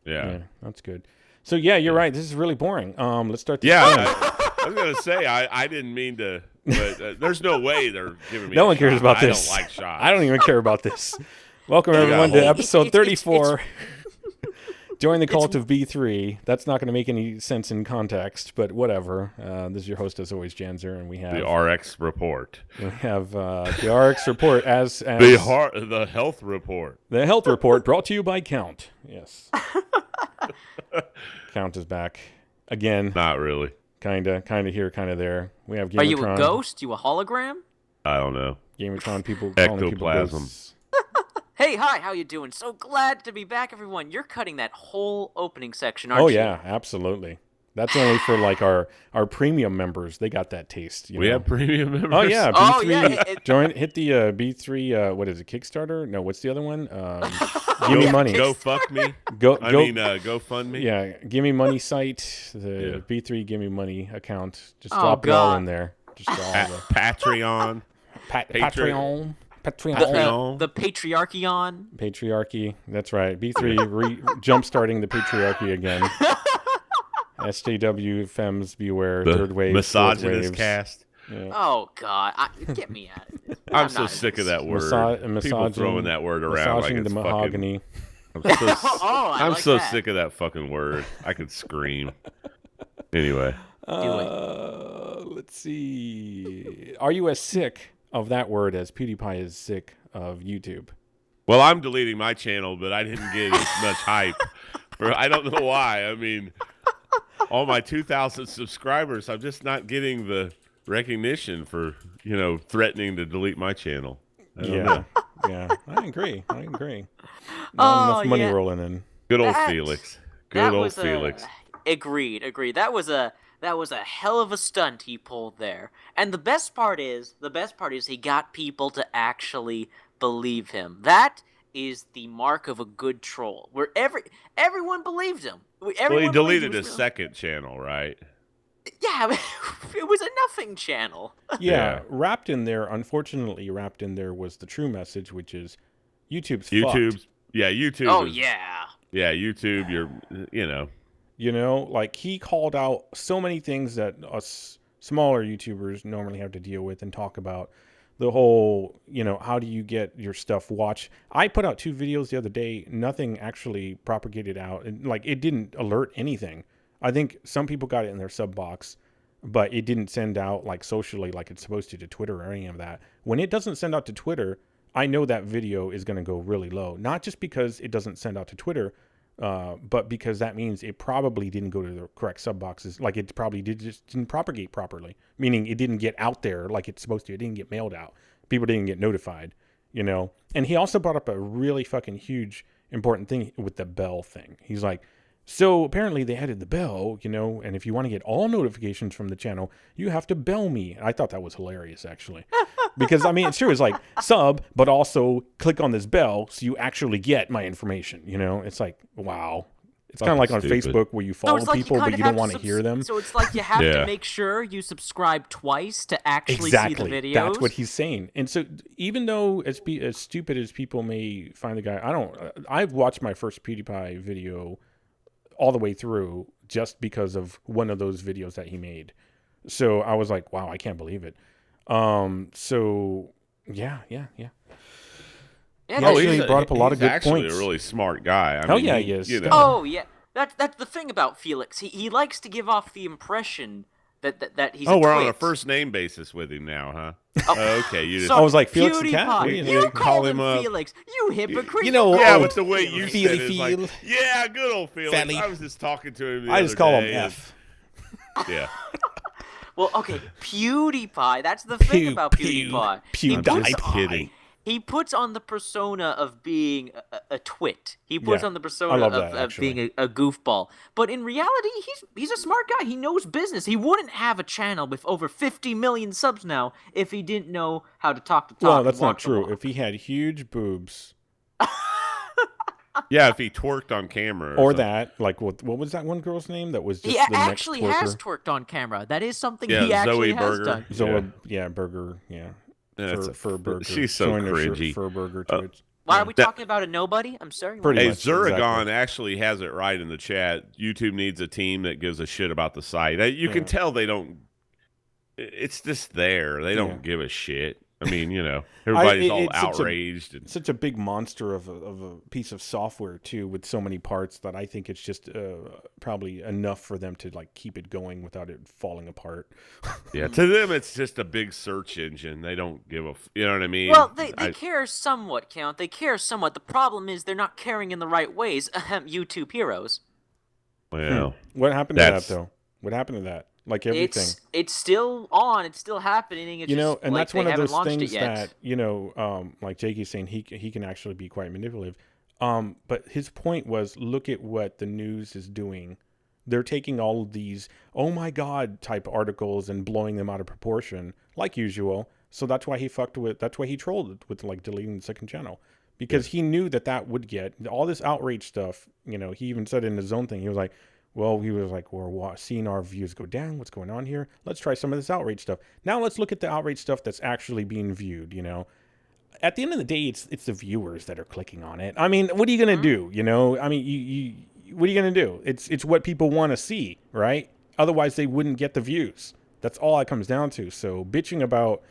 Yeah, that's good. So yeah, you're right. This is really boring. Let's start. This I was gonna say I didn't mean to, but there's no way they're giving me. No one cares about this. I don't like shots. I don't even care about this. Welcome everyone to episode 34. Join the cult of B3. That's not going to make any sense in context, but whatever. This is your host, as always, Janzer, and we have the RX report. We have the RX report as the health report. The health report brought to you by Count. Yes, Count is back again. Not really. Kinda here, kinda there. We have GamerTron. Are you a ghost? You a hologram? I don't know. GamerTron people calling people ghosts. Hey, hi, how you doing? So glad to be back, everyone. You're cutting that whole opening section, aren't you? Oh, yeah, absolutely. That's only for, like, our premium members. They got that taste. We have premium members? Oh, yeah, B3. Hit the B3, what is it, Kickstarter? No, what's the other one? Give me money. Go fuck me? Go fund me? Yeah, give me money site, the B3 give me money account. Just drop it all in there. Just all Patreon. Patreon. The Patriarchy. Patriarchy. That's right. B3 jump-starting the patriarchy again. SJW, Femmes, Beware, Third Wave, Misogynist cast. Yeah. Oh, God. Get me out of this. I'm so sick of that word. People throwing that word around like it's mahogany. Fucking... I'm so sick of that fucking word. I could scream. Anyway. Let's see. Are you as sick of that word as PewDiePie is sick of YouTube? Well, I'm deleting my channel, but I didn't get as much hype. I don't know why. I mean, all my 2,000 subscribers, I'm just not getting the recognition for, threatening to delete my channel. Yeah, I agree. Not enough money rolling in. Good old Felix. Felix. Agreed. That was a hell of a stunt he pulled there. And the best part is he got people to actually believe him. That is the mark of a good troll. Where everyone believed him. He deleted his second channel, right? Yeah, it was a nothing channel. Yeah, unfortunately wrapped in there was the true message, which is YouTube's fucked. Yeah, YouTube. Oh, yeah. Yeah, YouTube, like he called out so many things that us smaller YouTubers normally have to deal with and talk about. The whole, how do you get your stuff watched? I put out 2 videos the other day. Nothing actually propagated out. And, it didn't alert anything. I think some people got it in their sub box, but it didn't send out, socially like it's supposed to Twitter or any of that. When it doesn't send out to Twitter, I know that video is going to go really low. Not just because it doesn't send out to Twitter, but because that means it probably didn't go to the correct sub boxes. It probably didn't propagate properly, meaning it didn't get out there like it's supposed to. It didn't get mailed out. People didn't get notified, And he also brought up a really fucking huge important thing with the bell thing. He's like, so apparently they added the bell, and if you want to get all notifications from the channel, you have to bell me. I thought that was hilarious, actually. Because, it's true. It's like sub, but also click on this bell so you actually get my information, It's like, wow. It's kind of like on Facebook where you follow people, but you don't want to hear them. So it's like you have to make sure you subscribe twice to actually see the videos. That's what he's saying. And so even though as stupid as people may find the guy, I've watched my first PewDiePie video all the way through just because of one of those videos that he made. So I was like, wow, I can't believe it. So yeah. He actually brought up a lot of good points. He's actually a really smart guy. He is. Oh yeah, that's the thing about Felix. He likes to give off the impression that he's. Oh, we're on a first name basis with him now, huh? Okay, you just. I was like Felix the cat. You call him Felix. You hypocrite. With the way you said it, like, yeah, good old Felix. Fatty. I was just talking to him. I just call him F. Yeah. Well, okay, PewDiePie. That's the thing about PewDiePie. I'm just kidding. He puts on the persona of being a twit. He puts on the persona of being a goofball. But in reality, he's a smart guy. He knows business. He wouldn't have a channel with over 50 million subs now if he didn't know how to talk the talk. Well, that's not true. If he had huge boobs. Yeah, if he twerked on camera. Or that, what was that one girl's name that was just he the actually next has twerked on camera. That is something he actually Zoe has Burger. done. Burger, yeah. Fur Burger. She's so cringy. Fur Burger Twitch. Why are we talking about a nobody? I'm sorry. Hey, Zuragon actually has it right in the chat. YouTube needs a team that gives a shit about the site. You can tell they don't. It's just there. They don't give a shit. I mean, everybody's all outraged. It's such a big monster of a piece of software too, with so many parts that I think it's just probably enough for them to like keep it going without it falling apart. Yeah, to them it's just a big search engine. They don't give a, you know what I mean? Well, they care somewhat, Count. They care somewhat. The problem is they're not caring in the right ways. YouTube heroes. Well, what happened to that though? What happened to that? Like everything, it's still on. It's still happening. It's and just, that's one of those things that like Jakey's saying, he can actually be quite manipulative. But his point was, look at what the news is doing. They're taking all of these oh my god type articles and blowing them out of proportion, like usual. So that's why he that's why he trolled with like deleting the second channel, because he knew that would get all this outrage stuff. He even said in his own thing, he was like, we're seeing our views go down. What's going on here? Let's try some of this outrage stuff. Now let's look at the outrage stuff that's actually being viewed. At the end of the day, it's the viewers that are clicking on it. I mean, what are you gonna do? I mean, what are you gonna do? It's what people want to see, right? Otherwise, they wouldn't get the views. That's all it comes down to. So bitching about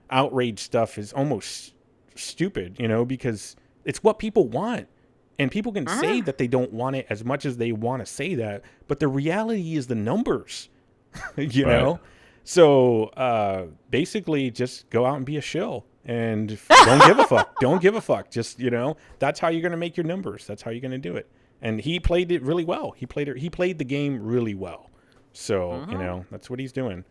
outrage stuff is almost stupid, because it's what people want. And people can say that they don't want it as much as they want to say that, but the reality is the numbers, know? So basically just go out and be a shill and don't give a fuck. Don't give a fuck. Just, that's how you're going to make your numbers. That's how you're going to do it. And he played it really well. He played the game really well. So, that's what he's doing.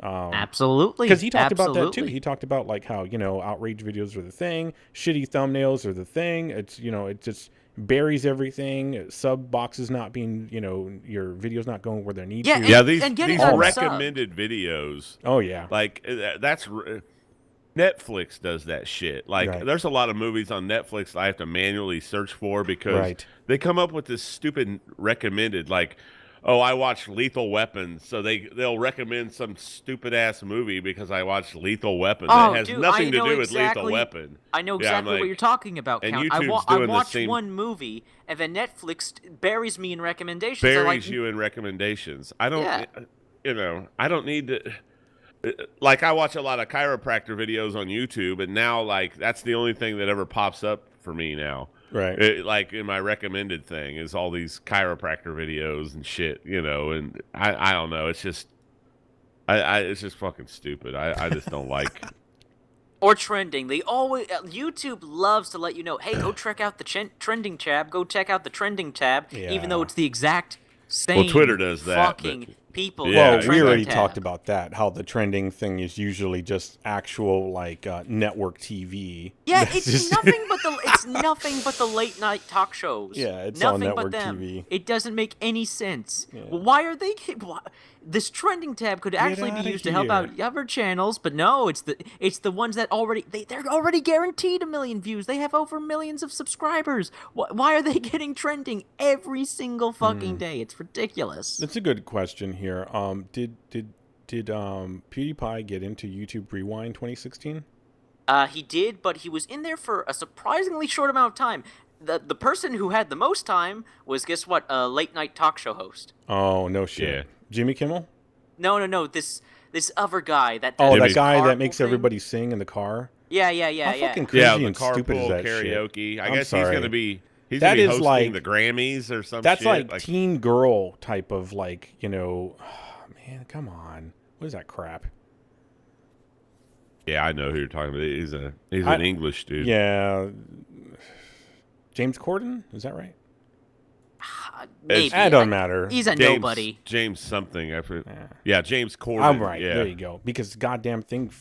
Absolutely. Because he talked about that too. He talked about like how, outrage videos are the thing, shitty thumbnails are the thing. It's, it just buries everything. Sub boxes not being, your videos not going where they need to. Yeah, these recommended videos. Oh yeah. Like that's Netflix does that shit. Like there's a lot of movies on Netflix I have to manually search for because they come up with this stupid recommended, like, oh, I watched Lethal Weapon, so they'll recommend some stupid ass movie because I watched Lethal Weapon. That has nothing to do with Lethal Weapon. I know exactly what you're talking about, Count. I watched one movie, and then Netflix buries me in recommendations. Buries you in recommendations. I don't, I don't need to. Like, I watch a lot of chiropractor videos on YouTube, and now, like, that's the only thing that ever pops up for me now. Right. Like in my recommended thing is all these chiropractor videos and shit, and I don't know. It's just, it's just fucking stupid. I just don't like. Or trending. They always, YouTube loves to let you know, hey, go check out the trending tab. Go check out the trending tab, even though it's the exact same. Well, Twitter does that. Fucking people. Well, we already talked about that. How the trending thing is usually just actual like network TV. Yeah, it's nothing but the late night talk shows. Yeah, it's nothing all network but them. TV. It doesn't make any sense. Yeah. Why are they? This trending tab could actually be used to help out other channels, but no, it's the ones that they're already guaranteed 1 million views. They have over millions of subscribers. Why are they getting trending every single fucking day? It's ridiculous. That's a good question here. Did PewDiePie get into YouTube Rewind 2016? He did, but he was in there for a surprisingly short amount of time. The person who had the most time was, guess what, a late night talk show host. Oh, no shit. Yeah. Jimmy Kimmel? No. This other guy that that guy that makes everybody sing in the car? Yeah. How fucking crazy and stupid is that karaoke. Shit? I guess he's gonna be hosting the Grammys or something. That's like teen girl type of like, man, come on. What is that crap? Yeah, I know who you're talking about. He's an English dude. Yeah. James Corden? Is that right? Maybe. It doesn't matter. He's a nobody. James something. Yeah, James Corden. I'm right. Yeah. There you go. Because goddamn thing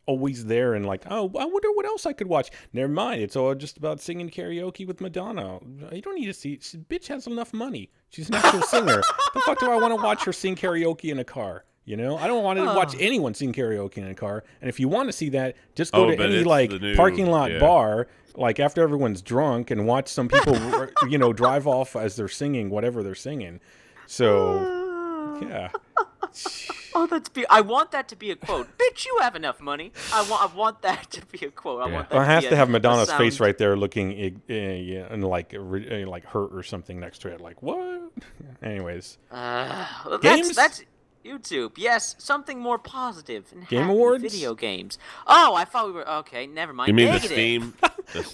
always there and like, oh, I wonder what else I could watch. Never mind. It's all just about singing karaoke with Madonna. You don't need to see. Bitch has enough money. She's an actual singer. The fuck do I want to watch her sing karaoke in a car? I don't want to watch anyone sing karaoke in a car. And if you want to see that, just go to any like parking lot bar, like after everyone's drunk, and watch some people, drive off as they're singing whatever they're singing. So, Yeah. Oh, I want that to be a quote. Bitch, you have enough money. I want that to be a quote. I want that. Well, it has to have a Madonna's sound. face right there, looking and like hurt or something next to it. Like what? Anyways, games. That's YouTube. Yes, something more positive and Game happy. Awards? Video games. Oh, I thought we were okay. Never mind. You mean Negative. the Steam?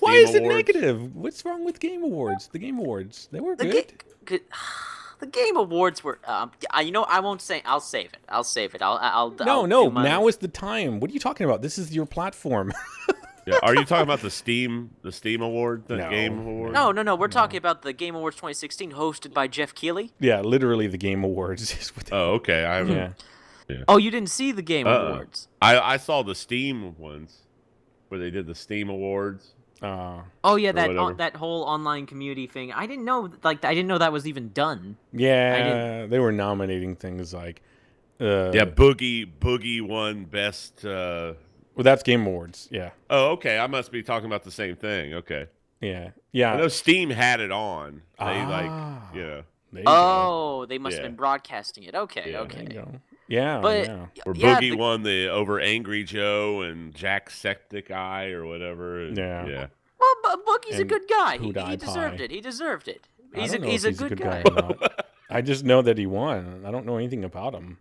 Why is it Awards? negative? What's wrong with Game Awards? The Game Awards, they were good. The Game Awards were. I won't say. I'll save it. I'll No. Now is the time. What are you talking about? This is your platform. Yeah. Are you talking about the Steam Award, the No. Game Award? No. We're talking about the Game Awards 2016, hosted by Jeff Keighley. Yeah, literally the Game Awards is what. Oh, okay. I haven't. Yeah. Yeah. Oh, you didn't see the Game Awards? I saw the Steam ones where they did the Steam Awards. Oh yeah, that whole online community thing. I didn't know that was even done. Yeah, they were nominating things like. Boogie won best. Well, that's Game Awards. Yeah. Oh, okay. I must be talking about the same thing. Okay. Yeah. I know Steam had it on. They There you Oh, go. they must have been broadcasting it. Okay. There you go. Yeah. But Where Boogie won over Angry Joe and Jacksepticeye or whatever. Yeah. Well, but Boogie's a And good guy. He PewDiePie. deserved it. He deserved it. I don't know He's if a good guy. or not. I just know that he won. I don't know anything about him.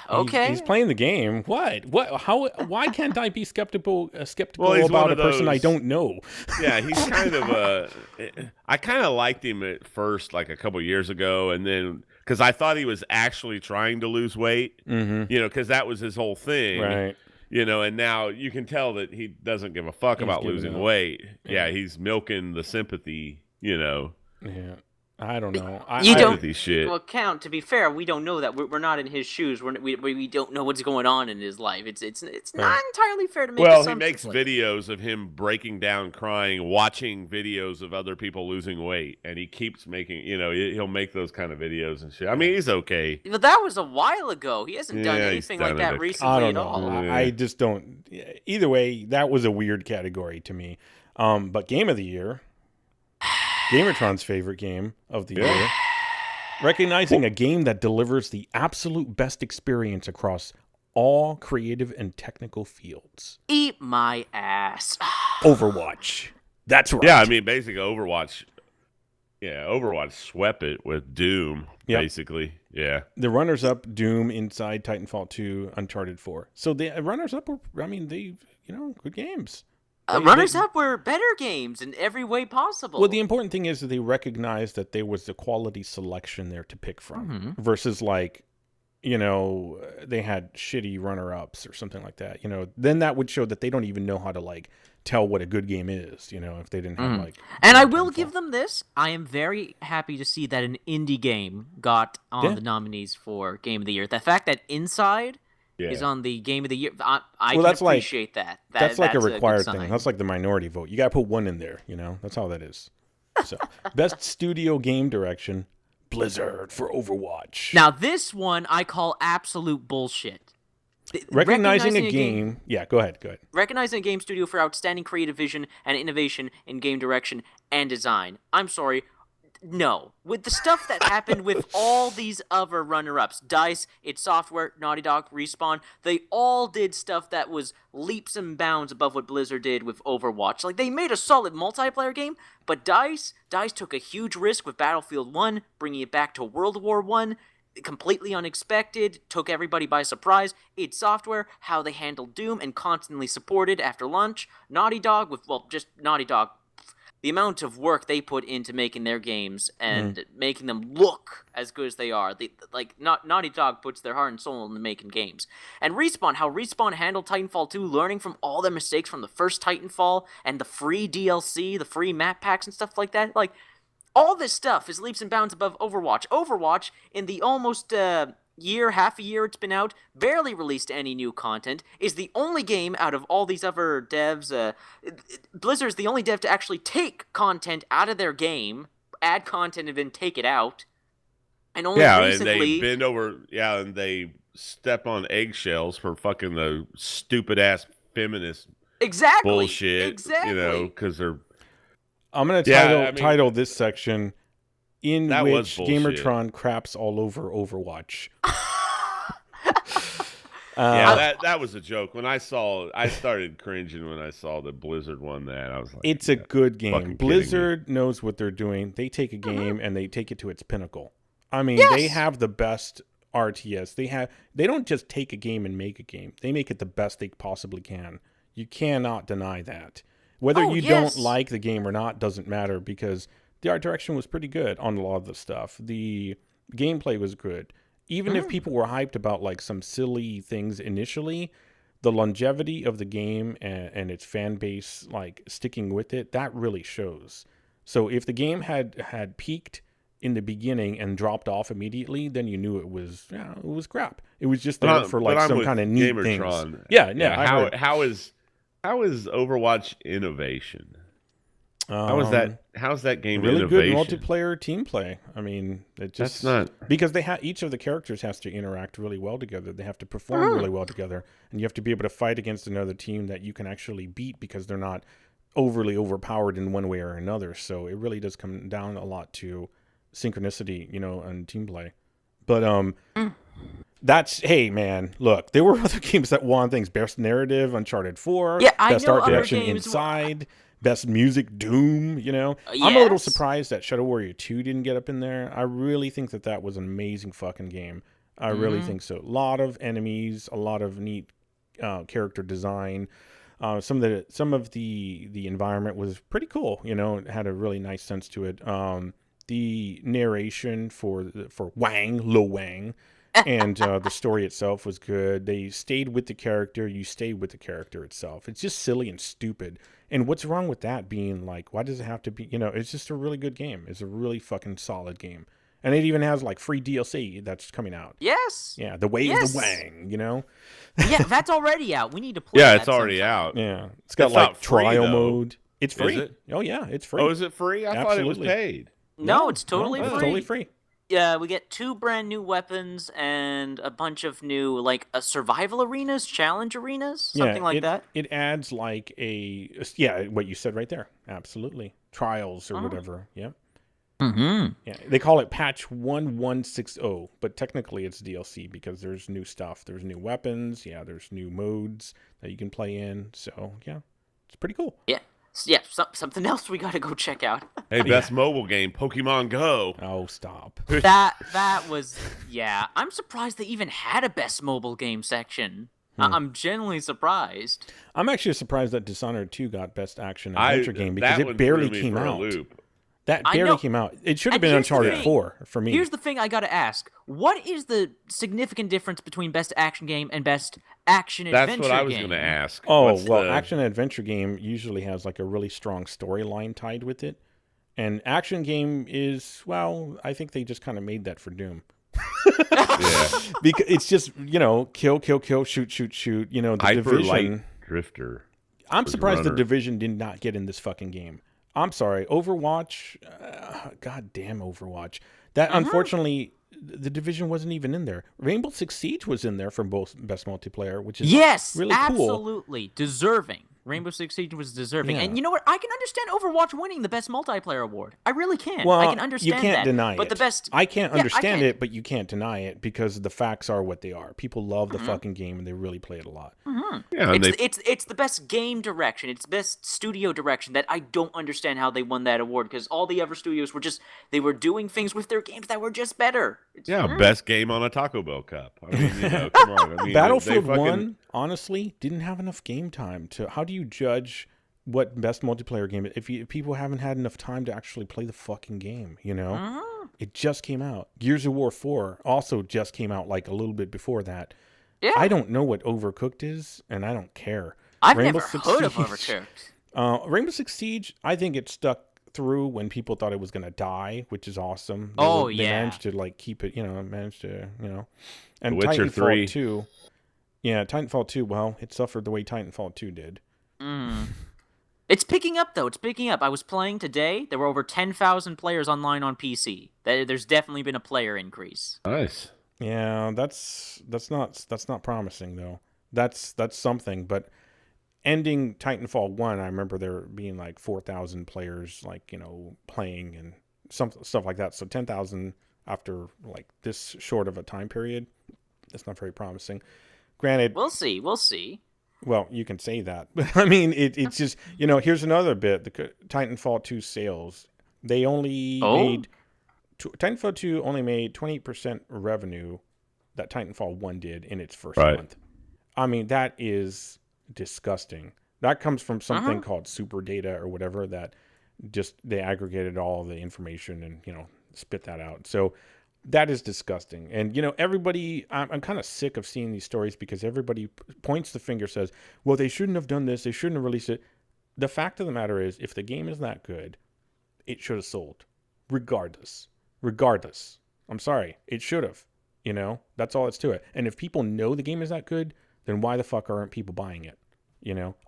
Okay. He's playing the game. What? How? Why can't I be skeptical Well, about a person I don't know? Yeah, he's kind of I kind of liked him at first, like a couple years ago, and then because I thought he was actually trying to lose weight. Mm-hmm. Because that was his whole thing. Right. And now you can tell that he doesn't give a fuck about losing weight. Yeah, he's milking the sympathy. Yeah. I don't know. You don't. Shit. Well, Count. To be fair, we don't know that. We're not in his shoes. We don't know what's going on in his life. It's not entirely fair to make. Well, he makes videos of him breaking down, crying, watching videos of other people losing weight, and he keeps making. He'll make those kind of videos and shit. I mean, he's okay. But that was a while ago. He hasn't done anything like that recently I don't know. all. I just don't. Either way, that was a weird category to me. But Game of the Year. GamerTron's favorite game of the year. Recognizing a game that delivers the absolute best experience across all creative and technical fields. Eat my ass. Overwatch. That's right. Yeah, I mean, basically Overwatch. Yeah, Overwatch swept it with Doom, basically. Yeah. The runners-up, Doom, Inside, Titanfall 2, Uncharted 4. So the runners-up were, good games. Runners-up were better games in every way possible. Well, the important thing is that they recognized that there was a quality selection there to pick from versus they had shitty runner-ups or something like that. Then that would show that they don't even know how to tell what a good game is, if they didn't have And I will give them this. I am very happy to see that an indie game got on the nominees for Game of the Year. The fact that Inside is on the Game of the Year. I can appreciate that. That's like a required thing. That's like the minority vote. You got to put one in there, That's all that is. So, best studio game direction, Blizzard for Overwatch. Now, this one I call absolute bullshit. Recognizing a game... Yeah, go ahead. Recognizing a game studio for outstanding creative vision and innovation in game direction and design. I'm sorry. No. With the stuff that happened with all these other runner-ups, DICE, id Software, Naughty Dog, Respawn, they all did stuff that was leaps and bounds above what Blizzard did with Overwatch. They made a solid multiplayer game, but DICE took a huge risk with Battlefield 1, bringing it back to World War 1, completely unexpected, took everybody by surprise. id Software, how they handled Doom and constantly supported after launch. Naughty Dog just Naughty Dog. The amount of work they put into making their games and making them look as good as they are. Naughty Dog puts their heart and soul into making games. And Respawn, how Respawn handled Titanfall 2, learning from all their mistakes from the first Titanfall and the free DLC, the free map packs and stuff like that. All this stuff is leaps and bounds above Overwatch. Overwatch, in the almost half a year it's been out, barely released any new content, is the only game out of all these other devs. Blizzard's the only dev to actually take content out of their game, add content and then take it out. And only recently... and they bend over, and they step on eggshells for fucking the stupid-ass feminist bullshit. Exactly. Because they're... I'm going to title this section, in That which was bullshit. GamerTron craps all over Overwatch. Yeah, that was a joke. When I started cringing when I saw that Blizzard won that. I was like, it's a good game. Blizzard me. knows what they're doing. They take a game and they take it to its pinnacle. I mean, Yes! they have the best RTS. They don't just take a game and make a game. They make it the best they possibly can. You cannot deny that. Whether you don't like the game or not doesn't matter, because the art direction was pretty good on a lot of the stuff. The gameplay was good. Even if people were hyped about like some silly things initially, the longevity of the game and its fan base like sticking with it, that really shows. So if the game had peaked in the beginning and dropped off immediately, then you knew it was crap. It was just there for like some kind of neat GamerTron. things. Yeah. How is Overwatch innovation? How's that game really innovation? good multiplayer team play? I mean, it just because each of the characters has to interact really well together. They have to perform really well together, and you have to be able to fight against another team that you can actually beat because they're not overly overpowered in one way or another. So it really does come down a lot to synchronicity, and team play. But hey man, look, there were other games that won things: Best Narrative, Uncharted 4, Best Art Direction, Inside. Best music, Doom, Yes. I'm a little surprised that Shadow Warrior 2 didn't get up in there. I really think that was an amazing fucking game. I really think so. A lot of enemies, a lot of neat character design. Some of the environment was pretty cool, It had a really nice sense to it. The narration for Lo Wang, and the story itself was good. They stayed with the character. You stayed with the character itself. It's just silly and stupid. And what's wrong with that being like, why does it have to be, it's just a really good game. It's a really fucking solid game. And it even has like free DLC that's coming out. Yes. Yeah, The Way of the Wang, Yeah, that's already out. We need to play that. Yeah, it's already out. Yeah. It's got like trial mode. It's free. Is it? Oh, yeah, it's free. Oh, is it free? I thought it was paid. No, it's totally free. It's totally free. Yeah, we get 2 brand new weapons and a bunch of new, like, survival arenas, challenge arenas, something like that. It adds like what you said right there. Absolutely. Trials or whatever. Yep. Mm-hmm. Yeah, they call it patch 1160, but technically it's DLC because there's new stuff. There's new weapons. Yeah, there's new modes that you can play in. So, yeah, it's pretty cool. Yeah, something else we gotta go check out. Hey, best mobile game, Pokemon Go. Oh, stop. That was, I'm surprised they even had a best mobile game section. I'm genuinely surprised. I'm actually surprised that Dishonored 2 got best action adventure game because it barely came out. That barely came out. It should have been Uncharted 4 for me. Here's the thing I gotta ask. What is the significant difference between best action game and best action adventure game? That's what I was going to ask. Action adventure game usually has like a really strong storyline tied with it. And action game is, I think they just kind of made that for Doom. Because it's just, kill, shoot. The Division. Light Drifter. I'm surprised the Division did not get in this fucking game. I'm sorry, Overwatch. God damn Overwatch. That unfortunately, the Division wasn't even in there. Rainbow Six Siege was in there for both best multiplayer, which is really cool. Absolutely deserving. Rainbow Six Siege was deserving. And you know what? I can understand Overwatch winning the best multiplayer award. I really can. Well, I can understand that. You can't deny but it. The best... I can't understand it, but you can't deny it because the facts are what they are. People love the fucking game and they really play it a lot. Yeah, it's the best game direction. It's best studio direction that I don't understand how they won that award because all the other studios they were doing things with their games that were just better. Best game on a Taco Bell cup. I mean, come on. I mean, Battlefield 1, honestly, didn't have enough game time to... How do you judge what best multiplayer game if people haven't had enough time to actually play the fucking game, It just came out. Gears of War 4 also just came out like a little bit before that. Yeah. I don't know what Overcooked is, and I don't care. I've never heard of Overcooked. Rainbow Six Siege, I think it stuck through when people thought it was going to die, which is awesome. They managed to like keep it, And Titanfall 3. 2. Yeah, Titanfall 2, it suffered the way Titanfall 2 did. It's picking up, though. It's picking up. I was playing today. There were over 10,000 players online on PC. There's definitely been a player increase. Nice. Yeah, that's not promising though. That's something. But ending Titanfall 1, I remember there being like 4,000 players, playing, and stuff like that. So 10,000 after like this short of a time period, that's not very promising. Granted, we'll see. Well, you can say that, but I mean, it's just, here's another bit. The Titanfall 2 sales, they only made Titanfall 2 only made 28% revenue that Titanfall 1 did in its first month. I mean, that is disgusting. That comes from something called SuperData or whatever, that just they aggregated all the information and spit that out. So that is disgusting. And everybody, I'm kind of sick of seeing these stories because everybody points the finger, says, well, they shouldn't have done this, they shouldn't have released it. The fact of the matter is, if the game is that good, it should have sold regardless. I'm sorry, it should have. That's all it's to it. And if people know the game is that good, then why the fuck aren't people buying it?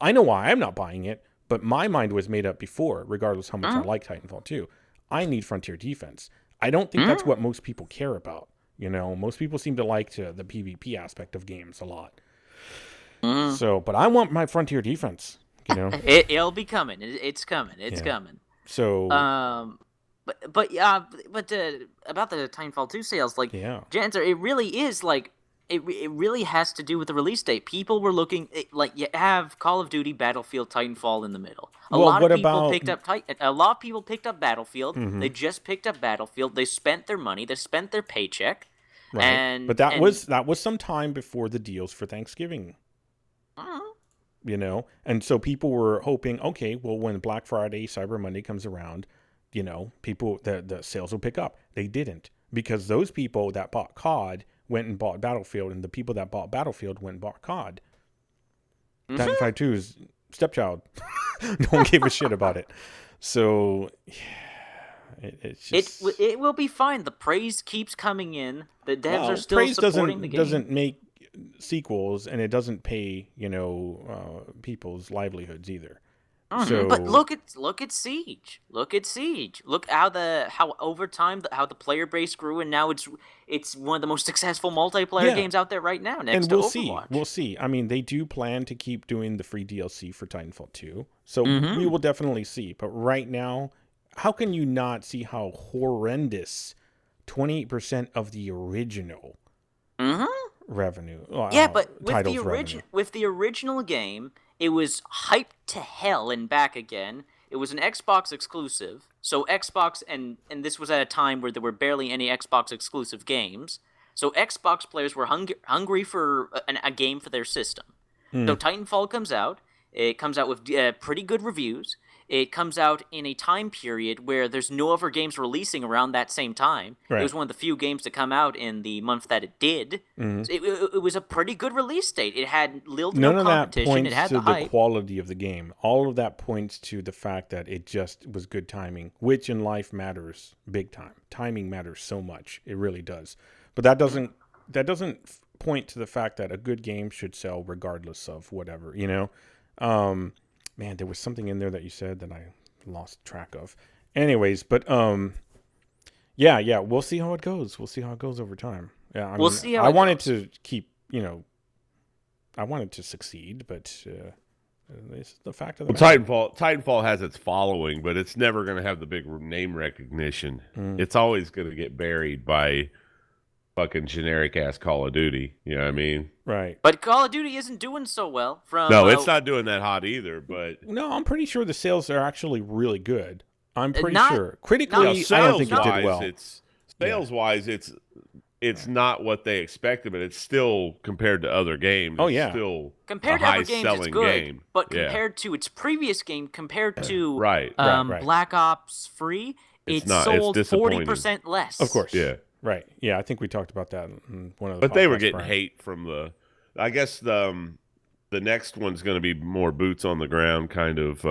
I know why I'm not buying it, but my mind was made up before, regardless how much I like Titanfall 2. I need Frontier Defense. I don't think that's what most people care about. Most people seem to like the PvP aspect of games a lot. So, but I want my Frontier Defense. It'll be coming. It's coming. It's coming. So, But about the Titanfall 2 sales, like, Janser, it really is like it really has to do with the release date. People were looking like you have Call of Duty, Battlefield, Titanfall in the middle. A lot of people picked up Battlefield. They just picked up Battlefield. They spent their money. They spent their paycheck. Right. But that was some time before the deals for Thanksgiving. And so people were hoping, okay, well, when Black Friday, Cyber Monday comes around, people, the sales will pick up. They didn't, because those people that bought COD went and bought Battlefield, and the people that bought Battlefield went and bought COD. Titanfall 2's stepchild. No one gave a shit about it. So, it's just... It will be fine. The praise keeps coming in. The devs are still supporting the game. Doesn't make sequels, and it doesn't pay, people's livelihoods either. So, but look at Siege. Look how over time how the player base grew, and now it's one of the most successful multiplayer games out there right now. Next to Overwatch. We'll see. I mean, they do plan to keep doing the free DLC for Titanfall 2, so we will definitely see. But right now, how can you not see how horrendous 28% of the original revenue? But with the original game, it was hyped to hell and back again. It was an Xbox exclusive. So Xbox, and this was at a time where there were barely any Xbox exclusive games. So Xbox players were hungry for a game for their system. So Titanfall comes out. It comes out with pretty good reviews. It comes out in a time period where there's no other games releasing around that same time. Right. It was one of the few games to come out in the month that it did. So it was a pretty good release date. It had little None of competition. That points it had to the quality of the game. All of that points to the fact that it just was good timing, which in life matters big time. Timing matters so much. It really does. But that doesn't point to the fact that a good game should sell regardless of whatever, Man, there was something in there that you said that I lost track of. Anyways, but we'll see how it goes. We'll see how it goes over time. Yeah, we'll see how I wanted to keep, I wanted to succeed, but it's the fact of the matter. Titanfall has its following, but it's never going to have the big name recognition. It's always going to get buried by fucking generic ass Call of Duty. You know what I mean? Right. But Call of Duty isn't doing so well. No, it's not doing that hot either. But no, I'm pretty sure the sales are actually really good. I'm pretty sure. Critically, I don't think it did well. Sales-wise, it's not what they expected, but it's still, compared to other games, still compared to other games, it's good. Game. But compared to its previous game, compared to right. Black Ops Free, it sold 40% less. Of course. Yeah. Right. Yeah, I think we talked about that in one of the. But they were getting hate from the. I guess the next one's going to be more boots on the ground kind of.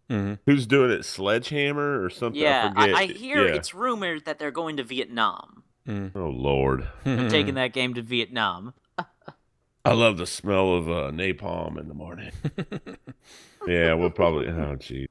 Who's doing it? Sledgehammer or something? Yeah, I hear it's rumored that they're going to Vietnam. Oh Lord! They're taking that game to Vietnam. I love the smell of napalm in the morning. Yeah, we'll probably. Oh geez.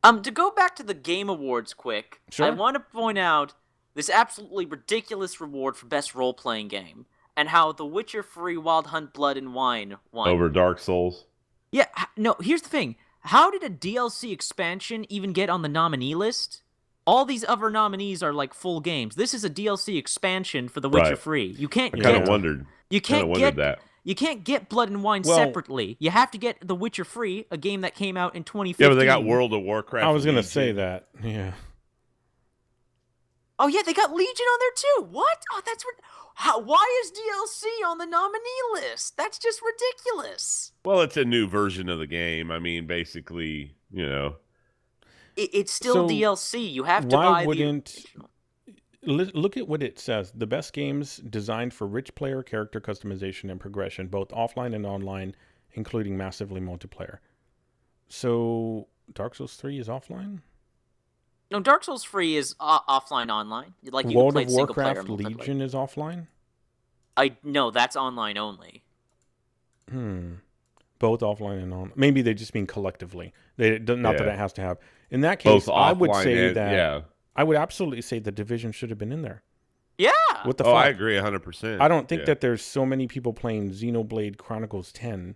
To go back to the Game Awards quick, sure. I want to point out this absolutely ridiculous reward for best role-playing game, and how The Witcher 3 Wild Hunt Blood and Wine won. Over Dark Souls? Yeah, no, here's the thing. How did a DLC expansion even get on the nominee list? All these other nominees are like full games. This is a DLC expansion for The Witcher Free. You can't I kind of wondered. You can't get that. You can't get Blood and Wine separately. You have to get The Witcher Free, a game that came out in 2015. Yeah, but they got World of Warcraft. I was going to say that. Yeah. Oh, yeah, they got Legion on there, too. What? Oh, that's... why is DLC on the nominee list? That's just ridiculous. Well, it's a new version of the game. I mean, basically, you know. It's still DLC. You have to buy the original. Look at what it says. The best games designed for rich player character customization and progression, both offline and online, including massively multiplayer. So, Dark Souls 3 is offline? No, Dark Souls 3 is offline online. Like you World play of single player Warcraft Legion is offline? No, that's online only. Both offline and online. Maybe they just mean collectively. Not that it has to have. In that case, I would say that. Yeah. I would absolutely say the Division should have been in there. Yeah. What the fuck? I agree 100%. I don't think that there's so many people playing Xenoblade Chronicles 10.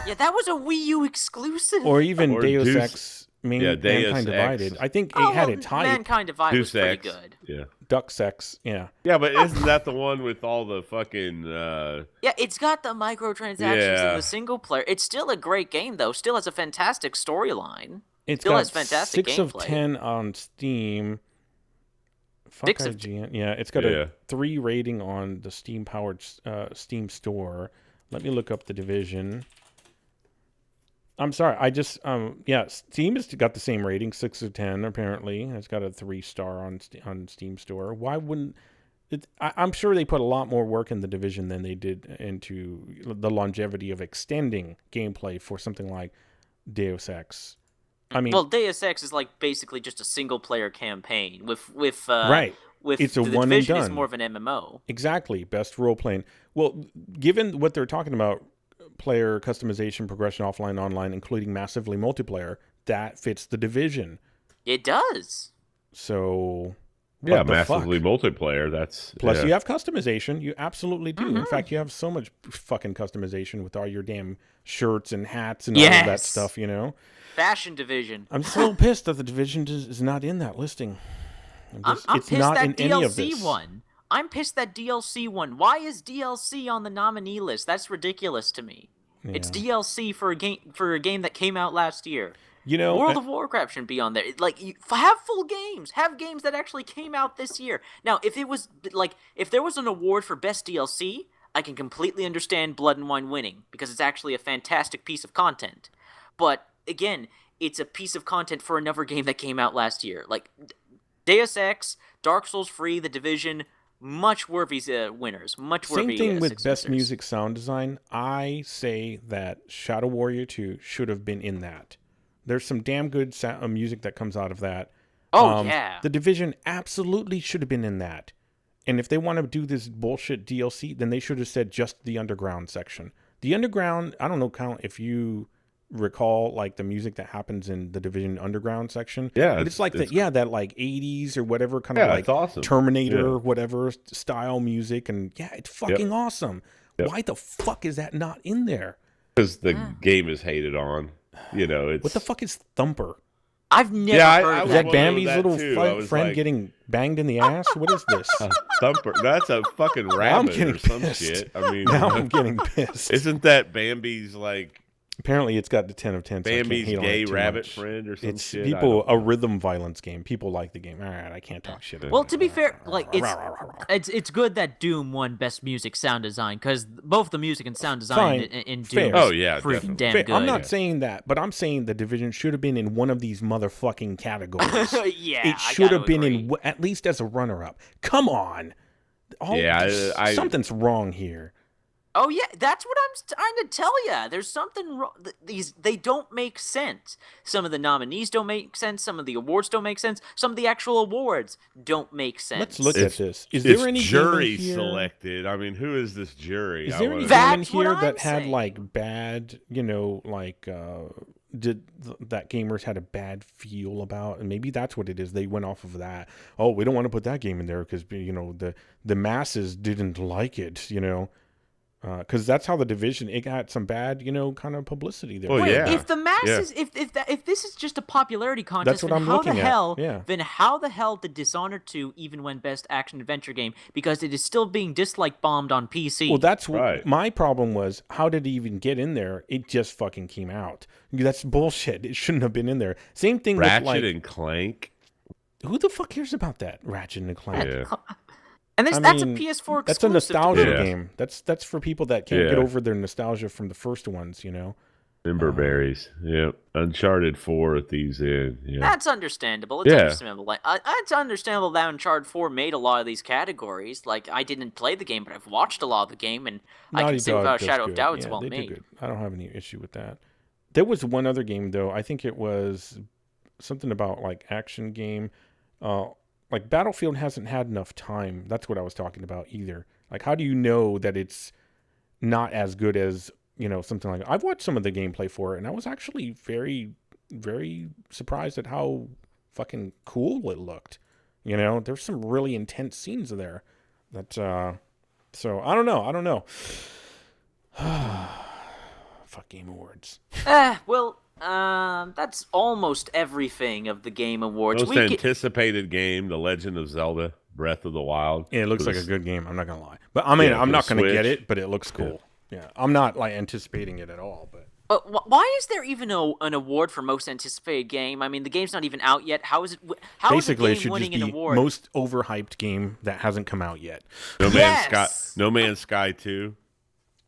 Yeah, that was a Wii U exclusive. Or even Deus Ex Mankind Divided. I think it had a type. Mankind Divided was pretty good. Yeah. Duck Sex, yeah. Yeah, but isn't that the one with all the fucking... Yeah, it's got the microtransactions in the single player. It's still a great game, though. Still has a fantastic storyline. It's got 6 of 10 on Steam. Fuck IGN. Yeah, it's got a 3 rating on the Steam-powered Steam store. Let me look up the Division. I'm sorry, Steam has got the same rating, 6 of 10 apparently. It's got a 3-star on Steam store. Why wouldn't it? I'm sure they put a lot more work in the Division than they did into the longevity of extending gameplay for something like Deus Ex. I mean, well, Deus Ex is like basically just a single player campaign with right. With it's a the one Division and done. Is more of an MMO. Exactly, best role playing. Well, given what they're talking about, player customization, progression, offline, online, including massively multiplayer, that fits the Division. It does. So, yeah, massively multiplayer. That's plus you have customization. You absolutely do. In fact, you have so much fucking customization with all your damn shirts and hats and all of that stuff. You know. Fashion Division. I'm so pissed that the Division is not in that listing. I'm pissed not that in DLC any of this. one. I'm pissed that DLC one. Why is DLC on the nominee list? That's ridiculous to me. Yeah. It's DLC for a game that came out last year. You know, World of Warcraft shouldn't be on there. Like, have full games. Have games that actually came out this year. Now, if there was an award for best DLC, I can completely understand Blood and Wine winning because it's actually a fantastic piece of content. But again, it's a piece of content for another game that came out last year. Like Deus Ex, Dark Souls 3, The Division, much worthy winners. Much worthy. Same thing with best music sound design. I say that Shadow Warrior 2 should have been in that. There's some damn good music that comes out of that. Oh, yeah. The Division absolutely should have been in that. And if they want to do this bullshit DLC, then they should have said just the Underground section. The Underground, I don't know, Count, if you recall like the music that happens in the Division Underground section. Yeah. But it's like that like 80s or whatever kind of like awesome. Terminator whatever style music. And yeah, it's fucking awesome. Yep. Why the fuck is that not in there? Because the game is hated on. You know, it's... What the fuck is Thumper? I've never heard of that. Is that Bambi's little friend getting banged in the ass? What is this? Thumper. That's a fucking rabbit or some shit. I mean, now I'm getting pissed. Isn't that Bambi's like... Apparently, it's got the 10 of 10. Bambi's so gay rabbit friend or some shit. It's a rhythm violence game. People like the game. All right, I can't talk shit. Well, to be fair, like it's good that Doom won Best Music Sound Design because both the music and sound design in Doom is pretty damn good. I'm not saying that, but I'm saying the Division should have been in one of these motherfucking categories. Yeah, it should have been in at least as a runner-up. Come on. Something's wrong here. Oh, yeah, that's what I'm trying to tell you. There's something wrong. They don't make sense. Some of the nominees don't make sense. Some of the awards don't make sense. Some of the actual awards don't make sense. Let's look at this. Is there any jury selected? I mean, who is this jury? Is there any game in here that had, like, bad, like, that gamers had a bad feel about? And maybe that's what it is. They went off of that. Oh, we don't want to put that game in there because, the masses didn't like it, Because that's how the Division, it got some bad, kind of publicity there. Well, yeah. If the masses, if this is just a popularity contest, That's what I'm looking at. Yeah. Then how the hell did Dishonored 2 even win Best Action Adventure Game? Because it is still being dislike bombed on PC. Well, that's what my problem was. How did it even get in there? It just fucking came out. That's bullshit. It shouldn't have been in there. Same thing with Ratchet and Clank. Who the fuck cares about that? Ratchet and Clank. Yeah. And that's a PS4 exclusive. That's a nostalgia game. That's for people that can't get over their nostalgia from the first ones, Timberberries. Yep. Uncharted 4 at these end. Yeah. That's understandable. It's understandable. It's understandable that Uncharted 4 made a lot of these categories. Like, I didn't play the game, but I've watched a lot of the game, and I can say without a shadow of doubt it's well made. Good. I don't have any issue with that. There was one other game, though. I think it was something about, like, action game. Like, Battlefield hasn't had enough time. That's what I was talking about either. Like, how do you know that it's not as good as, something like... I've watched some of the gameplay for it, and I was actually very, very surprised at how fucking cool it looked. There's some really intense scenes there. That, so, I don't know. Fuck Game Awards. That's almost everything of the Game Awards. Most anticipated game, The Legend of Zelda: Breath of the Wild. Yeah, it looks like a good game. I'm not gonna lie, but I mean, I'm not gonna get it, but it looks cool. Yeah, I'm not like anticipating it at all. But why is there even an award for most anticipated game? I mean, the game's not even out yet. How is it? How basically, is the game winning an award? Most overhyped game that hasn't come out yet. No Man's Sky 2.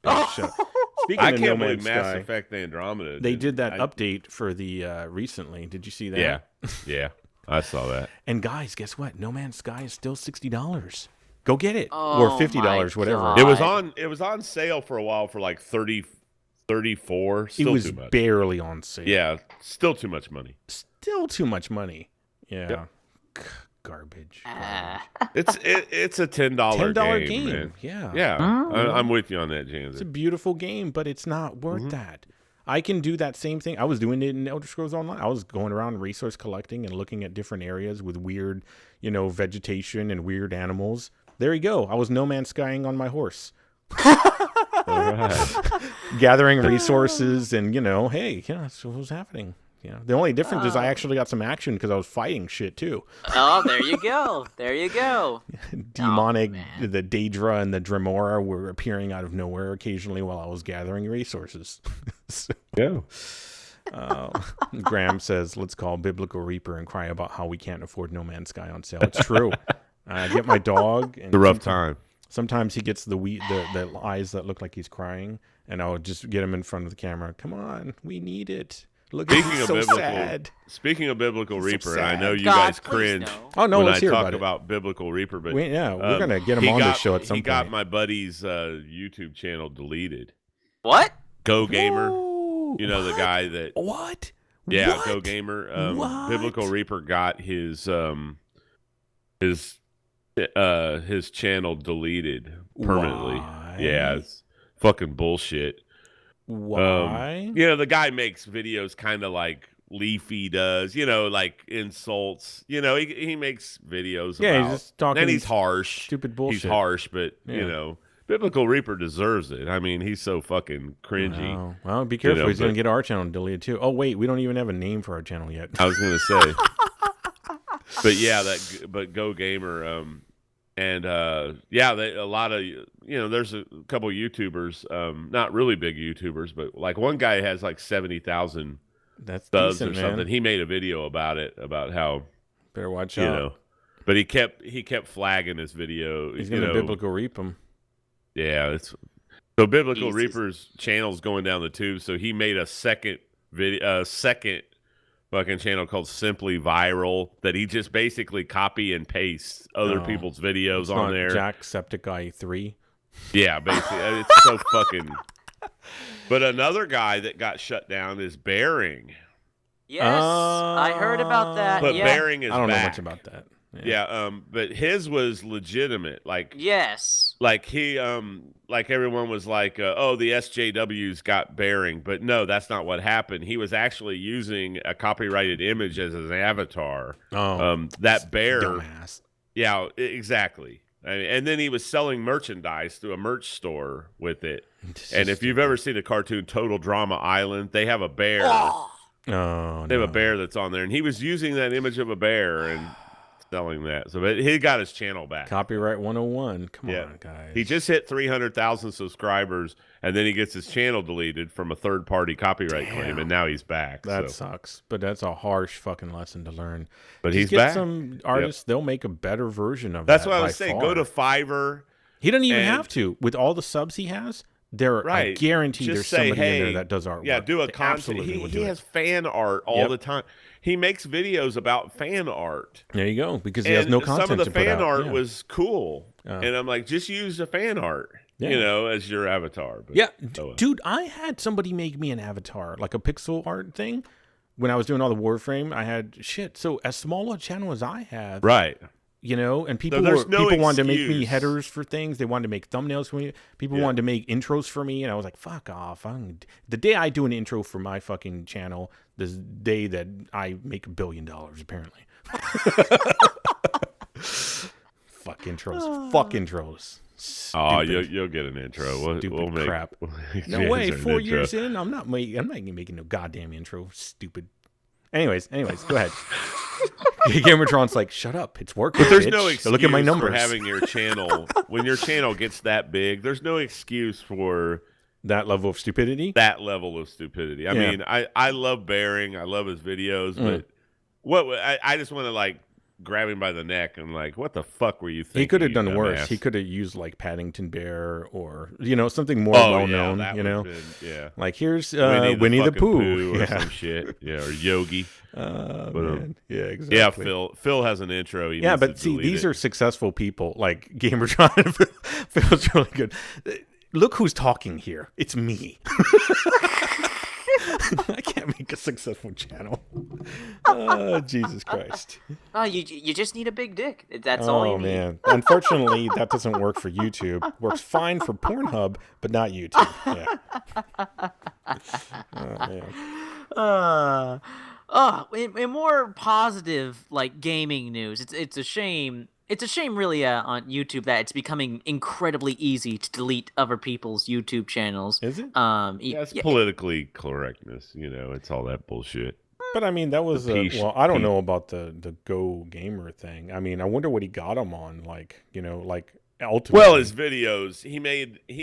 Oh, shut up. Speaking I of can't believe Mass Effect Andromeda. They did that update for the recently. Did you see that? Yeah, I saw that. And guys, guess what? No Man's Sky is still $60. Go get it, or $50, whatever. God. It was on sale for a while for like 30, 34. Still it was too much. Barely on sale. Yeah, still too much money. Still too much money. Yeah. Yep. Garbage. It's a $10 game. Man. Yeah. I'm with you on that, James. It's a beautiful game, but it's not worth that. I can do that same thing. I was doing it in Elder Scrolls Online. I was going around resource collecting and looking at different areas with weird, vegetation and weird animals. There you go. I was No Man's Skying on my horse. Gathering resources and, that's what was happening. Yeah. The only difference is I actually got some action because I was fighting shit too. Oh, there you go. Demonic, the Daedra and the Dremora were appearing out of nowhere occasionally while I was gathering resources. Graham says, let's call Biblical Reaper and cry about how we can't afford No Man's Sky on sale. It's true. I get my dog. And it's a rough time. Sometimes he gets the eyes that look like he's crying, and I'll just get him in front of the camera. Come on, we need it. Look, he's so sad. Speaking of Biblical Reaper, I know you guys cringe when I talk about Biblical Reaper, but we're gonna get him on the show at some point. He got my buddy's YouTube channel deleted. What? Go Gamer, the guy that what? Yeah, what? Go Gamer. Biblical Reaper got his channel deleted permanently. Why? Yeah, it's fucking bullshit. Why? The guy makes videos kind of like Leafy does, like insults. He makes videos about... he's just talking... And he's harsh. Stupid bullshit. He's harsh, but, Biblical Reaper deserves it. I mean, he's so fucking cringy. Wow. Well, be careful. He's going to get our channel deleted, too. Oh, wait. We don't even have a name for our channel yet. I was going to say. But Go Gamer... And a lot of there's a couple of YouTubers, not really big YouTubers, but like one guy has like 70,000 subs or something. Man. He made a video about it, about how better watch out. But he kept flagging his video. He's gonna Biblical Reap him. Yeah, so Biblical Reaper's channel's going down the tube. So he made a second fucking channel called Simply Viral that he just basically copy and paste other people's videos on there. Jacksepticeye 3. Yeah, basically. It's so fucking... But another guy that got shut down is Bearing. Yes, I heard about that. But Bearing is I don't know back. much about that. Yeah, but his was legitimate. Like, yes. Like he, like everyone was like, oh, the SJWs got Bearing, but no, that's not what happened. He was actually using a copyrighted image as his avatar. Oh, that bear. Dumbass. Yeah, exactly. And then he was selling merchandise through a merch store with it. And if you've ever seen the cartoon Total Drama Island, they have a bear. Oh, they have a bear that's on there, and he was using that image of a bear and selling that. So but he got his channel back. Copyright 101. Come on, guys. He just hit 300,000 subscribers, and then he gets his channel deleted from a third-party copyright claim, and now he's back. That sucks, but that's a harsh fucking lesson to learn. But just he's get back. Some artists, they'll make a better version of That's that. what I was saying. Go to Fiverr. He doesn't even have to. With all the subs he has, I guarantee there's somebody in there that does artwork. Yeah, do a content. He has fan art all the time. He makes videos about fan art. There you go, because he has no content some of the to put fan out. art was cool. And I'm like, just use the fan art, as your avatar. But, dude, I had somebody make me an avatar, like a pixel art thing. When I was doing all the Warframe, I had so as small a channel as I have. Right. And people wanted to make me headers for things. They wanted to make thumbnails for me. People wanted to make intros for me, and I was like, "Fuck off!" The day I do an intro for my fucking channel, the day that I make $1 billion, apparently. Fuck intros. Fuck intros. Stupid. You'll get an intro. Stupid crap. No way. 4 years in, I'm not making no goddamn intro. Stupid. Anyways, go ahead. GamerTron's like, shut up, it's working. But there's bitch. no excuse Look at my numbers. for having your channel. When your channel gets that big, there's no excuse for that level of stupidity. I mean, I love Bearing. I love his videos, but I just want to grab him by the neck and what the fuck were you thinking? He could have done worse. He could have used Paddington Bear or something more well known. Here's Winnie the Pooh or some shit. Yeah, or Yogi. Man. Yeah, exactly. Yeah, Phil has an intro. But see, these are successful people like GamerTron. Phil's really good. Look who's talking here. It's me. I can't make a successful channel. Jesus Christ. You just need a big dick. That's all you need. Oh, man. Unfortunately, that doesn't work for YouTube. Works fine for Pornhub, but not YouTube. Yeah. In more positive gaming news, it's a shame. It's a shame, really, on YouTube that it's becoming incredibly easy to delete other people's YouTube channels. Is it? It's politically correctness. It's all that bullshit. But I mean, that was I don't know about the Go Gamer thing. I mean, I wonder what he got him on. Ultimately. Well, his videos he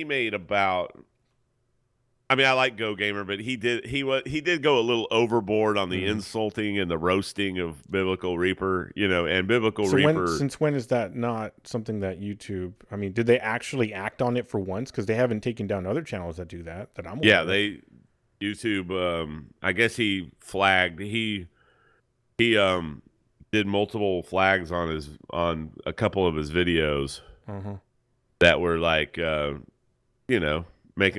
made about. I mean, I like Go Gamer, but he did go a little overboard on the insulting and the roasting of Biblical Reaper, and Biblical Reaper. Since when is that not something that YouTube? I mean, did they actually act on it for once? Because they haven't taken down other channels that do that I'm aware of. YouTube. I guess he flagged. He did multiple flags on a couple of his videos that were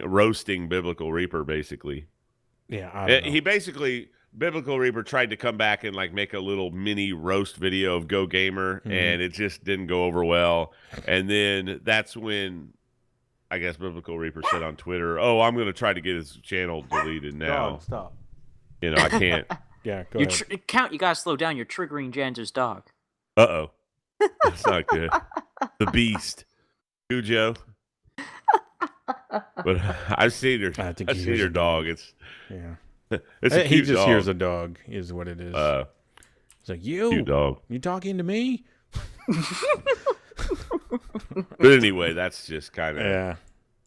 roasting Biblical Reaper, basically. Yeah, I don't know. He basically Biblical Reaper tried to come back and make a little mini roast video of Go Gamer, and it just didn't go over well. And then that's when I guess Biblical Reaper said on Twitter, "Oh, I'm going to try to get his channel deleted now." Dog, stop. I can't. Yeah, go ahead. You gotta slow down. You're triggering Jan's dog. Uh-oh. That's not good. The beast. Cujo. But I've seen her. I've seen her dog. It's a cute he just dog. hears a dog is what it is. It's like, cute dog. You talking to me? But anyway, that's just kind of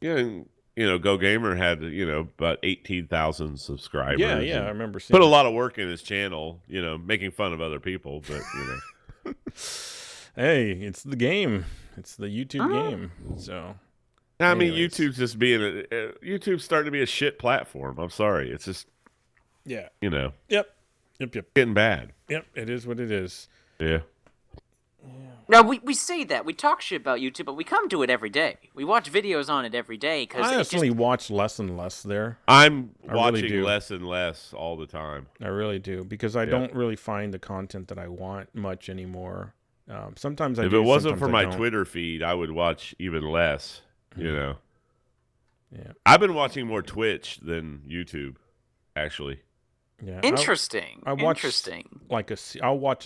Go Gamer had about 18,000 subscribers. Yeah, I remember seeing. Put a lot of work in his channel. Making fun of other people, but Hey, it's the game. It's the YouTube game. So. I mean, YouTube's just YouTube's starting to be a shit platform. I'm sorry. It's just, Yep. Getting bad. Yep. It is what it is. Yeah. Now, we say that. We talk shit about YouTube, but we come to it every day. We watch videos on it every day. I actually watch less and less there. I'm watching less and less all the time. I really do, because I don't really find the content that I want much anymore. Sometimes if it wasn't for my Twitter feed, I would watch even less. Yeah. I've been watching more Twitch than YouTube, actually. Yeah. Interesting. I'll watch a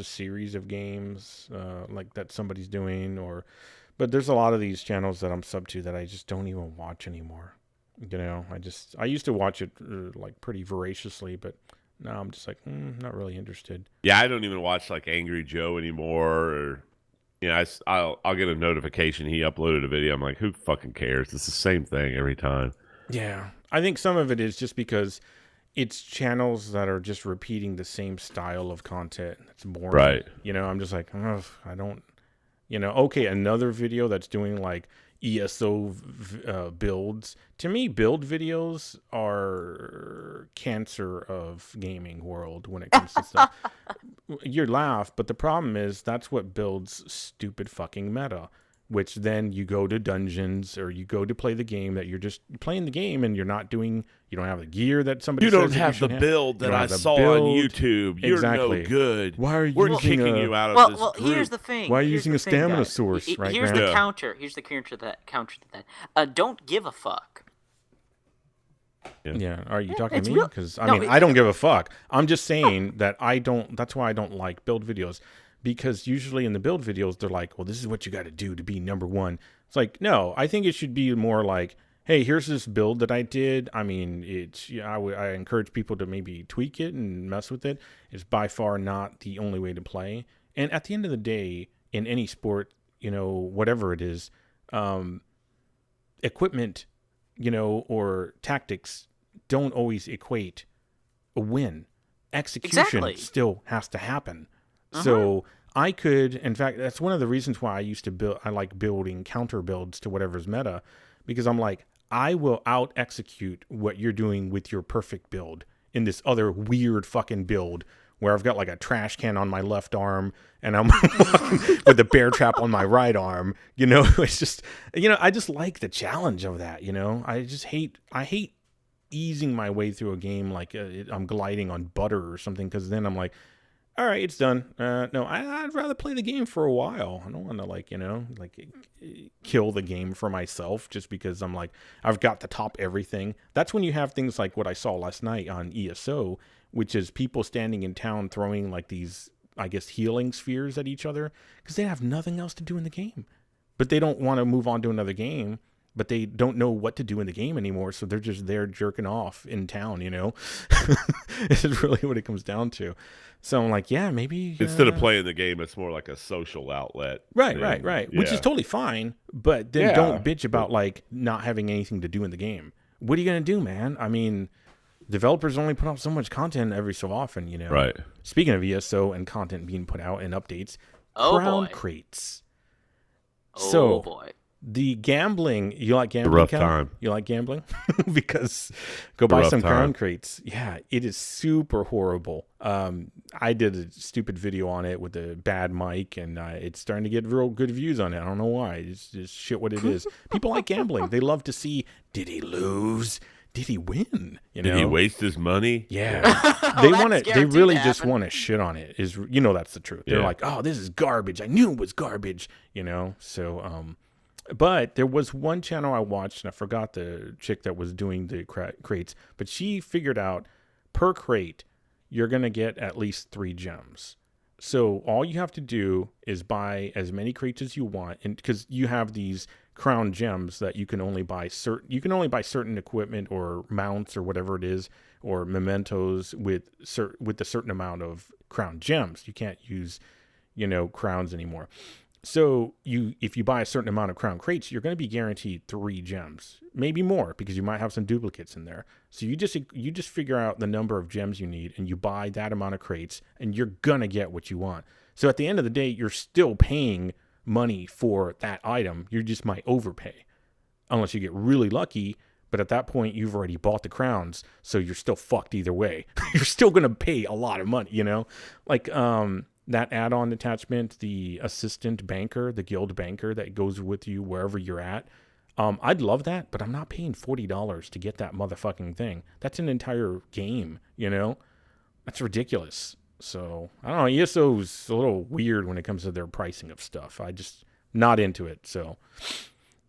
series of games that somebody's doing, or But there's a lot of these channels that I'm sub to that I just don't even watch anymore. You know, I used to watch it like pretty voraciously, but now I'm just like, not really interested. Yeah, I don't even watch like Angry Joe anymore. Or, you know, I'll get a notification he uploaded a video. I'm like, who fucking cares? It's the same thing every time. Yeah, I think some of it is just because it's channels that are just repeating the same style of content. It's boring. Right. You know, I'm just like, I don't, you know, okay, another video that's doing like ESO builds. To me, build videos are cancer of gaming world when it comes to stuff. You laugh, but the problem is that's what builds stupid fucking meta. Which then you go to dungeons or you go to play the game that you're just playing the game and you're not doing. You don't have the gear that somebody. You don't have the build that I saw on YouTube. You're no good. Why are you? We're kicking you out of this group. Well, here's the thing. Why are you using a stamina source? Right, here's the counter. Here's the counter to that. Don't give a fuck. Yeah. Are you talking to me? Because I don't give a fuck. I'm just saying that I don't. That's why I don't like build videos. Because usually in the build videos, they're like, well, this is what you got to do to be number one. It's like, no, I think it should be more like, hey, here's this build that I did. I mean, it's, I encourage people to maybe tweak it and mess with it. It's by far not the only way to play. And at the end of the day, in any sport, you know, whatever it is, equipment, you know, or tactics don't always equate a win. Execution still has to happen. So I could, in fact, that's one of the reasons why I used to build. I like building counter builds to whatever's meta, because I'm like, I will out execute what you're doing with your perfect build in this other weird fucking build where I've got like a trash can on my left arm and I'm with a bear trap on my right arm. You know, it's just, you know, I just like the challenge of that. You know, I hate easing my way through a game like I'm gliding on butter or something, because then I'm like, all right, it's done. No, I'd rather play the game for a while. I don't want to, like, you know, like kill the game for myself just because I'm like, I've got to top everything. That's when you have things like what I saw last night on ESO, which is people standing in town throwing like these, I guess, healing spheres at each other because they have nothing else to do in the game. But they don't want to move on to another game, but they don't know what to do in the game anymore. So they're just there jerking off in town, you know? This is really what it comes down to. So I'm like, yeah, maybe. Instead of playing the game, it's more like a social outlet. Right. Yeah. Which is totally fine. But then don't bitch about like not having anything to do in the game. What are you going to do, man? I mean, developers only put out so much content every so often, you know? Right. Speaking of ESO and content being put out and updates, Crown Crates. Oh, boy. The gambling, you like gambling? Rough time. You like gambling? Because go buy some Crown Crates. Yeah, it is super horrible. I did a stupid video on it with a bad mic, and it's starting to get real good views on it. I don't know why. It's just shit what it is. People like gambling. They love to see, did he lose? Did he win? You know? Did he waste his money? Yeah. They want to. They really just want to shit on it. You know, that's the truth. They're like, oh, this is garbage. I knew it was garbage. You know. So but there was one channel I watched, and I forgot the chick that was doing the crates, but she figured out per crate, you're going to get at least 3 gems. So all you have to do is buy as many crates as you want, and because you have these crown gems that you can only buy certain equipment or mounts or whatever it is, or mementos with a certain amount of crown gems. You can't use, you know, crowns anymore. So if you buy a certain amount of crown crates, you're going to be guaranteed 3 gems, maybe more, because you might have some duplicates in there. So you just figure out the number of gems you need, and you buy that amount of crates, and you're going to get what you want. So at the end of the day, you're still paying money for that item. You just might overpay, unless you get really lucky. But at that point, you've already bought the crowns, so you're still fucked either way. You're still going to pay a lot of money, you know, like that add-on attachment, the assistant banker, the guild banker that goes with you wherever you're at. I'd love that, but I'm not paying $40 to get that motherfucking thing. That's an entire game, you know? That's ridiculous. So, I don't know, ESO's a little weird when it comes to their pricing of stuff. I just, not into it, so.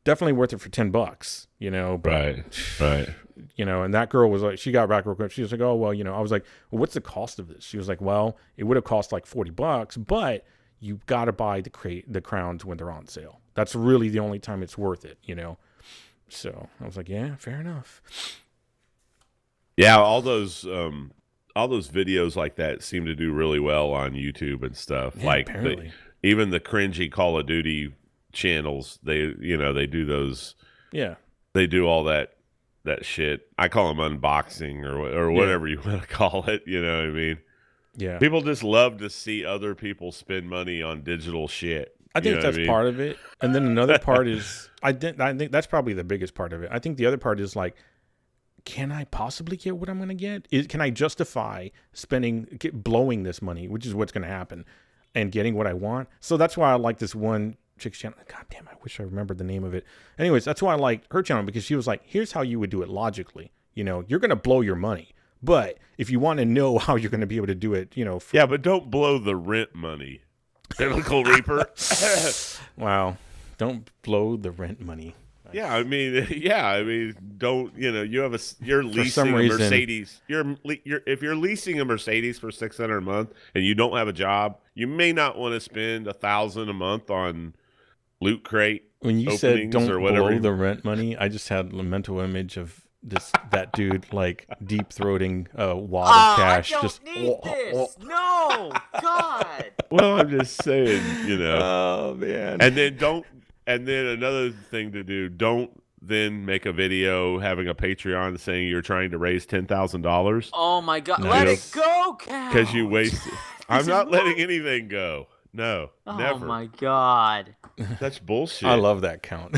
Definitely worth it for $10, you know? But, right. You know, and that girl was like, she got back real quick. She was like, oh, well, you know, I was like, well, what's the cost of this? She was like, well, it would have cost like $40, but you got to buy the crowns when they're on sale. That's really the only time it's worth it, you know? So I was like, yeah, fair enough. Yeah, all those videos like that seem to do really well on YouTube and stuff. Yeah, like even the cringy Call of Duty channels, they do those. Yeah, they do all that shit. I call them unboxing or whatever you want to call it. You know what I mean? Yeah. People just love to see other people spend money on digital shit. I think that's part of it. And then another part is, I think that's probably the biggest part of it. I think the other part is like, can I possibly get what I'm going to get? Can I justify blowing this money, which is what's going to happen, and getting what I want? So that's why I like this one chick's channel. God damn, I wish I remembered the name of it. Anyways, that's why I like her channel, because she was like, here's how you would do it logically. You know, you're going to blow your money. But if you want to know how you're going to be able to do it, you know. Yeah, but don't blow the rent money. Biblical Reaper. Wow. Don't blow the rent money. Nice. Yeah, I mean, don't, you're leasing a Mercedes. If you're leasing a Mercedes for $600 a month and you don't have a job, you may not want to spend $1,000 a month on Loot Crate. When you said don't blow the rent money, I just had a mental image of that dude like deep throating a wad of cash. I don't need this. No, God. Well, I'm just saying, Oh man. And then another thing to do, don't then make a video having a Patreon saying you're trying to raise $10,000. Oh my God. Let it go, Cal. Because you wasted. I'm not letting anything go. No, never. Oh my God. That's bullshit. I love that count.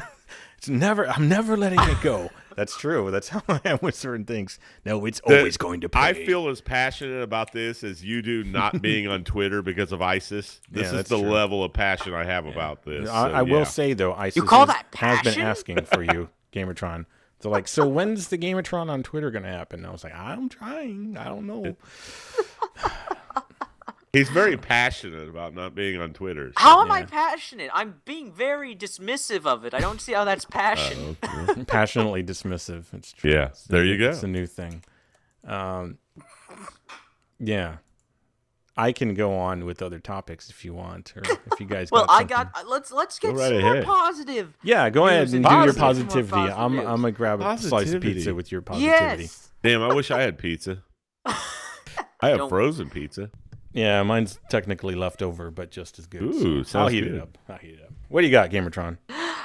I'm never letting it go. That's true. That's how I am with certain things. No, it's always going to pay. I feel as passionate about this as you do not being on Twitter because of ISIS. This is the level of passion I have about this. I will say, though, ISIS has been asking for you, GamerTron. So, like, so when's the GamerTron on Twitter going to happen? And I was like, I'm trying. I don't know. He's very passionate about not being on Twitter. So. How am I passionate? I'm being very dismissive of it. I don't see how that's passion. Okay. Passionately dismissive. It's true. Yeah, there you go. It's a new thing. Yeah. I can go on with other topics if you want, or if you guys. Well, let's get some more positive. Yeah, go ahead and do your positivity. I'm gonna grab a slice of pizza with your positivity. Yes. Damn, I wish I had pizza. I have frozen pizza. Yeah, mine's technically left over, but just as good. Ooh, so I'll heat it up. What do you got, GamerTron?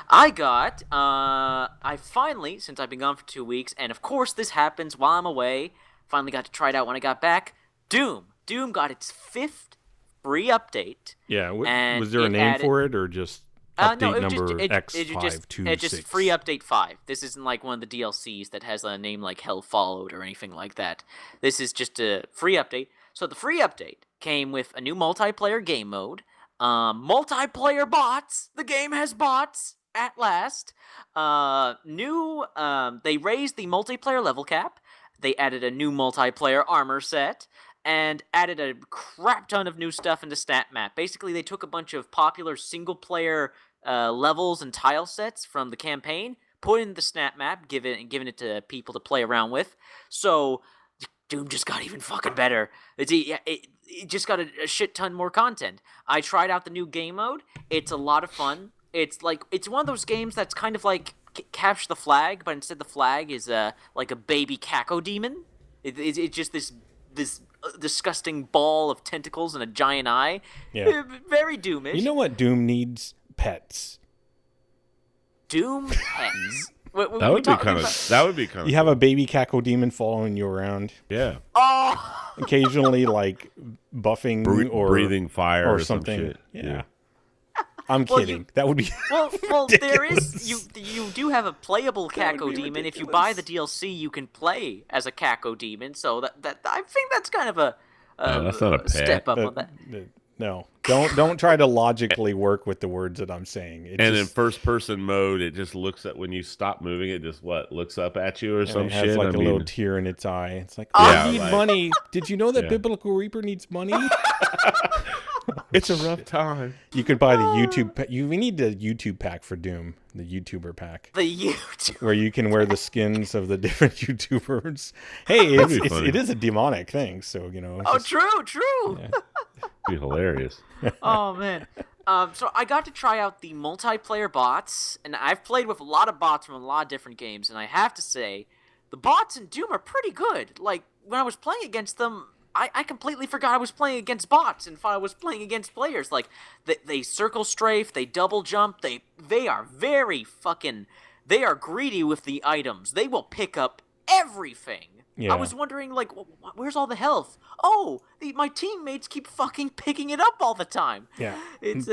I finally, since I've been gone for 2 weeks, and of course this happens while I'm away, finally got to try it out when I got back. Doom got its 5th free update. Yeah, was there a name for it, or just update number X526? It's just free update 5. This isn't like one of the DLCs that has a name like Hell Followed or anything like that. This is just a free update. So the free update came with a new multiplayer game mode, multiplayer bots. The game has bots at last. They raised the multiplayer level cap. They added a new multiplayer armor set and added a crap ton of new stuff into stat map. Basically, they took a bunch of popular single player levels and tile sets from the campaign, put in the stat map, giving it to people to play around with. So Doom just got even fucking better. It just got a shit ton more content. I tried out the new game mode. It's a lot of fun. It's one of those games that's kind of like Capture the Flag, but instead the flag is like a baby Cacodemon. It's just this disgusting ball of tentacles and a giant eye. Yeah. Very Doomish. You know what Doom needs? Pets. Doom pets. That would be kind of. You have a baby Cacodemon following you around. Yeah. Oh. Occasionally, like buffing or breathing fire or something. Some shit. Yeah. I'm kidding. That would be. Well, there is you do have a playable Cacodemon. If you buy the DLC, you can play as a Cacodemon. So that I think that's kind of that's not a pet. Step up on that. No, don't try to logically work with the words that I'm saying. In first person mode, it just looks at when you stop moving. It just looks up at you or some it shit. has like a little tear in its eye. It's like, I need money. Did you know that Biblical Reaper needs money? It's a rough time. You could buy the YouTube. We need the YouTube pack for Doom, the YouTuber pack. The YouTube, where you can wear the skins of the different YouTubers. Hey, it is a demonic thing, so true. Yeah. Be hilarious. Oh man. So I got to try out the multiplayer bots, and I've played with a lot of bots from a lot of different games, and I have to say, the bots in Doom are pretty good. Like, when I was playing against them, I completely forgot I was playing against bots and thought I was playing against players. Like, they circle strafe, they double jump, they are very fucking... They are greedy with the items. They will pick up everything. Yeah. I was wondering, like, where's all the health? Oh, my teammates keep fucking picking it up all the time. Yeah.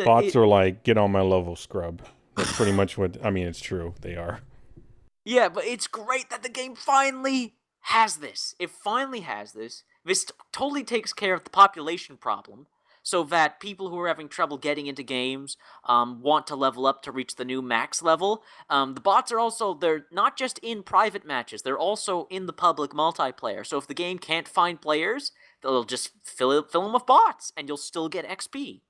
Bots are like, get on my level, scrub. That's pretty much what... I mean, it's true. They are. Yeah, but it's great that the game finally has this. It finally has this. This totally takes care of the population problem, so that people who are having trouble getting into games want to level up to reach the new max level. The bots are also, they're not just in private matches, they're also in the public multiplayer. So if the game can't find players, they'll just fill them with bots, and you'll still get XP.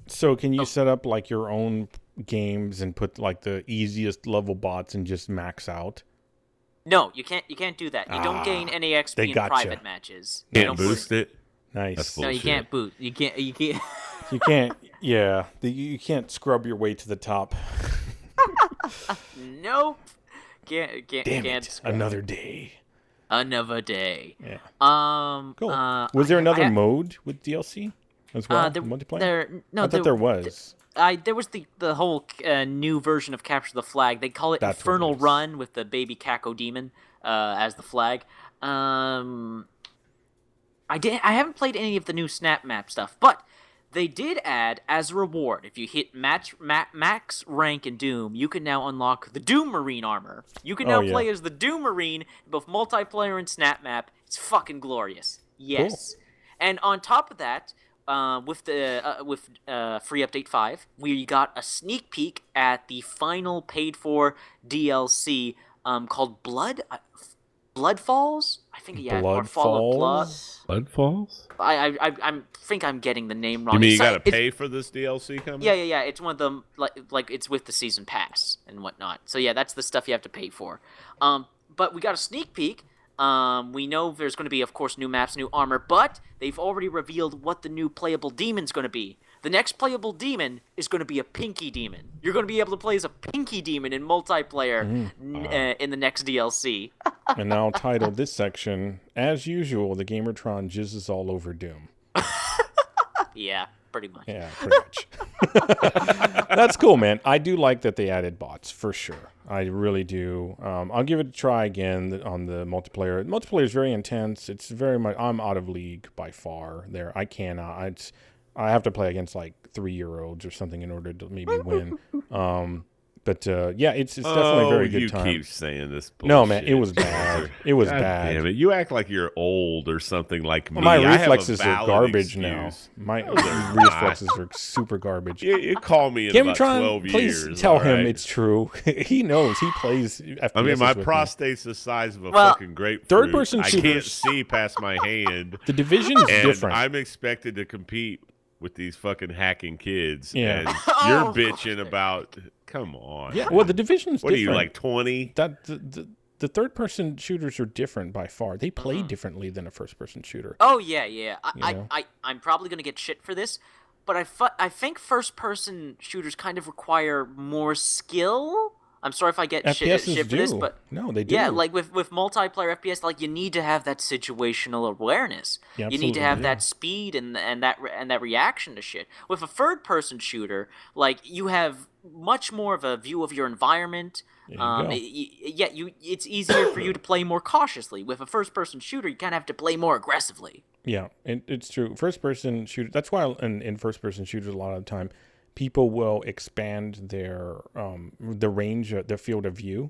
So can you set up like your own games and put like the easiest level bots and just max out? No, you can't do that. You don't gain any XP in private matches. Can't boost it. Nice. No, you can't boot. You can't. You can't. Yeah, you can't scrub your way to the top. Nope. Can't. Damn it! Scrub. Another day. Another day. Yeah. Cool. Was there another mode with DLC as well? Multiplayer? I thought there was. There was the whole new version of Capture the Flag. They call it Infernal Run with the baby Caco demon as the flag. I haven't played any of the new Snap Map stuff, but they did add as a reward, if you hit max rank in Doom, you can now unlock the Doom Marine armor. You can now play as the Doom Marine in both multiplayer and Snap Map. It's fucking glorious. Yes. Cool. And on top of that, with free update 5, we got a sneak peek at the final paid for DLC called Blood Falls. I think or Fall of Blood. Blood Falls. I think I'm getting the name wrong. You mean you gotta pay for this DLC coming? Yeah. It's one of them like it's with the season pass and whatnot. So yeah, that's the stuff you have to pay for. But we got a sneak peek. We know there's going to be, of course, new maps, new armor, but they've already revealed what the new playable demon's going to be. The next playable demon is going to be a pinky demon. You're going to be able to play as a pinky demon in multiplayer in the next DLC. And I'll title this section, as usual, the GamerTron jizzes all over Doom. Yeah, pretty much. Yeah, pretty much. That's cool, man. I do like that they added bots, for sure. I really do. I'll give it a try again on the multiplayer. Multiplayer is very intense. It's very much... I'm out of league by far there. I cannot. I have to play against like 3-year-olds or something in order to maybe win. But yeah, it's definitely a very good time. You keep saying this bullshit. No, man, it was bad. It was bad. Damn it. You act like you're old or something like me. My reflexes are garbage now. My reflexes are super garbage. You call me in about 12 please years. Tell him it's true. He knows. He plays FPS. I mean, my prostate's the size of a fucking grapefruit. Third-person shooters. I can't see past my hand. The division is different. I'm expected to compete with these fucking hacking kids. Yeah. And you're bitching about... Come on. Yeah, well, the division's different. What are you, like 20? The third-person shooters are different by far. They play differently than a first-person shooter. Oh, yeah. I'm probably going to get shit for this, but I think first-person shooters kind of require more skill. I'm sorry if I get shit for this, but... No, they do. Yeah, like with multiplayer FPS, like you need to have that situational awareness. You need to have that speed and that reaction to shit. With a third-person shooter, like you have much more of a view of your environment. It's easier for you to play more cautiously. With a first-person shooter, you kind of have to play more aggressively. Yeah, and it's true. First-person shooter. That's why in first-person shooters, a lot of the time, people will expand their the range, their field of view,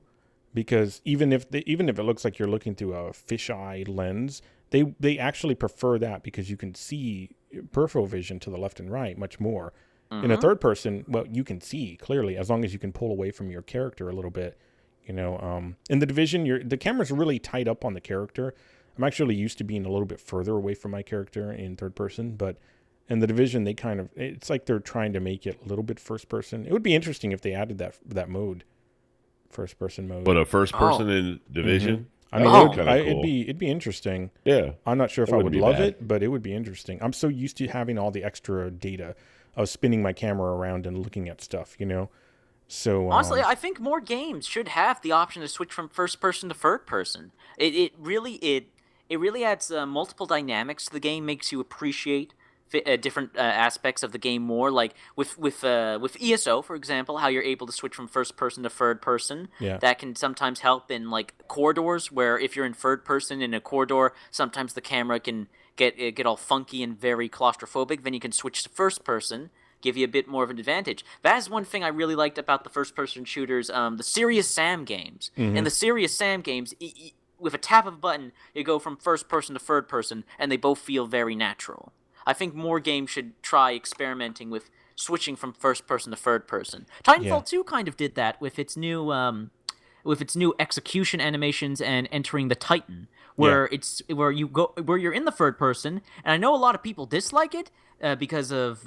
because even if it looks like you're looking through a fisheye lens, they actually prefer that because you can see peripheral vision to the left and right much more. In a third person, well, you can see clearly as long as you can pull away from your character a little bit. In the Division, the camera's really tight up on the character. I'm actually used to being a little bit further away from my character in third person, but in the Division, they kind of, it's like they're trying to make it a little bit first person. It would be interesting if they added that mode, first person mode. But a first person in Division? I mean, cool. it'd be interesting. Yeah. I'm not sure if I would love it, but it would be interesting. I'm so used to having all the extra data of spinning my camera around and looking at stuff, you know? So honestly, I think more games should have the option to switch from first person to third person. It really adds multiple dynamics to the game, makes you appreciate different aspects of the game more. Like with ESO, for example, how you're able to switch from first person to third person. Yeah. That can sometimes help in like corridors, where if you're in third person in a corridor, sometimes the camera can get all funky and very claustrophobic. Then you can switch to first person, give you a bit more of an advantage. That is one thing I really liked about the first-person shooters, the Serious Sam games. In the Serious Sam games, with a tap of a button, you go from first person to third person, and they both feel very natural. I think more games should try experimenting with switching from first person to third person. Titanfall 2 kind of did that with its new execution animations and entering the Titan, where where you're in the third person, and I know a lot of people dislike it because of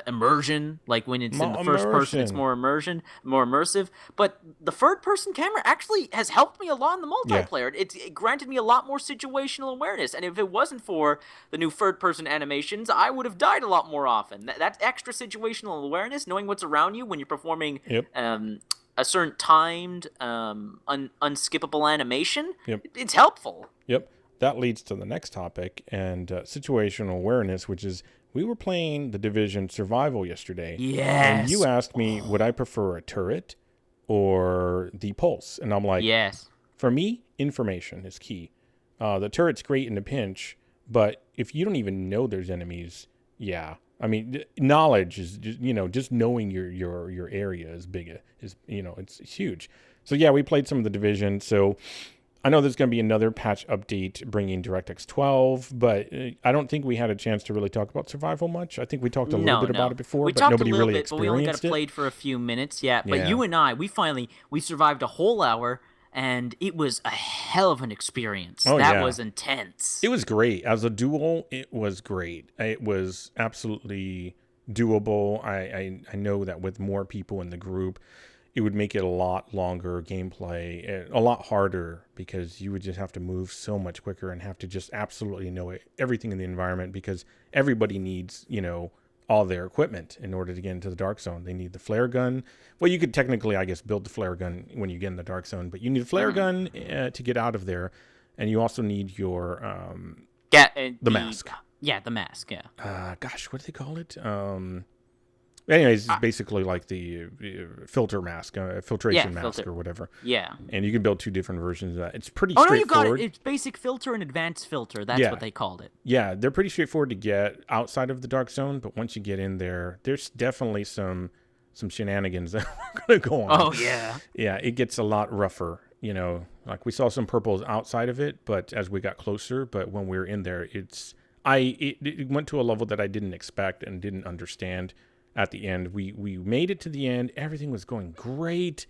immersion. Like when it's in the first person, it's more immersive. But the third person camera actually has helped me a lot in the multiplayer. It granted me a lot more situational awareness, and if it wasn't for the new third person animations, I would have died a lot more often. That extra situational awareness, knowing what's around you when you're performing a certain timed, unskippable animation, it's helpful. Yep. That leads to the next topic, and situational awareness, which is, we were playing the Division Survival yesterday. Yes. And you asked me, would I prefer a turret or the pulse? And I'm like, yes. For me, information is key. The turret's great in a pinch, but if you don't even know there's enemies, I mean, knowledge is just knowing your area is big. It's huge. So we played some of the Division. So I know there's going to be another patch update bringing DirectX 12, but I don't think we had a chance to really talk about survival much. I think we talked a little bit about it before, but nobody really experienced it. But we only got played for a few minutes. Yeah, but you and I, we survived a whole hour. And it was a hell of an experience. That was intense. It was great. As a duel, it was great. It was absolutely doable. I know that with more people in the group, it would make it a lot longer gameplay, a lot harder, because you would just have to move so much quicker and have to just absolutely know everything in the environment, because everybody needs, all their equipment in order to get into the dark zone. They need the flare gun. Well, you could technically, I guess, build the flare gun when you get in the dark zone, but you need a flare gun to get out of there, and you also need your the mask. Yeah, the mask. Yeah. Gosh, what do they call it? Anyways, it's basically like the filter mask, filtration mask or whatever. Yeah. And you can build two different versions of that. It's pretty straightforward. Oh, no, you got it. It's basic filter and advanced filter. That's what they called it. Yeah, they're pretty straightforward to get outside of the dark zone, but once you get in there, there's definitely some shenanigans that are going to go on. Oh, yeah. Yeah, it gets a lot rougher. Like we saw some purples outside of it, but as we got closer, but when we were in there, it went to a level that I didn't expect and didn't understand. At the end, we made it to the end. Everything was going great.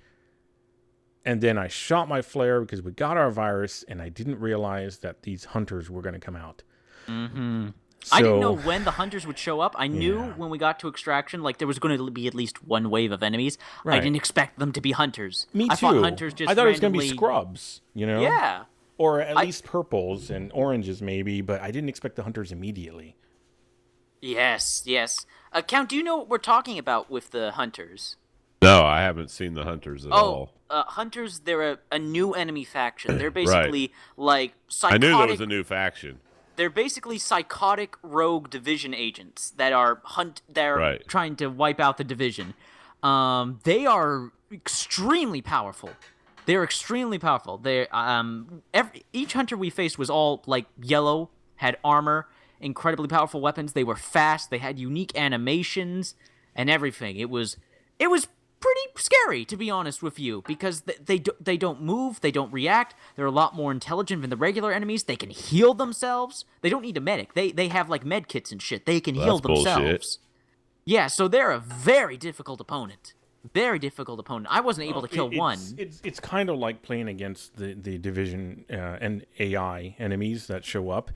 And then I shot my flare because we got our virus, and I didn't realize that these hunters were going to come out. Mm-hmm. So, I didn't know when the hunters would show up. I knew when we got to extraction, like there was going to be at least one wave of enemies. Right. I didn't expect them to be hunters. Me too. I thought hunters just I thought it was going to be scrubs, Yeah. Or at least purples and oranges maybe, but I didn't expect the hunters immediately. Yes. Count, do you know what we're talking about with the hunters? No, I haven't seen the hunters at all. Hunters, they're a new enemy faction. They're basically like psychotic. I knew there was a new faction. They're basically psychotic rogue Division agents that are trying to wipe out the Division. They are extremely powerful. They're extremely powerful. Each hunter we faced was all like yellow, had armor, incredibly powerful weapons. They were fast. They had unique animations and everything. It was pretty scary, to be honest with you, because they don't move, they don't react. They're a lot more intelligent than the regular enemies. They can heal themselves. They don't need a medic. They have like med kits and shit. They can heal themselves. Bullshit. Yeah, so they're a very difficult opponent. Very difficult opponent. I wasn't able to kill one. It's kind of like playing against the Division and AI enemies that show up.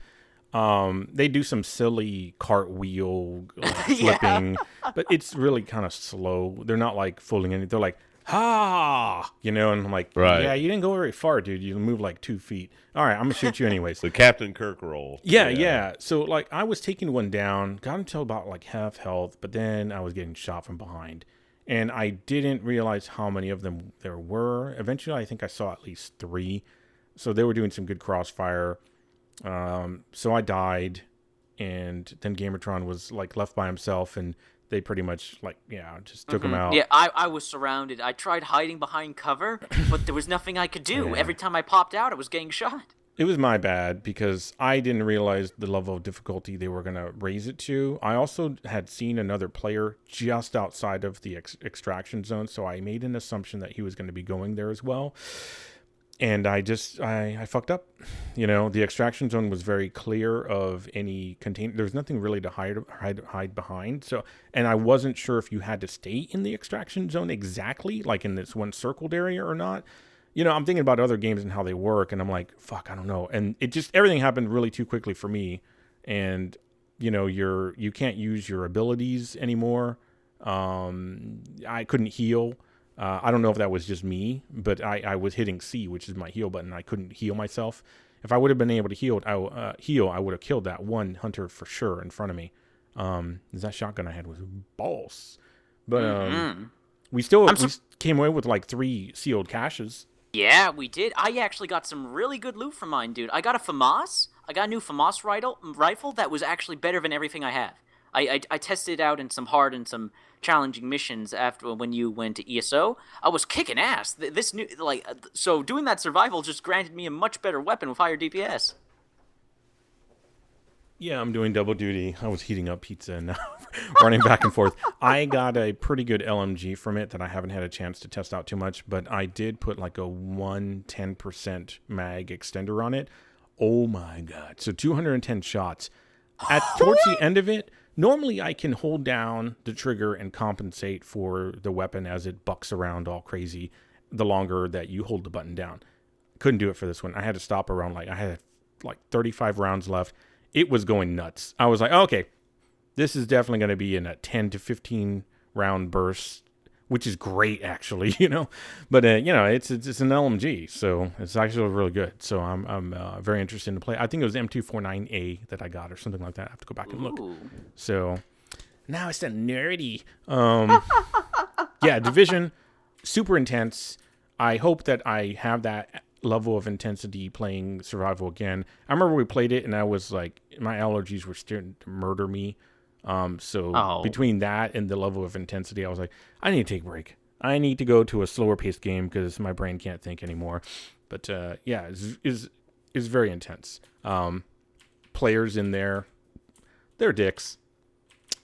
They do some silly cartwheel flipping, but it's really kind of slow. They're not like fooling anything. They're like, ha, and I'm like, yeah, you didn't go very far, dude. You moved like 2 feet. All right, I'm gonna shoot you anyways. The Captain Kirk roll. Yeah. So like, I was taking one down, got until about like half health, but then I was getting shot from behind, and I didn't realize how many of them there were. Eventually, I think I saw at least 3. So they were doing some good crossfire. So I died, and then GamerTron was like left by himself, and they pretty much just took him out. Yeah, I was surrounded. I tried hiding behind cover, but there was nothing I could do. Every time I popped out, I was getting shot. It was my bad because I didn't realize the level of difficulty they were going to raise it to. I also had seen another player just outside of the extraction zone, so I made an assumption that he was going to be going there as well. And I fucked up. The extraction zone was very clear of any container. There's nothing really to hide behind. So, and I wasn't sure if you had to stay in the extraction zone exactly, like in this one circled area or not. I'm thinking about other games and how they work, and I'm like, fuck, I don't know. And everything happened really too quickly for me. And, you can't use your abilities anymore. I couldn't heal. I don't know if that was just me, but I was hitting C, which is my heal button. I couldn't heal myself. If I would have been able to heal, I would have killed that one hunter for sure in front of me. That shotgun I had was balls. But we came away with like 3 sealed caches. Yeah, we did. I actually got some really good loot from mine, dude. I got a FAMAS. I got a new FAMAS rifle that was actually better than everything I have. I tested it out in some hard and some challenging missions after when you went to ESO. I was kicking ass. This new so doing that survival just granted me a much better weapon with higher DPS. Yeah, I'm doing double duty. I was heating up pizza and now running back and forth. I got a pretty good LMG from it that I haven't had a chance to test out too much, but I did put like a 110% mag extender on it. Oh my god. So 210 shots. Towards the end of it, normally I can hold down the trigger and compensate for the weapon as it bucks around all crazy the longer that you hold the button down. Couldn't do it for this one. I had to stop around I had 35 rounds left. It was going nuts. I was like, okay, this is definitely going to be in a 10 to 15 round burst, which is great actually, But it's an LMG, so it's actually really good. So I'm very interested to play. I think it was M249A that I got or something like that. I have to go back and look. So now it's a nerdy. Yeah, Division, super intense. I hope that I have that level of intensity playing survival again. I remember we played it and I was like, my allergies were starting to murder me. Between that and the level of intensity, I was like, I need to take a break. I need to go to a slower paced game because my brain can't think anymore. But yeah, it's very intense. Players in there, they're dicks.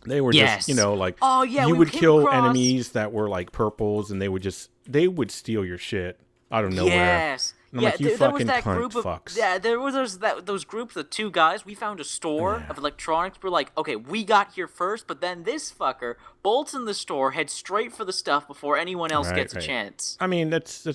They were just, you would kill enemies that were like purples and they would steal your shit out of nowhere. Yes. And I'm like, you fucking cunt fucks. Yeah, there was those groups of 2 guys. We found a store of electronics. We're like, okay, we got here first, but then this fucker bolts in the store, heads straight for the stuff before anyone else gets a chance. I mean, it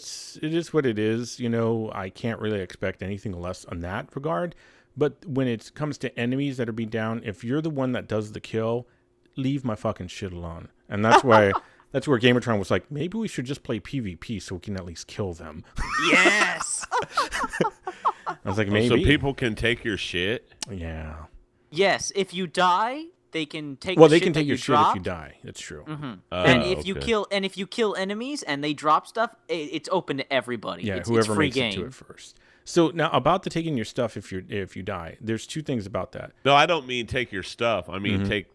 is what it is. I can't really expect anything less on that regard. But when it comes to enemies that are beat down, if you're the one that does the kill, leave my fucking shit alone. And that's why. That's where GamerTron was like, maybe we should just play PvP so we can at least kill them. Yes! I was like, maybe. So people can take your shit? Yeah. Yes, if you die, they can take Well, they can take your shit if you die. That's true. Mm-hmm. And if you kill enemies and they drop stuff, it's open to everybody. Yeah, it's whoever free makes game. it to it first. So now about the taking your stuff if you die, there's 2 things about that. No, I don't mean take your stuff. I mean take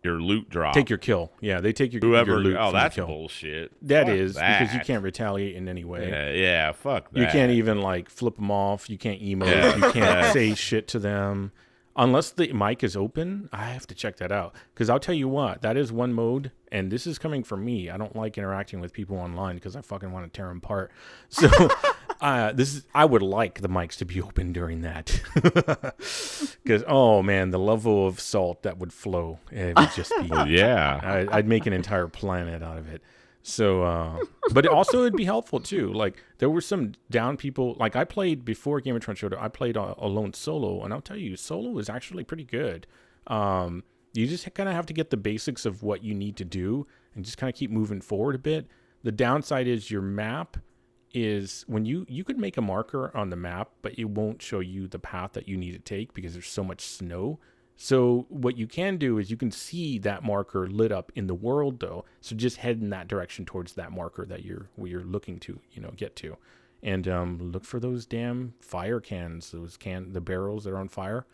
your loot drop. Take your kill. Yeah, they take your loot. Oh, that's kill. Bullshit. That is because you can't retaliate in any way. Yeah, fuck that. You can't even flip them off. You can't emote. You can't say shit to them. Unless the mic is open, I have to check that out. Because I'll tell you what, that is one mode, and this is coming from me. I don't like interacting with people online because I fucking want to tear them apart. So I would like the mics to be open during that. Because, oh man, the level of salt that would flow, it would just be... Yeah. I'd make an entire planet out of it. So, but also it'd be helpful too. Like there were some down people. Like I played before GamerTron showed up. I played alone solo, and I'll tell you, solo is actually pretty good. You just kind of have to get the basics of what you need to do, and just kind of keep moving forward a bit. The downside is your map is when you could make a marker on the map, but it won't show you the path that you need to take because there's so much snow. So what you can do is you can see that marker lit up in the world though. So just head in that direction towards that marker that you're looking to, get to. And look for those damn fire cans, the barrels that are on fire.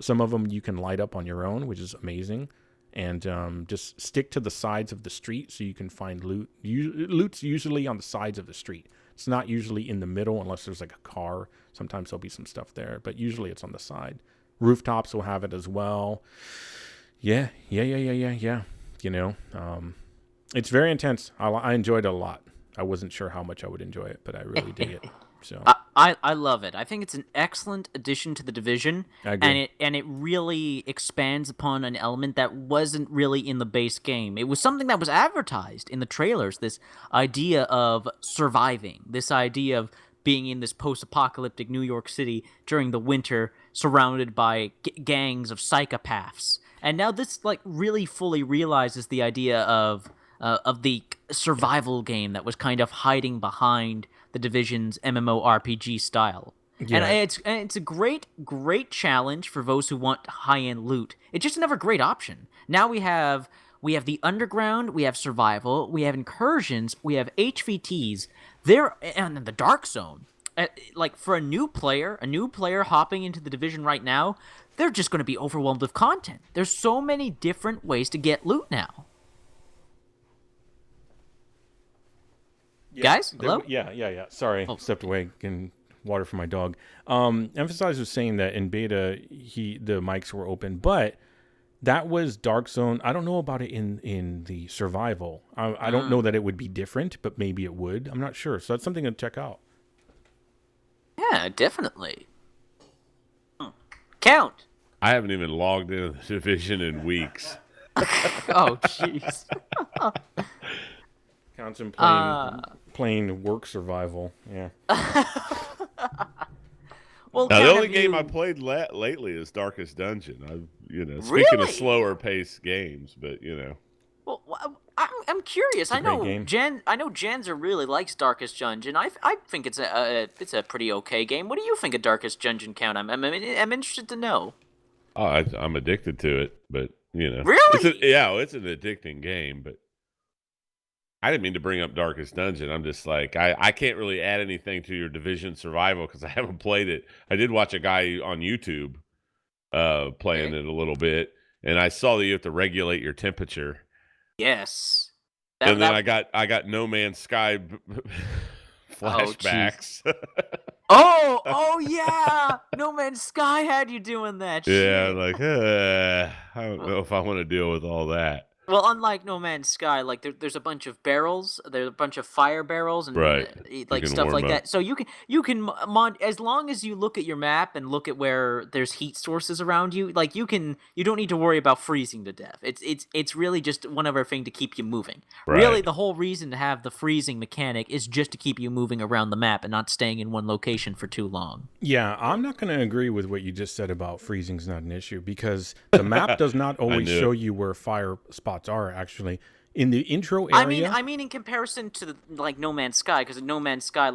Some of them you can light up on your own, which is amazing. And just stick to the sides of the street so you can find loot. Loot's usually on the sides of the street. It's not usually in the middle unless there's like a car. Sometimes there'll be some stuff there, but usually it's on the side. Rooftops will have it as well. Yeah. It's very intense. I enjoyed it a lot. I wasn't sure how much I would enjoy it, but I really dig it. So I love it. I think it's an excellent addition to the Division, I agree. and it really expands upon an element that wasn't really in the base game. It was something that was advertised in the trailers. This idea of surviving, this idea of being in this post-apocalyptic New York City during the winter, surrounded by gangs of psychopaths. And now this really fully realizes the idea of the survival game that was kind of hiding behind the Division's MMORPG style. Yeah. And it's a great challenge for those who want high-end loot. It's just another great option. Now we have the underground, we have survival, we have incursions, we have HVTs. And the Dark Zone. For a new player hopping into the Division right now, they're just going to be overwhelmed with content. There's so many different ways to get loot now. Yeah, guys, hello? Yeah. Sorry, stepped away, getting water for my dog. Emphasize was saying that in beta, the mics were open, but that was Dark Zone. I don't know about it in the survival. I don't know that it would be different, but maybe it would. I'm not sure. So that's something to check out. Yeah, definitely. Count. I haven't even logged into the Division in weeks. Oh, jeez. Contemplating playing work survival. Yeah. Well, now, the only game I played lately is Darkest Dungeon. Speaking of slower paced games, but Well, I'm curious. I know Janzer really likes Darkest Dungeon. I think it's a pretty okay game. What do you think of Darkest Dungeon, Count? I'm interested to know. Oh, I'm addicted to it, but really, it's an addicting game. But I didn't mean to bring up Darkest Dungeon. I'm just like, I can't really add anything to your Division survival because I haven't played it. I did watch a guy on YouTube playing it a little bit, and I saw that you have to regulate your temperature. Yes. Then I got No Man's Sky flashbacks. Oh yeah! No Man's Sky had you doing that shit. Yeah, I don't know if I want to deal with all that. Well, unlike No Man's Sky, there's a bunch of barrels, there's a bunch of fire barrels, and stuff like that. So you can mod as long as you look at your map and look at where there's heat sources around you. You don't need to worry about freezing to death. It's really just one other thing to keep you moving. Right. Really, the whole reason to have the freezing mechanic is just to keep you moving around the map and not staying in one location for too long. Yeah, I'm not going to agree with what you just said about freezing's not an issue because the map does not always show you where fire spots are actually in the intro area. I mean in comparison to No Man's Sky, because in No Man's Sky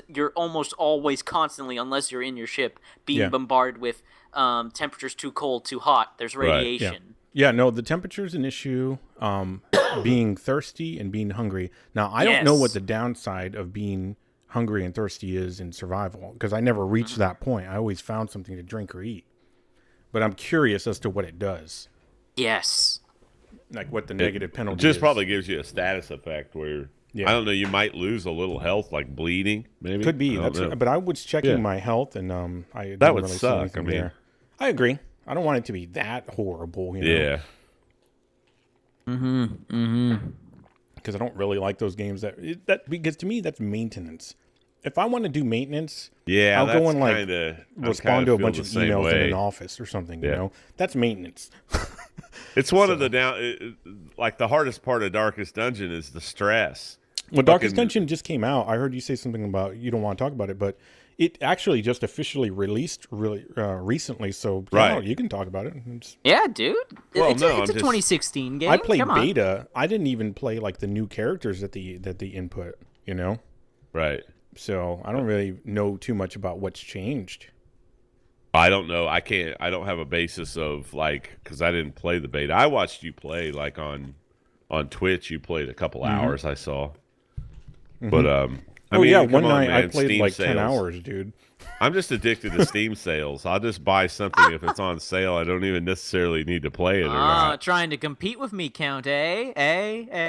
you're almost always constantly, unless you're in your ship, being bombarded with temperatures too cold, too hot. There's radiation. Right. Yeah, no, the temperature's an issue. Being thirsty and being hungry. Now I don't know what the downside of being hungry and thirsty is in survival because I never reached that point. I always found something to drink or eat, but I'm curious as to what it does. Yes. Like what the negative penalty just is. Probably gives you a status effect where I don't know, you might lose a little health, like bleeding, maybe. Could be. But I was checking my health, and I didn't that would really suck. See there. I agree. I don't want it to be that horrible. Yeah. Because I don't really like those games because to me that's maintenance. If I want to do maintenance, I'll go and respond to a bunch of emails in an office or something. That's maintenance. It's one of the like the hardest part of Darkest Dungeon is the stress. Well, Darkest Dungeon just came out. I heard you say something about you don't want to talk about it, but it actually just officially released really recently. So right, you can talk about it. Yeah, dude. Well, it's a 2016 game. I played beta. I didn't even play like the new characters that the input. You know, right. So I don't really know too much about what's changed. I don't know. I don't have a basis of like because I didn't play the beta. I watched you play like on Twitch. You played a couple hours. I saw. But I mean, one night I played Steam like sales. 10 hours, dude. I'm just addicted to Steam sales. I'll just buy something if it's on sale. I don't even necessarily need to play it or not. Trying to compete with me, Count, eh?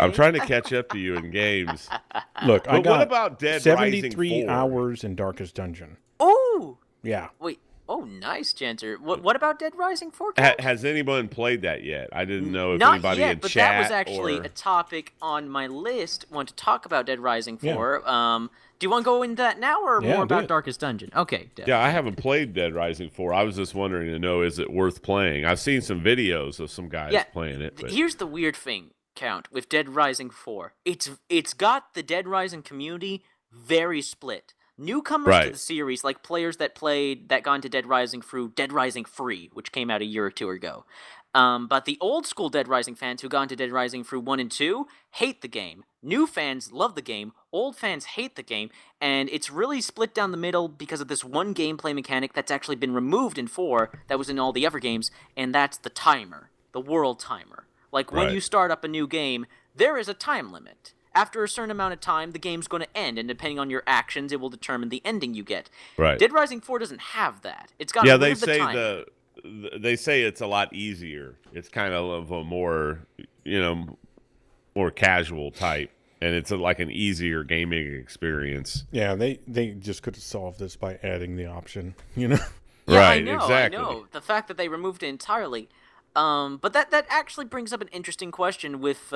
I'm trying to catch up to you in games. Look, I got what about Dead 73 Rising 4? hours in Darkest Dungeon. Oh! Yeah. Wait. Oh, nice, Janser. What about Dead Rising 4? Has anyone played that yet? I didn't know if Not anybody yet, in but chat that was actually a topic on my list. Want to talk about Dead Rising 4. Yeah. Do you want to go into that now or more about Darkest Dungeon? Okay. Yeah, I haven't played Dead Rising 4. I was just wondering to know, is it worth playing? I've seen some videos of some guys playing it. But here's the weird thing, Count, with Dead Rising 4. It's got the Dead Rising community very split. Newcomers to the series, like players that got into Dead Rising through Dead Rising Free, which came out a year or two ago. But the old school Dead Rising fans who got into Dead Rising through 1 and 2 hate the game. New fans love the game. Old fans hate the game. And it's really split down the middle because of this one gameplay mechanic that's actually been removed in 4 that was in all the other games, and that's the timer, the world timer. Like when you start up a new game, there is a time limit. After a certain amount of time, the game's going to end, and depending on your actions, it will determine the ending you get. Right. Dead Rising 4 doesn't have that. It's got rid of the time. They say it's a lot easier. It's kind of a more, more casual type, and it's like an easier gaming experience. Yeah, they just could have solved this by adding the option, Yeah, right, I exactly. know. The fact that they removed it entirely. But that actually brings up an interesting question with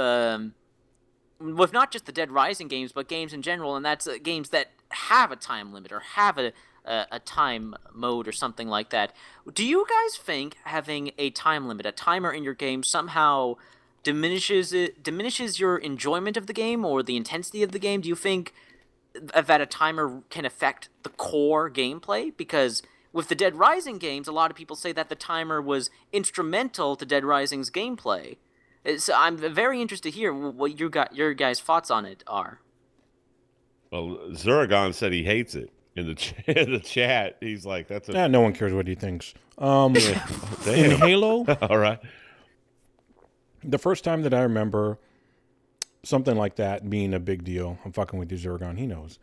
not just the Dead Rising games, but games in general, and that's games that have a time limit or have a time mode or something like that. Do you guys think having a time limit, a timer in your game, somehow diminishes your enjoyment of the game or the intensity of the game? Do you think that a timer can affect the core gameplay? Because with the Dead Rising games, a lot of people say that the timer was instrumental to Dead Rising's gameplay. So I'm very interested to hear what your guys' thoughts on it are. Well, Zuragon said he hates it in the chat. He's like, "That's a no one cares what he thinks." In Halo, all right. The first time that I remember something like that being a big deal, I'm fucking with you, Zuragon. He knows.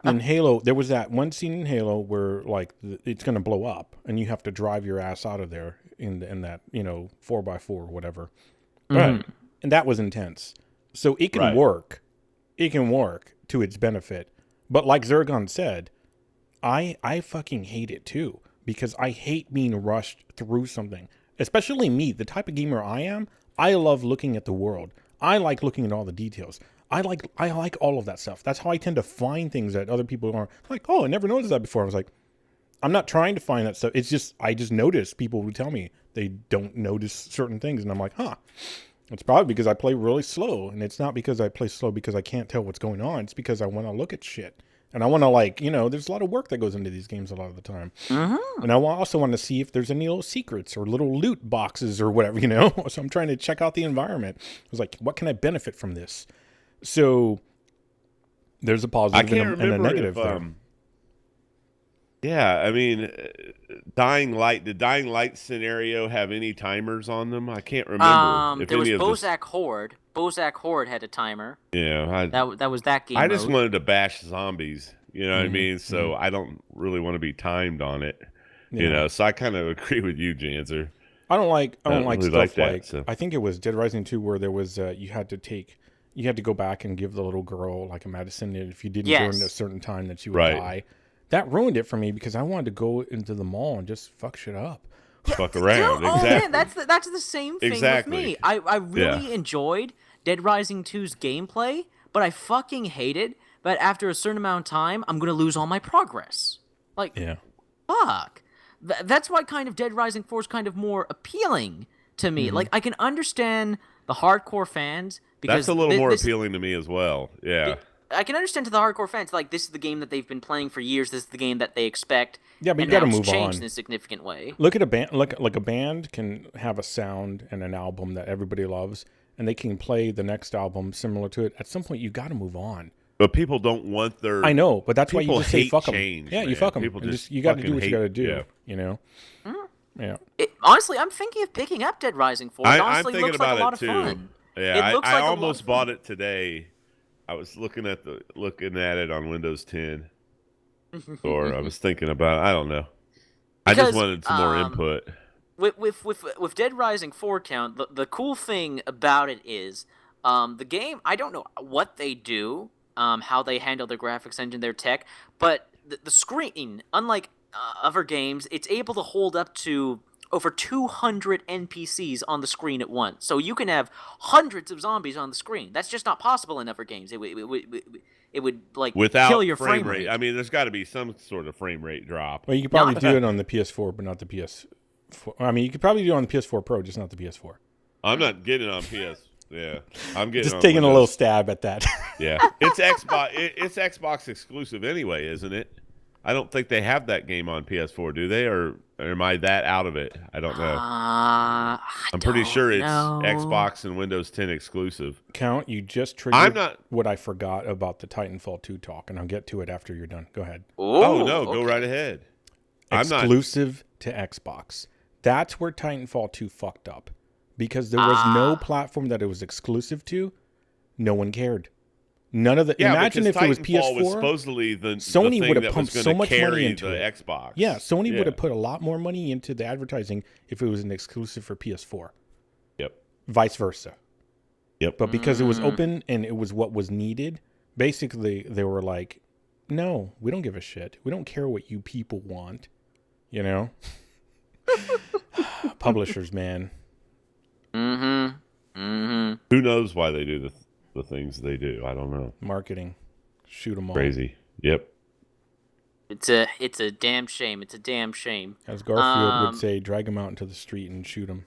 In Halo, there was that one scene in Halo where like it's going to blow up, and you have to drive your ass out of there in that 4x4 or whatever. Right, and that was intense. So it can work. It can work to its benefit. But like Zuragon said, I fucking hate it too because I hate being rushed through something. Especially me, the type of gamer I am. I love looking at the world. I like looking at all the details. I like all of that stuff. That's how I tend to find things that other people aren't like. Oh, I never noticed that before. I was like, I'm not trying to find that stuff. It's just I just notice people who tell me they don't notice certain things, and I'm like, it's probably because I play really slow, and it's not because I play slow because I can't tell what's going on. It's because I want to look at shit, and I want to there's a lot of work that goes into these games a lot of the time, and I also want to see if there's any little secrets or little loot boxes or whatever, So I'm trying to check out the environment. I was like, what can I benefit from this? So there's a positive and a negative there. Yeah, I mean, Dying Light. Did Dying Light scenario have any timers on them? I can't remember. There was Bozak Horde. Bozak Horde had a timer. Yeah, that was that game. I just wanted to bash zombies. You know what I mean? So I don't really want to be timed on it. Yeah. So I kind of agree with you, Janser. I don't like really stuff that, so. I think it was Dead Rising 2 where there was you had to go back and give the little girl like a medicine, and if you didn't during a certain time that she would die. That ruined it for me because I wanted to go into the mall and just fuck shit up. Fuck around. Exactly. Man, that's the same thing with me. I really enjoyed Dead Rising 2's gameplay, but I fucking hated that after a certain amount of time, I'm going to lose all my progress. Like, fuck. That's why kind of Dead Rising 4 is kind of more appealing to me. Like, I can understand the hardcore fans because that's a little more appealing to me as well. Yeah. I can understand to the hardcore fans, like, this is the game that they've been playing for years. This is the game that they expect. Yeah, but you got to move on. Changed in a significant way. Look at a band. Like a band can have a sound and an album that everybody loves, and they can play the next album similar to it. At some point, you got to move on. But people don't want their. I know, but that's why you just say fuck them. Yeah, man. you fuck them. You got to do what you got to do. Yeah. You know. Yeah. Honestly, I'm thinking of picking up Dead Rising 4. It honestly I'm thinking looks about like a lot it too. of fun. Yeah, I almost bought it today. I was looking at it on Windows 10, or I was thinking about. I don't know. Because, I just wanted some more input. With Dead Rising 4 count, the cool thing about it is the game. I don't know what they do, how they handle their graphics engine, their tech, but the screen, unlike other games, it's able to hold up to over 200 NPCs on the screen at once. So you can have hundreds of zombies on the screen. That's just not possible in other games. It would like without kill your frame rate. I mean, there's got to be some sort of frame rate drop. Well, you could probably do it on the PS4, but not the PS4. I mean, you could probably do it on the PS4 Pro, just not the PS4. I'm not getting on PS. Yeah, I'm getting just taking Windows. A little stab at that. Yeah, it's Xbox. It's Xbox exclusive anyway, isn't it? I don't think they have that game on PS4, do they? Or am I that out of it? I don't know. I'm pretty sure it's Xbox and Windows 10 exclusive. Count, you just triggered what I forgot about the Titanfall 2 talk, and I'll get to it after you're done. Go ahead. Oh, no. Go right ahead. Exclusive to Xbox. That's where Titanfall 2 fucked up. Because there was no platform that it was exclusive to. No one cared. None of the imagine if it was PS4. Was supposedly Sony would have pumped so much money into the it. Xbox. Yeah, Sony would have put a lot more money into the advertising if it was an exclusive for PS4. Yep. Vice versa. Yep. But because it was open and it was what was needed, basically they were like, "No, we don't give a shit. We don't care what you people want." You know? Publishers, man. Who knows why they do the things they do? I don't know. Marketing, shoot them all. Crazy. Yep. It's a damn shame. It's a damn shame. As Garfield would say, drag him out into the street and shoot him.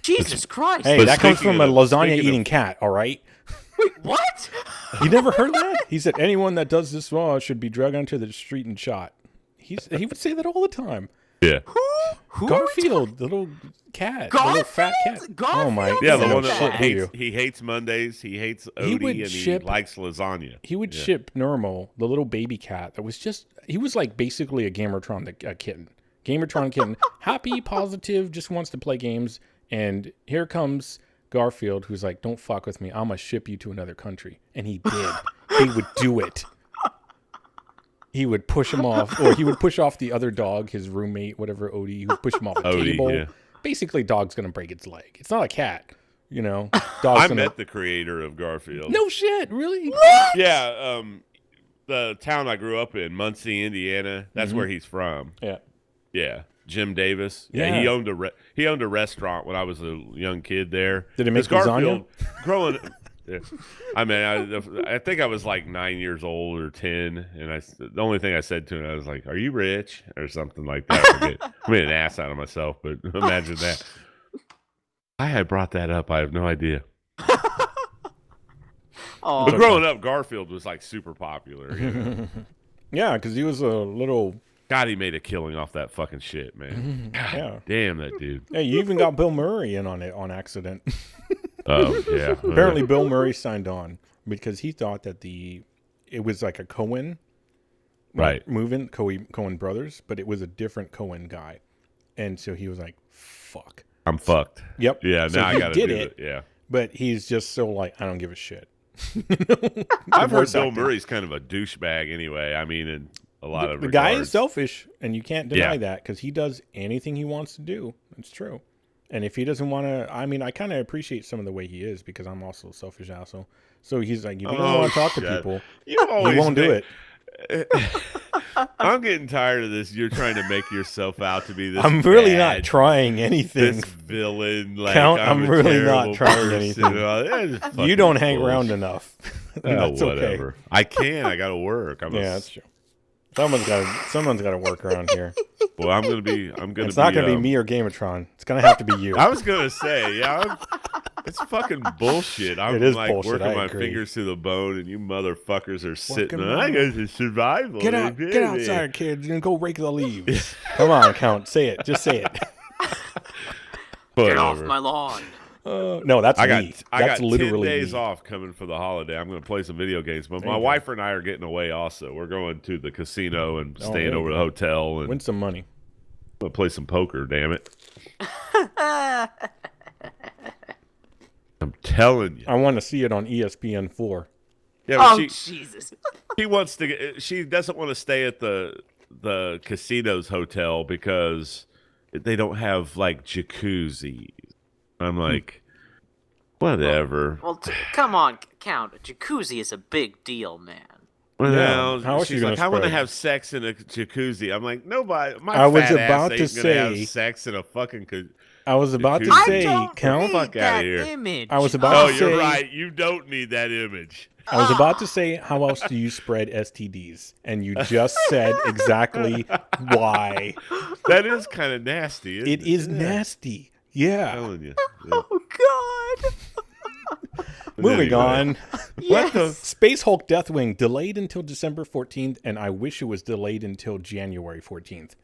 Jesus Christ! Hey, that comes from a lasagna-eating cat. All right. Wait, what? You never heard that? He said anyone that does this should be dragged onto the street and shot. He would say that all the time. Yeah. Who Garfield, the little cat, Garfield? the little fat cat. Garfield? Oh my! Yeah, the one that he hates Mondays, he hates Odie, he likes lasagna. He would ship Normal, the little baby cat that was he was like basically a GamerTron kitten. GamerTron kitten, happy, positive, just wants to play games. And here comes Garfield, who's like, "Don't fuck with me. I'm gonna ship you to another country." And he did. He would do it. He would push him off, or he would push off the other dog, his roommate, whatever, Odie. He would push him off the table. Yeah. Basically, dog's going to break its leg. It's not a cat, you know. I met the creator of Garfield. No shit, really? What? Yeah, the town I grew up in, Muncie, Indiana, that's where he's from. Yeah. Yeah, Jim Davis. Yeah, he owned a restaurant when I was a young kid there. Did it make lasagna? Growing yeah. I mean, I think I was like 9 years old or 10, and the only thing I said to him, I was like, "Are you rich?" or something like that. I made an ass out of myself, but imagine that. I had brought that up. I have no idea. But growing up, Garfield was like super popular. You know? Yeah, because he was a little. God, he made a killing off that fucking shit, man. God, yeah. Damn that dude. Hey, you even got Bill Murray in on it on accident. Oh, yeah. Apparently, Bill Murray signed on because he thought that it was like a Coen movement, Coen brothers, but it was a different Coen guy. And so he was like, fuck. I'm fucked. Yep. Yeah, so now I got to do it. Yeah. But he's just so like, I don't give a shit. I've heard Bill Murray's kind of a douchebag anyway. I mean, in a lot of regards. The guy is selfish, and you can't deny that because he does anything he wants to do. It's true. And if he doesn't want to, I mean, I kind of appreciate some of the way he is because I'm also a selfish asshole. So he's like, if you don't want to talk to people, you won't do it. I'm getting tired of this. You're trying to make yourself out to be this. I'm really not trying anything. This villain. Like, I'm really not trying anything. You don't hang around enough. That's whatever. Okay. I got to work. That's true. Someone's got to work around here. Well, I'm gonna be. It's not gonna be me or GamerTron. It's gonna have to be you. I was gonna say, it's fucking bullshit. I'm like bullshit. working my fingers to the bone, and you motherfuckers are sitting. I guess it's survival. Get outside, kids, and go rake the leaves. Come on, Count. Say it. Just say it. Get off my lawn. No, that's me. I got literally 10 days me. off coming for the holiday. I'm going to play some video games, but my wife and I are getting away also. We're going to the casino and staying over the hotel and win some money. I'm going to play some poker, damn it. I'm telling you. I want to see it on ESPN4. Yeah, Jesus. She doesn't want to stay at the casino's hotel because they don't have like jacuzzi. I'm like, whatever. Well, come on, Count. A jacuzzi is a big deal, man. Well, she's like, I want to have sex in a jacuzzi. I'm like, nobody. I was about to say have sex in a fucking. I was about to say, Count. Fuck out of here. Image. I was about to say. Oh, you're right. You don't need that image. I was about to say, how else do you spread STDs? And you just said exactly why. That is kind of nasty. It is nasty. Yeah. I'm telling you. Oh, God. Moving on. Yes. What the? Space Hulk Deathwing delayed until December 14th, and I wish it was delayed until January 14th.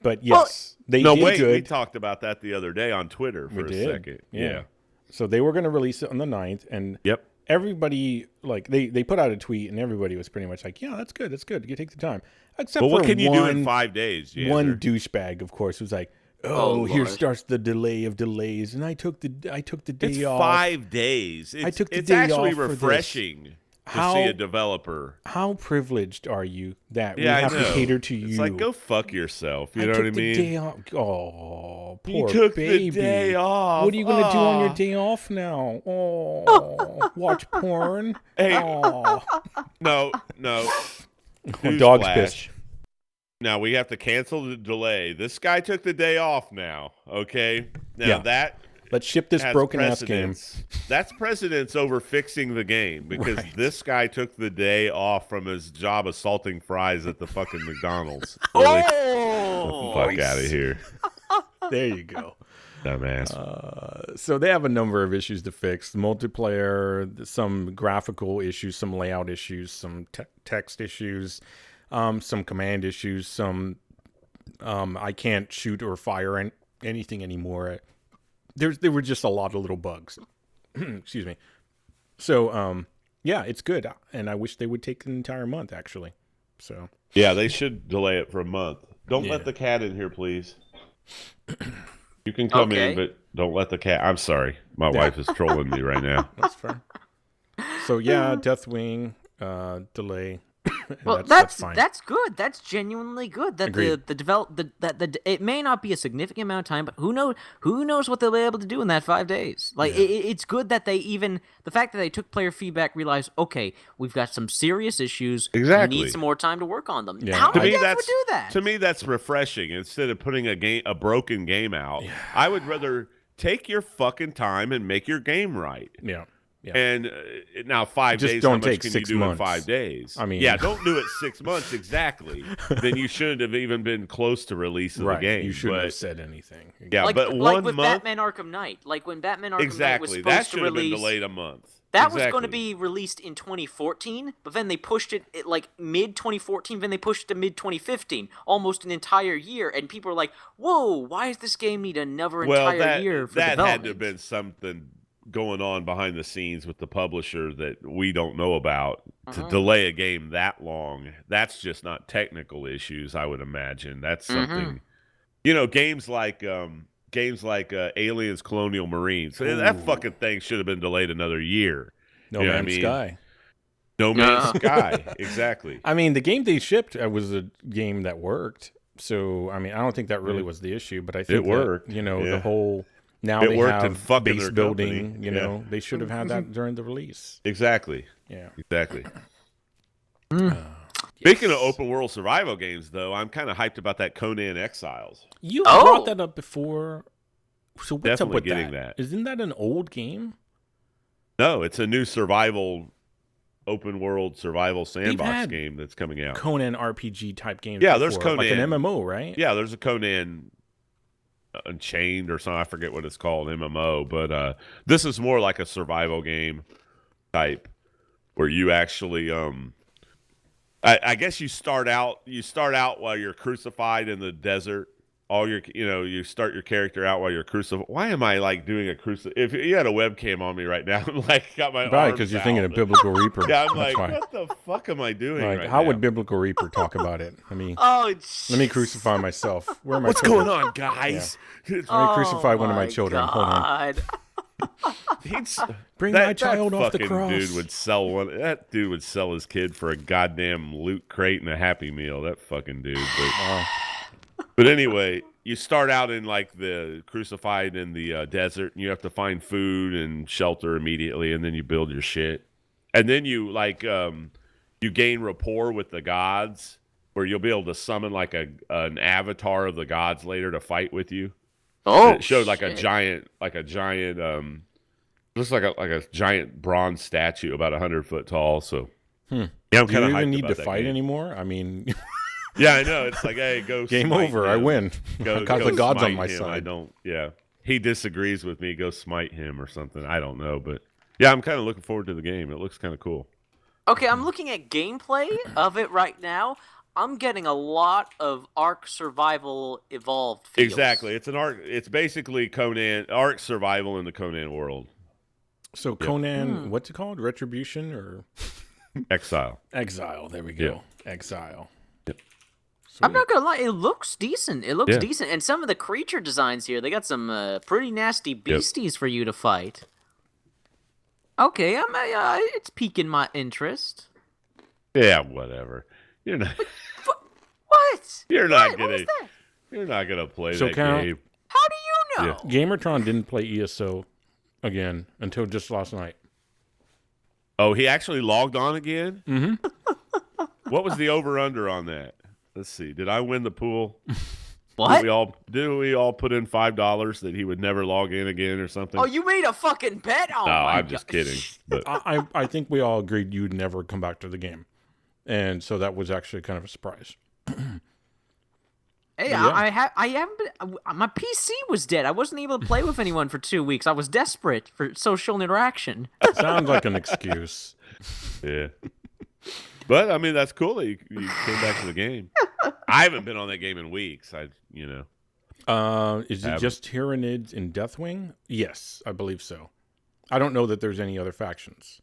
But yes, they did good. We talked about that the other day on Twitter for a second. Yeah. So they were going to release it on the 9th, and everybody, like, they put out a tweet, and everybody was pretty much like, yeah, that's good. You take the time. Except for what can you do in 5 days? One douchebag, of course, was like, here starts the delay of delays, and I took the day off. 5 days. I took the it's day actually off refreshing to see a developer. How privileged are you that we have to cater to you? It's like, go fuck yourself. You know what I mean? Day off. Oh, poor you took baby. the day off. What are you going to do on your day off now? Oh, watch porn? Hey. Oh. No. Dog's pissed. Now we have to cancel the delay. This guy took the day off now, okay? Now let's ship this broken ass game. That's precedence over fixing the game because this guy took the day off from his job assaulting fries at the fucking McDonald's. Really? Oh, fuck out of here. There you go. Dumbass. So they have a number of issues to fix. The multiplayer, some graphical issues, some layout issues, some text issues, some command issues, some I can't shoot or fire anything anymore. There were just a lot of little bugs. Excuse me. So, it's good. And I wish they would take an entire month, actually. So yeah, they should delay it for a month. Don't let the cat in here, please. You can come in, but don't let the cat. I'm sorry. My wife is trolling me right now. That's fair. So, Deathwing, delay. Well, that's good. That's genuinely good. That it may not be a significant amount of time, but who knows what they'll be able to do in that 5 days. Like it's good that they the fact that they took player feedback, realized, okay, we've got some serious issues. Exactly. We need some more time to work on them. Yeah. How many guys would do that? To me, that's refreshing. Instead of putting a broken game out, I would rather take your fucking time and make your game right. Yeah. Yeah. And now 5 days, don't how much take can 6 you do months. in 5 days? I mean, don't do it 6 months exactly. Then you shouldn't have even been close to release of the game. You shouldn't have said anything. Yeah, but 1 like with month. Batman Arkham Knight, like when Batman Arkham Knight was supposed that should to have release, been delayed a month. That was going to be released in 2014, but then they pushed it like mid 2014. Then they pushed it to mid 2015, almost an entire year. And people are like, "Whoa, why does this game need another entire year for development?" That had to have been something going on behind the scenes with the publisher that we don't know about to delay a game that long. That's just not technical issues, I would imagine. That's something, games like Aliens Colonial Marines. That fucking thing should have been delayed another year. No Man's Sky. No Man's Sky, exactly. I mean, the game they shipped was a game that worked. So, I mean, I don't think that really was the issue, but I think it worked. The whole... Now it they worked in have fucking base building, they should have had that during the release. Exactly. Yeah. Exactly. Speaking of open world survival games, though, I'm kind of hyped about that Conan Exiles. You brought that up before. So what's Definitely up with getting that? Isn't that an old game? No, it's a new survival open world survival sandbox game that's coming out. Conan RPG type games. Yeah, before, there's Conan, like an MMO, right? Yeah, there's a Conan Unchained or something. I forget what it's called, MMO. But this is more like a survival game type where you actually, I guess you start out while you're crucified in the desert. You start your character out while you're crucified. Why am I like doing a If you had a webcam on me right now, I'm like got my probably because you're thinking of Biblical Reaper. Yeah, I'm like, what the fuck am I doing? Like, right how now? would Biblical Reaper talk about it? Let me crucify myself. Where are my What's children? going on, guys? Yeah. Let me crucify one of my children. God. Hold on. Bring my child off the cross. That dude would sell his kid for a goddamn loot crate and a Happy Meal. That fucking dude. But anyway, you start out in like the crucified in the desert, and you have to find food and shelter immediately, and then you build your shit, and then you you gain rapport with the gods, where you'll be able to summon like an avatar of the gods later to fight with you. Oh, and it showed like a giant, looks like a giant bronze statue about 100 foot tall. So yeah, I'm Do kind you of even need to that fight game. anymore? I mean, yeah, I know. It's like, hey, go game smite over. him. I win. Go Got the gods on smite my him. side. I don't. Yeah, he disagrees with me. Go smite him or something. I don't know, but yeah, I'm kind of looking forward to the game. It looks kind of cool. Okay, I'm looking at gameplay of it right now. I'm getting a lot of Ark Survival Evolved feels. Exactly. It's an Ark. It's basically Ark Survival in the Conan world. So Conan, what's it called? Retribution or Exile? Exile. There we go. Yeah. Exile. Yep. I'm not gonna lie, it looks decent. It looks decent, and some of the creature designs here, they got some pretty nasty beasties for you to fight. Okay, it's piquing my interest. Yeah, whatever. You're not. What? You're not what? gonna. What was that? You're not gonna play So that game. How do you know? GamerTron didn't play ESO again until just last night. Oh, he actually logged on again? Mm-hmm. What was the over-under on that? Let's see. Did I win the pool? What? Did we all put in $5 that he would never log in again or something? Oh, you made a fucking bet? Oh, no, my I'm just kidding. But I think we all agreed you'd never come back to the game. And so that was actually kind of a surprise. Hey, I haven't been. My PC was dead. I wasn't able to play with anyone for 2 weeks. I was desperate for social interaction. Sounds like an excuse. Yeah. But I mean, that's cool that you came back to the game. I haven't been on that game in weeks. Is it just Tyranids and Deathwing? Yes, I believe so. I don't know that there's any other factions.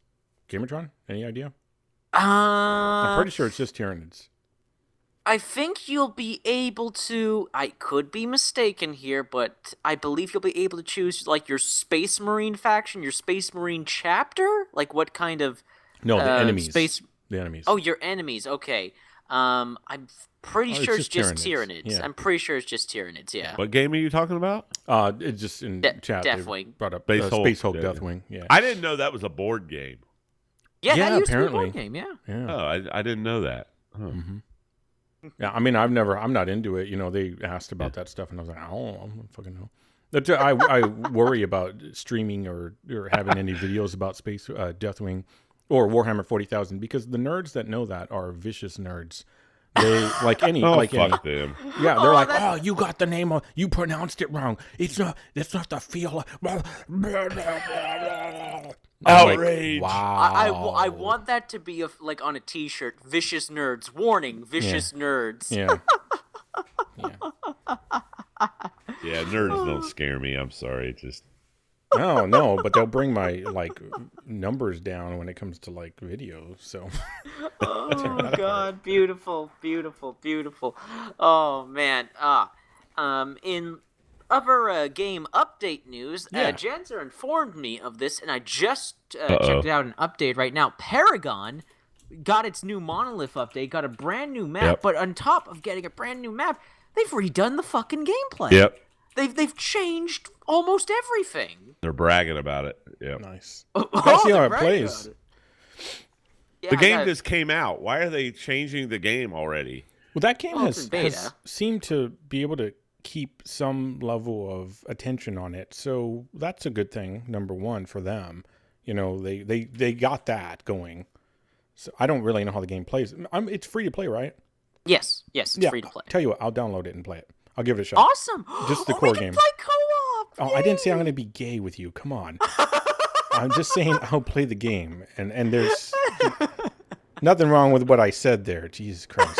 GamerTron, any idea? I'm pretty sure it's just Tyranids. I think you'll be able to. I could be mistaken here, but I believe you'll be able to choose like your Space Marine faction, your Space Marine chapter. Like what kind of? No, the enemies. The enemies. Oh, your enemies. Okay. I'm pretty sure it's just Tyranids. Yeah. I'm pretty sure it's just Tyranids. Yeah. What game are you talking about? It's just in chat. Deathwing. Brought up Space Hulk Deathwing. Deathwing. Yeah. I didn't know that was a board game. Yeah, that used apparently. to be a board game. Yeah. Oh, I didn't know that. Huh. Mm-hmm. Yeah, I mean, I'm not into it. You know, they asked about that stuff, and I was like, I don't fucking know. I worry about streaming or having any videos about Space Deathwing or Warhammer 40,000 because the nerds that know that are vicious nerds. They like any fuck them. Yeah, they're like, oh, you got the name you pronounced it wrong. That's not the feel. Outrage! Like, wow. I want that to be like on a T-shirt. Vicious nerds. Warning. Vicious nerds. Yeah. Yeah, nerds don't scare me. I'm sorry. Just no, but they'll bring my numbers down when it comes to like videos. So. Oh God, beautiful. Oh man. In other game update news, Janzer informed me of this, and I just checked out an update right now. Paragon got its new Monolith update, got a brand new map, but on top of getting a brand new map, they've redone the fucking gameplay. Yep. They've changed almost everything. They're bragging about it. Yeah. Nice. Let's see how it plays. Yeah, the game just came out. Why are they changing the game already? Well, that game has seemed to be able to keep some level of attention on it. So that's a good thing, number one, for them. You know, they got that going. So I don't really know how the game plays. It's free to play, right? Yes, it's free to play. Tell you what, I'll download it and play it. I'll give it a shot. Awesome. Just the core we can game. play co-op. Oh, Yay! I didn't say I'm going to be gay with you. Come on. I'm just saying I'll play the game, and there's nothing wrong with what I said there. Jesus Christ.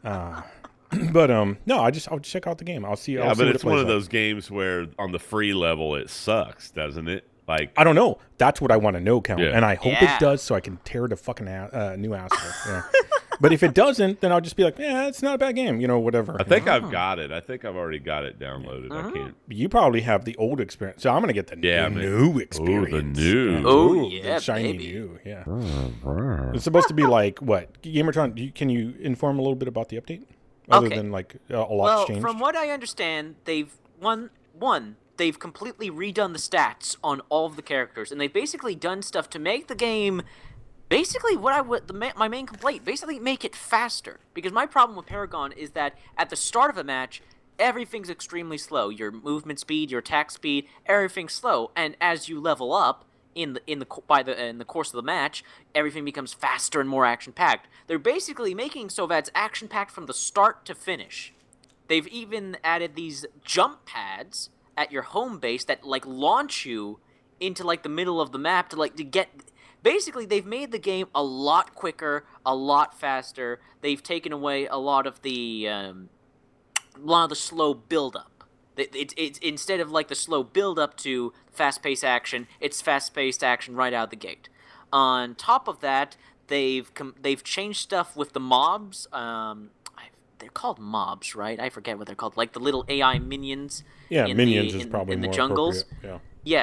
But no, I'll check out the game. I'll see. Yeah, I'll see but what it's it plays one of like. those games where on the free level it sucks, doesn't it? Like I don't know. That's what I want to know, Count. Yeah. And I hope it does, so I can tear the fucking new asshole. Yeah. But if it doesn't, then I'll just be like, yeah, it's not a bad game. Whatever. I think I've got it. I think I've already got it downloaded. I can't. You probably have the old experience, so I'm gonna get the new experience. Oh, the new. The shiny new. Yeah. It's supposed to be like what? GamerTron, can you inform a little bit about the update? Other than like a lot's changed. From what I understand, they've they've completely redone the stats on all of the characters, and they've basically done stuff to make the game. Basically, my main complaint, basically make it faster. Because my problem with Paragon is that at the start of a match, everything's extremely slow. Your movement speed, your attack speed, everything's slow. And as you level up in the course of the match, everything becomes faster and more action-packed. They're basically making so that it's action-packed from the start to finish. They've even added these jump pads at your home base that like launch you into like the middle of the map to get. Basically, they've made the game a lot quicker, a lot faster. They've taken away a lot of the slow build-up. It's instead of like the slow build-up to fast-paced action, it's fast-paced action right out of the gate. On top of that, they've changed stuff with the mobs. They're called mobs, right? I forget what they're called. Like the little AI minions. Yeah, minions is probably in the more jungles. Yeah.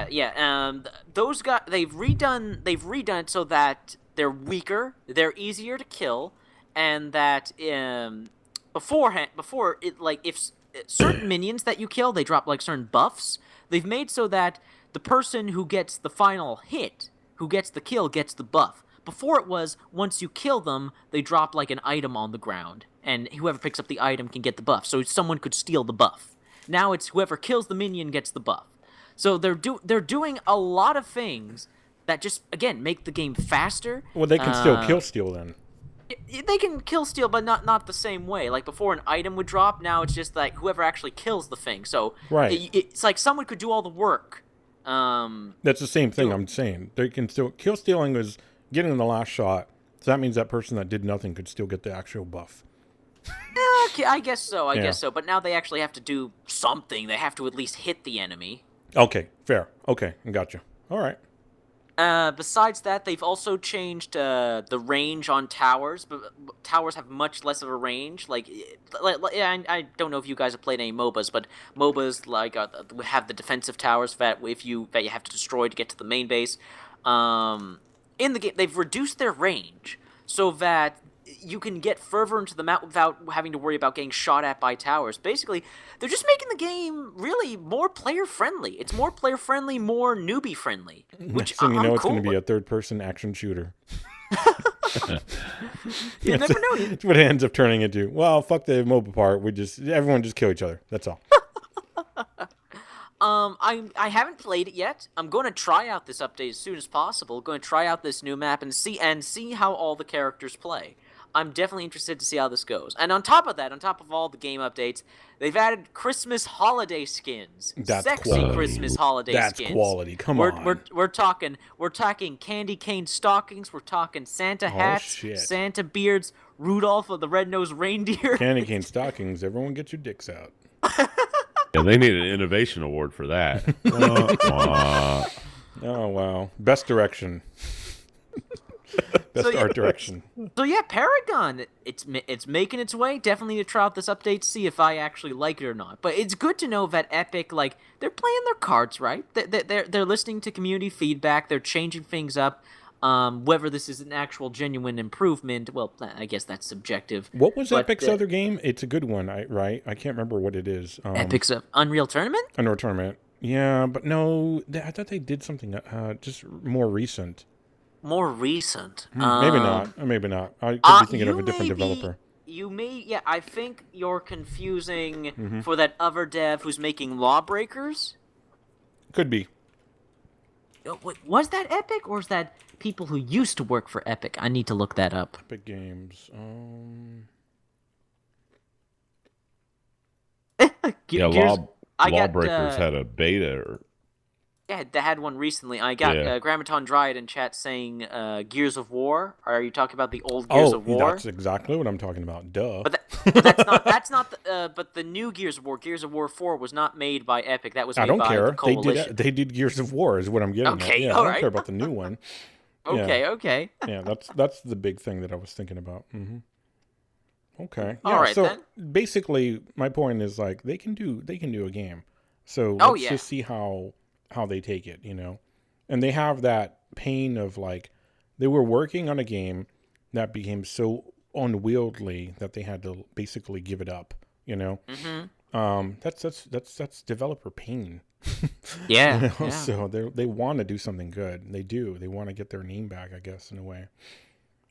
Yeah. Those guys, they've redone it so that they're weaker, they're easier to kill, and that before it, like if certain minions that you kill, they drop like certain buffs. They've made so that the person who gets the final hit, who gets the kill, gets the buff. Before it was, once you kill them, they drop like an item on the ground, and whoever picks up the item can get the buff, so someone could steal the buff. Now it's whoever kills the minion gets the buff. So they're doing a lot of things that just, again, make the game faster. Well, they can still kill steal then. They can kill steal, but not the same way. Like before an item would drop, now it's just like whoever actually kills the thing. So it's like someone could do all the work. That's the same thing I'm saying. They can still kill stealing is getting the last shot. So that means that person that did nothing could still get the actual buff. Okay, I guess so. I guess so. But now they actually have to do something. They have to at least hit the enemy. Okay, fair. Okay, gotcha. All right. Besides that, they've also changed the range on towers. But towers have much less of a range. I don't know if you guys have played any MOBAs, but MOBAs have the defensive towers that you have to destroy to get to the main base. In the game, they've reduced their range so that you can get further into the map without having to worry about getting shot at by towers. Basically, they're just making the game really more player-friendly. It's more player-friendly, more newbie-friendly. Which so I'm it's cool going to be a third-person action shooter. You never know. It's what it ends up turning into. Well, fuck the mobile part. Everyone just kill each other. That's all. I haven't played it yet. I'm going to try out this update as soon as possible. Going to try out this new map and see how all the characters play. I'm definitely interested to see how this goes. And on top of that, on top of all the game updates, they've added Christmas holiday skins. That's sexy quality. Christmas holiday skins. That's quality. Come on. We're talking candy cane stockings. We're talking Santa hats, Santa beards, Rudolph of the Red-Nosed Reindeer. Candy cane stockings. Everyone get your dicks out. Yeah, they need an innovation award for that. Oh wow! Best direction. Best art direction. So yeah, Paragon, it's making its way. Definitely to try out this update to see if I actually like it or not. But it's good to know that Epic, they're playing their cards right. They're listening to community feedback. They're changing things up. Whether this is an actual genuine improvement, well, I guess that's subjective. What was Epic's other game? It's a good one, right? I can't remember what it is. Epic's Unreal Tournament? Unreal Tournament. Yeah, but no, I thought they did something just more recent. More recent? Maybe not. Maybe not. I could be thinking of a different developer. Yeah, I think you're confusing for that other dev who's making Lawbreakers. Could be. Was that Epic or is that people who used to work for Epic? I need to look that up. Epic Games. Lawbreakers had a beta. Yeah, they had one recently. I got Grammaton Dryad in chat saying Gears of War. Are you talking about the old Gears of War? That's exactly what I'm talking about. Duh. But that's not. But the new Gears of War 4 was not made by Epic. That was made by the Coalition. They did Gears of War, is what I'm getting at. Yeah, I don't care about the new one. Okay. Yeah, that's the big thing that I was thinking about. Mm-hmm. Okay. All right, so then. Basically, my point is like they can do a game. So let's just see how they take it, And they have that pain of like they were working on a game that became so unwieldy that they had to basically give it up, Mm-hmm. That's developer pain. Yeah. So they want to do something good. They do. They want to get their name back, I guess, in a way.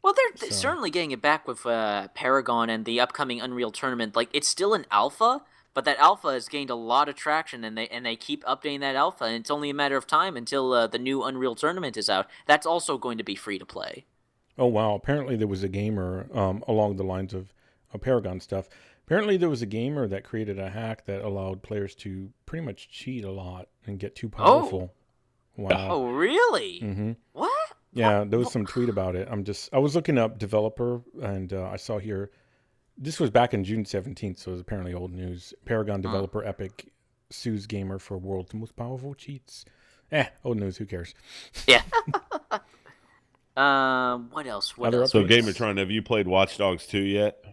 Well, they're certainly getting it back with Paragon and the upcoming Unreal Tournament. Like, it's still an alpha, but that alpha has gained a lot of traction, and they keep updating that alpha, and it's only a matter of time until the new Unreal Tournament is out. That's also going to be free to play. Oh, wow. Apparently there was a gamer, along the lines of Paragon stuff, apparently there was a gamer that created a hack that allowed players to pretty much cheat a lot and get too powerful. Wow. Oh, really? Mm-hmm. What? Yeah, there was some tweet about it. I was looking up developer, and I saw here, this was back in June 17th, so it was apparently old news. Paragon developer Epic sues gamer for world's most powerful cheats. Old news, who cares? Yeah. What else? So GamerTron, have you played Watchdogs 2 yet?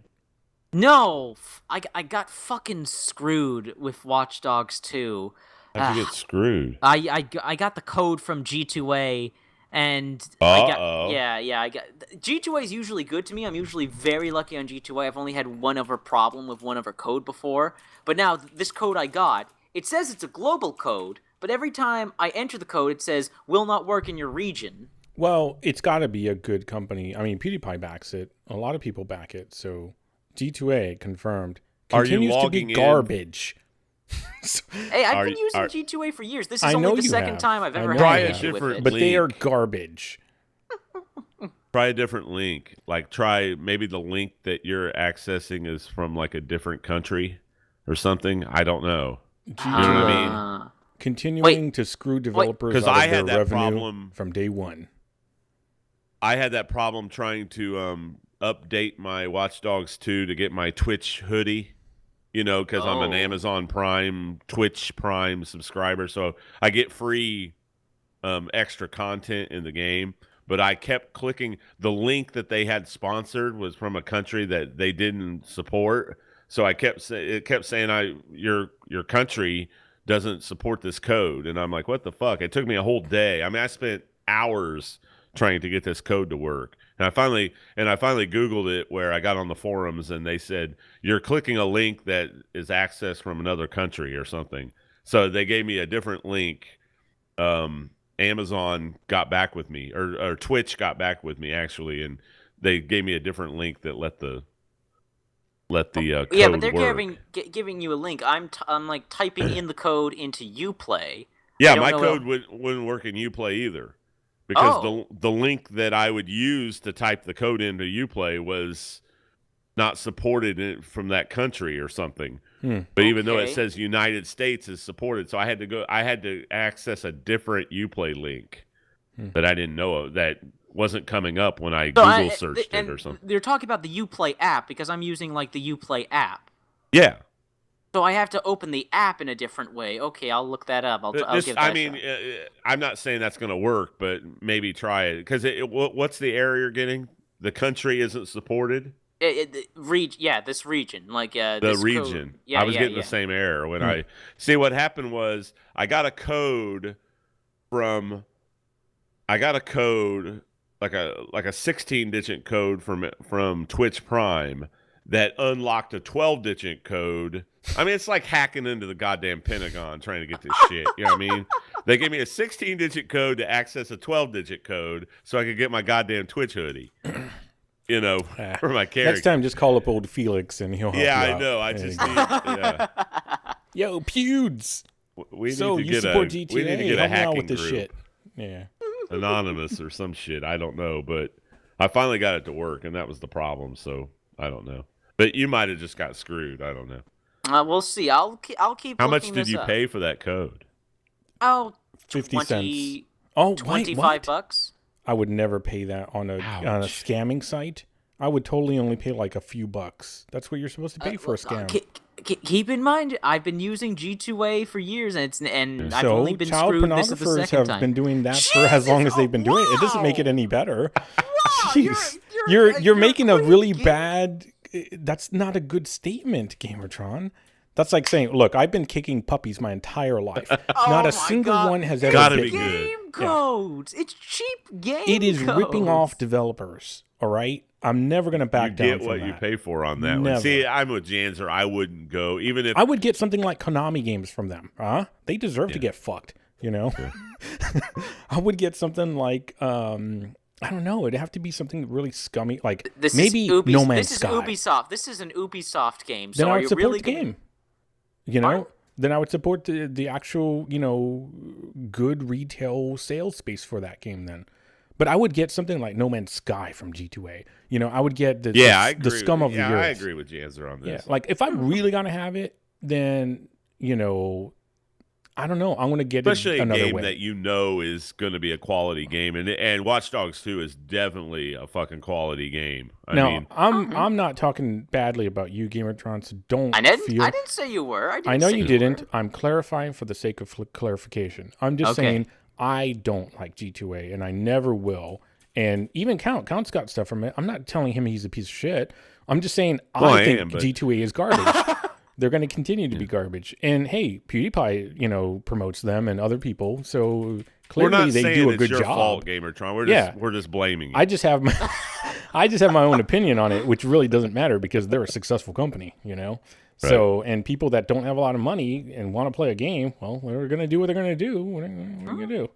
No, I got fucking screwed with Watchdogs 2. How'd you get screwed? I got the code from G2A. And I got G2A is usually good to me. I'm usually very lucky on G2A. I've only had one other problem with one other code before. But now this code I got, it says it's a global code, but every time I enter the code, it says will not work in your region. Well, it's got to be a good company. I mean, PewDiePie backs it. A lot of people back it. So G2A confirmed continues to be garbage. Hey, I've been using G2A for years. This is only the second time I've ever had an issue with it. But they are garbage. Try a different link. Like, try maybe the link that you're accessing is from like a different country or something. I don't know. You know what I mean? Continuing to screw developers out of their revenue from day one. I had that problem trying to update my Watchdogs 2 to get my Twitch hoodie. Because I'm an Amazon Prime, Twitch Prime subscriber, so I get free extra content in the game. But I kept clicking. The link that they had sponsored was from a country that they didn't support. So it kept saying your country doesn't support this code, and I'm like, what the fuck? It took me a whole day. I mean, I spent hours trying to get this code to work. And I finally Googled it, where I got on the forums and they said, you're clicking a link that is accessed from another country or something. So they gave me a different link. Amazon got back with me, or Twitch got back with me actually, and they gave me a different link that let the code yeah, but they're work. giving you a link. I'm like typing in the code into Uplay. Yeah, my code wouldn't work in Uplay either. Because the link that I would use to type the code into Uplay was not supported from that country or something. But even though it says United States is supported, so I had to access a different Uplay link that I didn't know of, that wasn't coming up when I Google searched it or something. They're talking about the Uplay app because I'm using like the Uplay app. Yeah. So I have to open the app in a different way. Okay, I'll look that up. I'll give that a shot. I'm not saying that's going to work, but maybe try it. Because what's the error you're getting? The country isn't supported? This region. Like the region. I was getting the same error. When I see what happened was I got a code like a 16-digit code from Twitch Prime that unlocked a 12-digit code. I mean, it's like hacking into the goddamn Pentagon trying to get this shit. You know what I mean? They gave me a 16-digit code to access a 12-digit code so I could get my goddamn Twitch hoodie. For my character. Next time, just call up old Felix and he'll help you out. I know. I just need... Yo, Pewds! We need to get a hacking with this group. shit. Yeah. anonymous or some shit. I don't know, but I finally got it to work, and that was the problem. So I don't know. But you might have just got screwed. I don't know. We'll see. I'll keep. How looking much did this you up. pay for that code? Oh, 50 cents. Oh, $25. I would never pay that on a scamming site. I would totally only pay like a few bucks. That's what you're supposed to pay for a scam. Keep in mind, I've been using G2A for years, and I've so only been child screwed. This is the second pornographers have time. been doing that for as long as they've been doing it. It doesn't make it any better. Jeez. You're making a really bad. That's not a good statement, GamerTron. That's like saying, look, I've been kicking puppies my entire life. Not a single one has ever Gotta bit be me. good. Game codes. It's cheap game. It is codes. ripping off developers. All right, I'm never gonna back down from what that. you pay for on that Never. one. See, I'm with Janzer. I wouldn't go, even if I would get something like Konami games from them. They deserve to get fucked. You know, I would get something like I don't know. It'd have to be something really scummy, like maybe No Man's Sky. This is Ubisoft. This is an Ubisoft game. So Then I would are you support really the game. You know, then I would support the actual, good retail sales space for that game then. But I would get something like No Man's Sky from G2A. I would get the scum of the earth. I agree with Janzer on this. Yeah, like if I'm really gonna have it, then I don't know. I'm gonna get especially it another a game way. that is going to be a quality game, and Watchdogs 2 is definitely a fucking quality game. I'm not talking badly about you, GamerTron. So don't. I didn't say you were. I know you didn't. I'm clarifying for the sake of clarification. I'm just saying I don't like G2A, and I never will. And even Count's got stuff from it. I'm not telling him he's a piece of shit. I'm just saying I think G2A is garbage. They're going to continue to be garbage. And hey, PewDiePie, promotes them and other people. So clearly they do a good job. Your fault, GamerTron. We're just blaming you. I just have my own opinion on it, which really doesn't matter because they're a successful company, So, and people that don't have a lot of money and want to play a game, well, they're going to do what they're going to do. What are you going to do?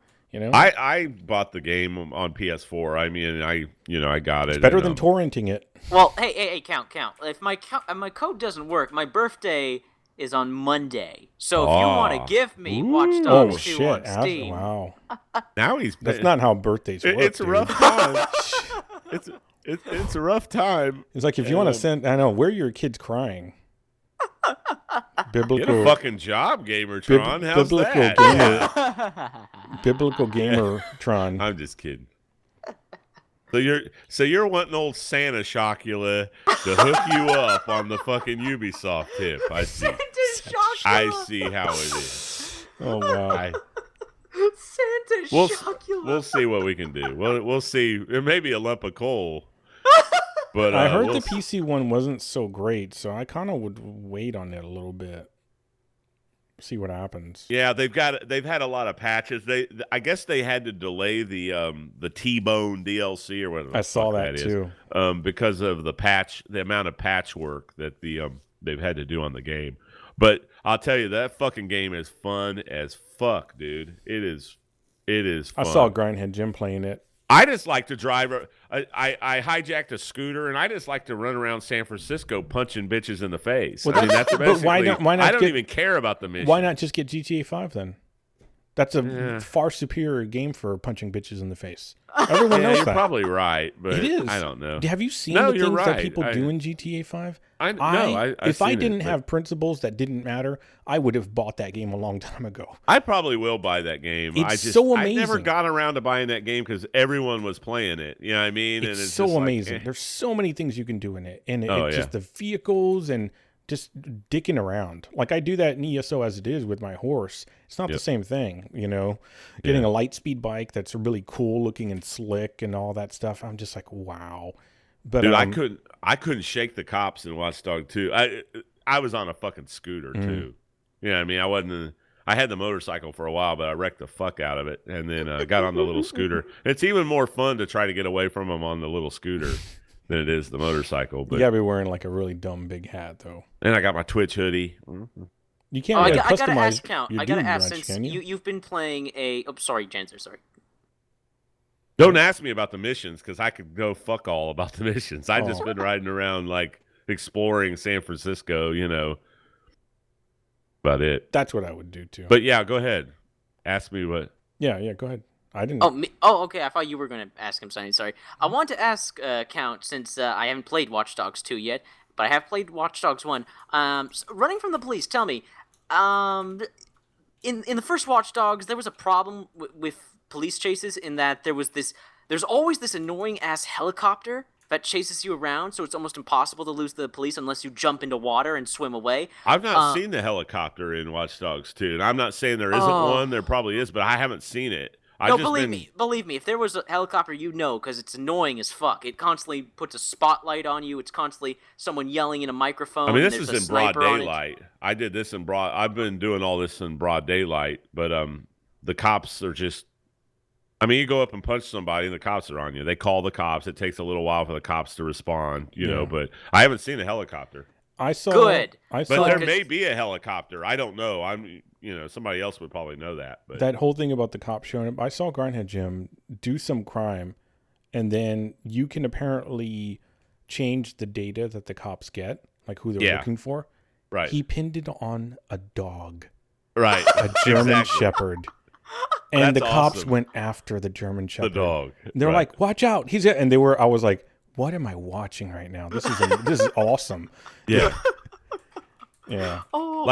I bought the game on PS4. I mean, I got it. It's better than torrenting it. Well, hey, count. If my code doesn't work, my birthday is on Monday. So if you want to give me Watchdogs 2 on Steam. Wow. Now That's not how birthdays work. It's a rough time. It's a rough time. It's like if you want to send, I know, where are your kids crying? Biblical. Get a fucking job, GamerTron. How's biblical that? Biblical GamerTron. I'm just kidding. So you're wanting old Santa Shockula to hook you up on the fucking Ubisoft tip. I see. I see how it is. Oh wow. We'll see what we can do. We'll see. It may be a lump of coal. But I heard the PC one wasn't so great, so I kind of would wait on it a little bit. See what happens. Yeah, they've had a lot of patches. I guess they had to delay the T-Bone DLC or whatever. I saw that too. Because of the amount of patchwork that they've had to do on the game. But I'll tell you, that fucking game is fun as fuck, dude. It is fun. I saw Grindhead Jim playing it. I just like to drive. I hijacked a scooter, and I just like to run around San Francisco punching bitches in the face. Well, that's basically. But why not I don't even care about the mission. Why not just get GTA 5 then? That's a far superior game for punching bitches in the face. Everyone knows you're that. probably right, but it is. I don't know. Have you seen the things that people do in GTA 5? If I didn't have principles that didn't matter, I would have bought that game a long time ago. I probably will buy that game. It's so amazing. I never got around to buying that game because everyone was playing it. You know what I mean? It's so amazing. There's so many things you can do in it. And just the vehicles and just dicking around. Like I do that in ESO as it is with my horse. It's not the same thing, Getting a light speed bike that's really cool looking and slick and all that stuff. I'm just like, wow. But dude, I couldn't shake the cops in Watchdog 2. I was on a fucking scooter too. You know what I mean? I had the motorcycle for a while, but I wrecked the fuck out of it and then got on the little scooter. It's even more fun to try to get away from them on the little scooter than it is the motorcycle. But you gotta be wearing like a really dumb big hat though. And I got my Twitch hoodie. You can't I customize gotta ask Count. your I gotta dude ask much, since can you? you've been playing sorry, Janzer, sorry. Don't ask me about the missions because I could go fuck all about the missions. I just been riding around like exploring San Francisco, About it. That's what I would do too. But yeah, go ahead. Ask me what. Yeah, go ahead. I didn't. Oh, me? Oh, okay. I thought you were going to ask him something. Sorry. I want to ask Count, since I haven't played Watch Dogs 2 yet, but I have played Watch Dogs 1. Running from the police, tell me, in the first Watch Dogs, there was a problem with police chases in that there's always this annoying ass helicopter that chases you around, so it's almost impossible to lose the police unless you jump into water and swim away. I've not seen the helicopter in Watch Dogs 2, and I'm not saying there isn't one. There probably is, but I haven't seen it. Believe me, if there was a helicopter, because it's annoying as fuck. It constantly puts a spotlight on you. It's constantly someone yelling in a microphone. I mean, this is in broad daylight. I did this in broad. I've been doing all this in broad daylight, but the cops are just. I mean, you go up and punch somebody, and the cops are on you. They call the cops. It takes a little while for the cops to respond, you know. But I haven't seen a helicopter. I saw. Good. But there may be a helicopter. I don't know. Somebody else would probably know that. But that whole thing about the cops showing up, I saw Grindhead Jim do some crime, and then you can apparently change the data that the cops get, like who they're looking for. Right. He pinned it on a dog. Right. A German Shepherd. And the cops went after the German Shepherd. The dog. They're like, "Watch out! He's it!" And I was like, "What am I watching right now? This is awesome." Yeah. Yeah. Oh,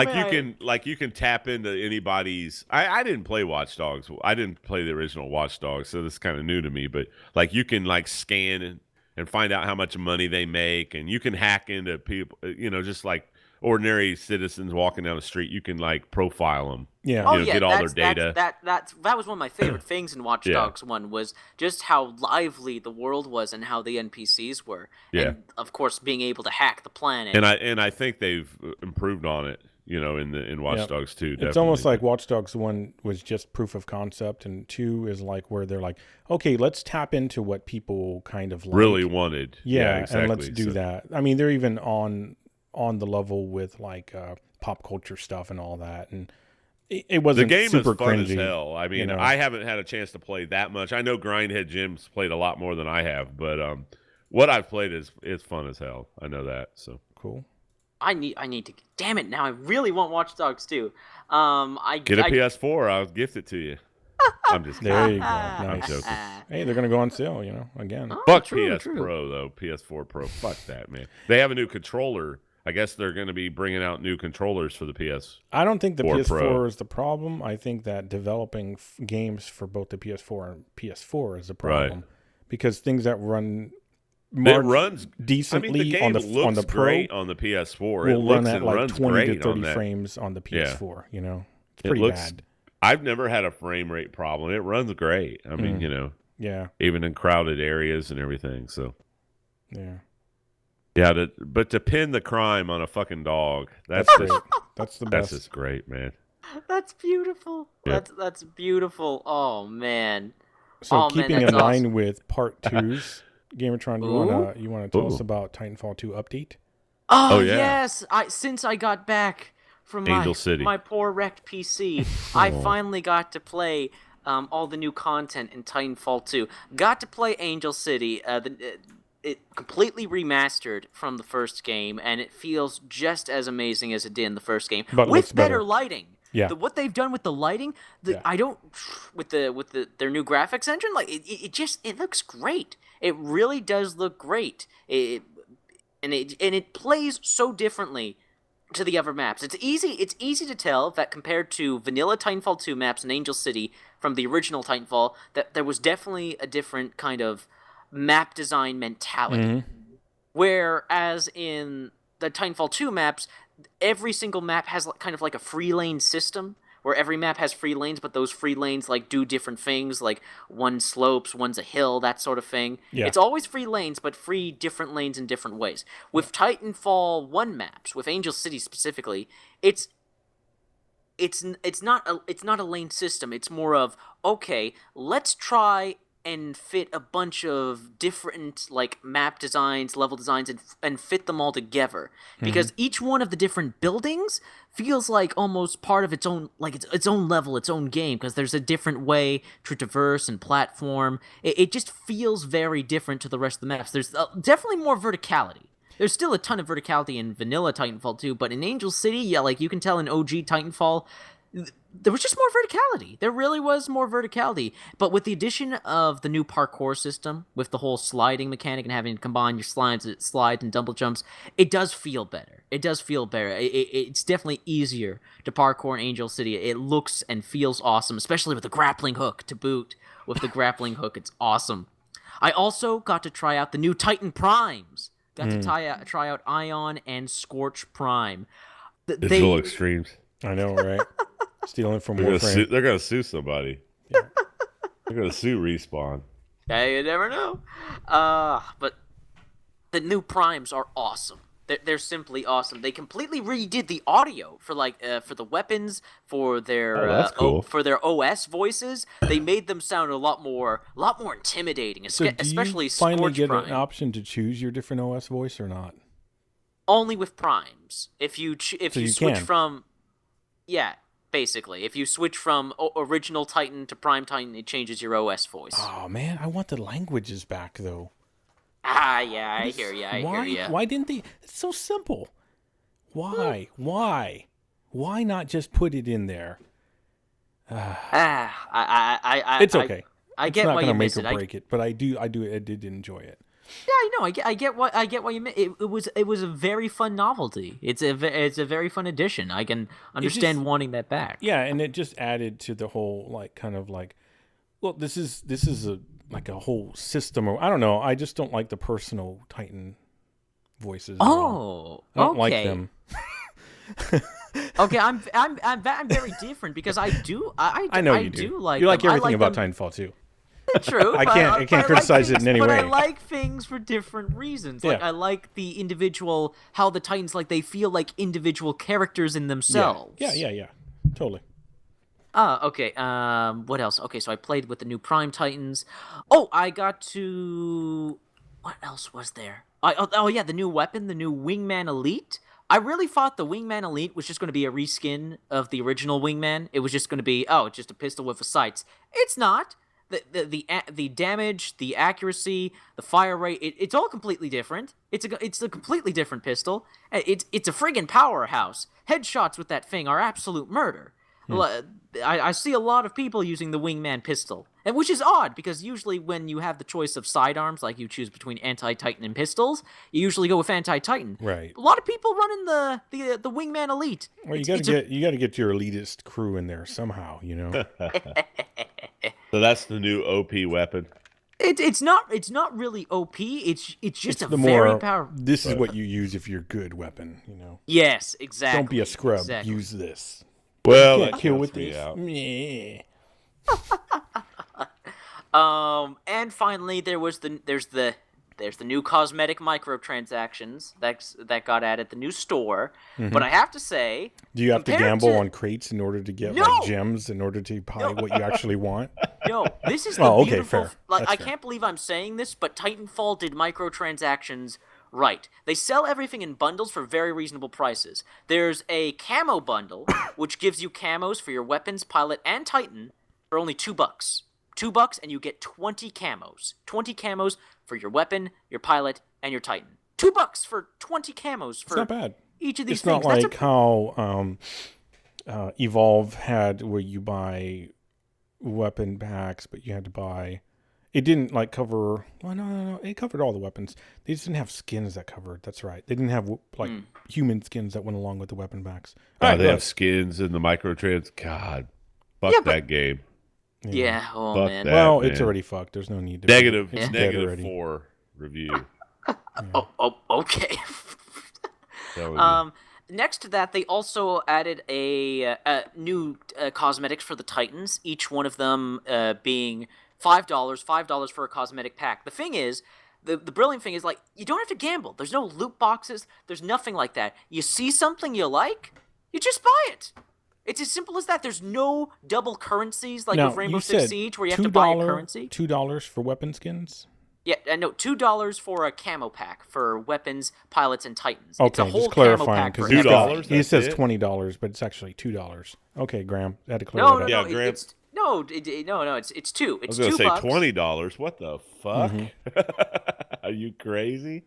you can tap into anybody's. I didn't play Watch Dogs. I didn't play the original Watch Dogs, so this is kind of new to me. But like you can like scan and find out how much money they make, and you can hack into people. Just like ordinary citizens walking down the street, you can like profile them. Yeah. Get all their data. That was one of my favorite things in Watch Dogs 1 was just how lively the world was and how the NPCs were. Yeah. And of course being able to hack the planet. And I think they've improved on it, in Watch Dogs 2. Definitely. It's almost like Watch Dogs 1 was just proof of concept, and 2 is like where they're like, okay, let's tap into what people kind of like. Really wanted. Yeah, exactly. And let's do that. I mean, they're even on the level with like pop culture stuff and all that, and it wasn't the game super is fun cringy, as hell. I mean, I haven't had a chance to play that much. I know Grindhead Jim's played a lot more than I have, but what I've played is fun as hell. I know that. So cool. I need to. Damn it! Now I really want Watch Dogs 2. Get a PS4. I'll gift it to you. I'm just kidding. There you go. I'm Nice. joking. Hey, they're gonna go on sale, again. Fuck true. Pro though. PS4 Pro. Fuck that, man. They have a new controller. I guess they're going to be bringing out new controllers for the PS. I don't think the PS4 Pro. is the problem. I think that developing games for both the PS4 and PS4 is the problem, because things that run it runs decently on the Pro great on the PS4. Will run at like 20 to 30 frames on the PS4. Yeah. It's pretty bad. I've never had a frame rate problem. It runs great. I mean, yeah, even in crowded areas and everything. So yeah. Yeah, but to pin the crime on a fucking dog, that's great. That's the best. That's just great, man. That's beautiful. Yeah. That's beautiful. Oh man. So keeping in line with part 2's, GamerTron, you wanna tell us about Titanfall 2 update? Oh yeah. Yes. Since I got back from Angel City. my poor wrecked PC, I finally got to play all the new content in Titanfall 2. Got to play Angel City. It completely remastered from the first game, and it feels just as amazing as it did in the first game, but with better lighting. Yeah, what they've done with the lighting, their new graphics engine, like it looks great. It really does look great. It plays so differently to the other maps. It's easy to tell that compared to vanilla Titanfall 2 maps in Angel City from the original Titanfall, that there was definitely a different kind of map design mentality. Mm-hmm. Whereas in the Titanfall 2 maps, every single map has kind of like a free lane system, where every map has free lanes, but those free lanes like do different things, like one slopes, one's a hill, that sort of thing. Yeah. It's always free lanes, but free different lanes in different ways. With Titanfall 1 maps, with Angel City specifically, it's not a lane system. It's more of, okay, let's try and fit a bunch of different like map designs, level designs, and fit them all together. Because each one of the different buildings feels like almost part of its own, like its own level, its own game, because there's a different way to traverse and platform. It just feels very different to the rest of the maps. There's definitely more verticality. There's still a ton of verticality in vanilla Titanfall 2, but in Angel City, yeah, like you can tell in OG Titanfall, there was just more verticality. There really was more verticality. But with the addition of the new parkour system, with the whole sliding mechanic and having to combine your slides and double jumps, it does feel better. It does feel better. It's definitely easier to parkour in Angel City. It looks and feels awesome, especially with the grappling hook to boot. With the grappling hook, it's awesome. I also got to try out the new Titan Primes. Got to try out Ion and Scorch Prime. Digital extremes. I know, right? Stealing from Warframe. They're going to sue somebody. Yeah. They're going to sue Respawn. Yeah, you never know. But the new Primes are awesome. They're simply awesome. They completely redid the audio for for the weapons, for their for their OS voices. They made them sound a lot more intimidating. So especially do you finally get Prime. an option to choose your different OS voice or not? Only with Primes. If you switch from, basically, if you switch from original Titan to Prime Titan, it changes your OS voice. Oh man, I want the languages back though. Yeah, I hear you. Why didn't they? It's so simple. Why? Why not just put it in there? It's okay. I get why you miss it. It's not gonna make or break it, but I did enjoy it. Yeah, I know. I get why you meant it. It was a very fun novelty. It's a very fun addition. I can understand wanting that back. Yeah, and it just added to the whole well, this is a whole system. I don't know. I just don't like the personal Titan voices. Oh, I don't like them. Okay, I'm very different because I know you do like you like them. everything about Titanfall too. True. I can't criticize it in any way. But I like things for different reasons. Like I like the individual, how the Titans they feel like individual characters in themselves. Yeah. Totally. Okay. What else? Okay, so I played with the new Prime Titans. Oh, I got to. What else was there? The new weapon, the new Wingman Elite. I really thought the Wingman Elite was just going to be a reskin of the original Wingman. It was just going to be just a pistol with the sights. It's not. The damage, the accuracy, the fire rate, it's all completely different. It's a completely different pistol. It's a friggin' powerhouse. Headshots with that thing are absolute murder. I see a lot of people using the Wingman pistol, and which is odd because usually when you have the choice of sidearms, like you choose between anti-Titan and pistols, you usually go with anti-Titan. Right. A lot of people running the Wingman Elite. Well, you got to get your elitist crew in there somehow, you know. So that's the new OP weapon. It's not really OP. It's just a very powerful. This is what you use if you're good weapon, you know. Yes, exactly. Don't be a scrub. Exactly. Use this. Well, you can't kill with this. And finally, there's the new cosmetic microtransactions that got added, the new store. Mm-hmm. But I have to say, do you have to gamble on crates in order to get gems in order to buy what you actually want? No, this is the beautiful. Fair. I can't believe I'm saying this, but Titanfall did microtransactions right. They sell everything in bundles for very reasonable prices. There's a camo bundle, which gives you camos for your weapons, pilot, and Titan for only $2. $2, and you get 20 camos. 20 camos for your weapon, your pilot, and your Titan. $2 for 20 camos for not bad. Each of these it's things. It's not like how Evolve had where you buy weapon packs, but you had to buy... It didn't cover... Well, no. It covered all the weapons. They just didn't have skins that covered. That's right. They didn't have human skins that went along with the weapon packs. They have skins in the microtrans. God. Fuck that game. Yeah. Oh, fuck man. That, it's already fucked. There's no need to... It's negative 4 review. Oh, okay. Next to that, they also added a new cosmetics for the Titans, each one of them being $5 for a cosmetic pack. The thing is, the brilliant thing is, you don't have to gamble. There's no loot boxes. There's nothing like that. You see something you like, you just buy it. It's as simple as that. There's no double currencies like with Rainbow Six Siege where you have to buy a currency. $2 for weapon skins? Yeah, no, $2 for a camo pack for weapons, pilots, and Titans. Okay, it's a whole just clarifying because $2. He says $20, but it's actually $are. Okay, Graham, I had to clear that up. Yeah, Graham. It's two. It's I was $2. Say $20. What the fuck? Mm-hmm. Are you crazy?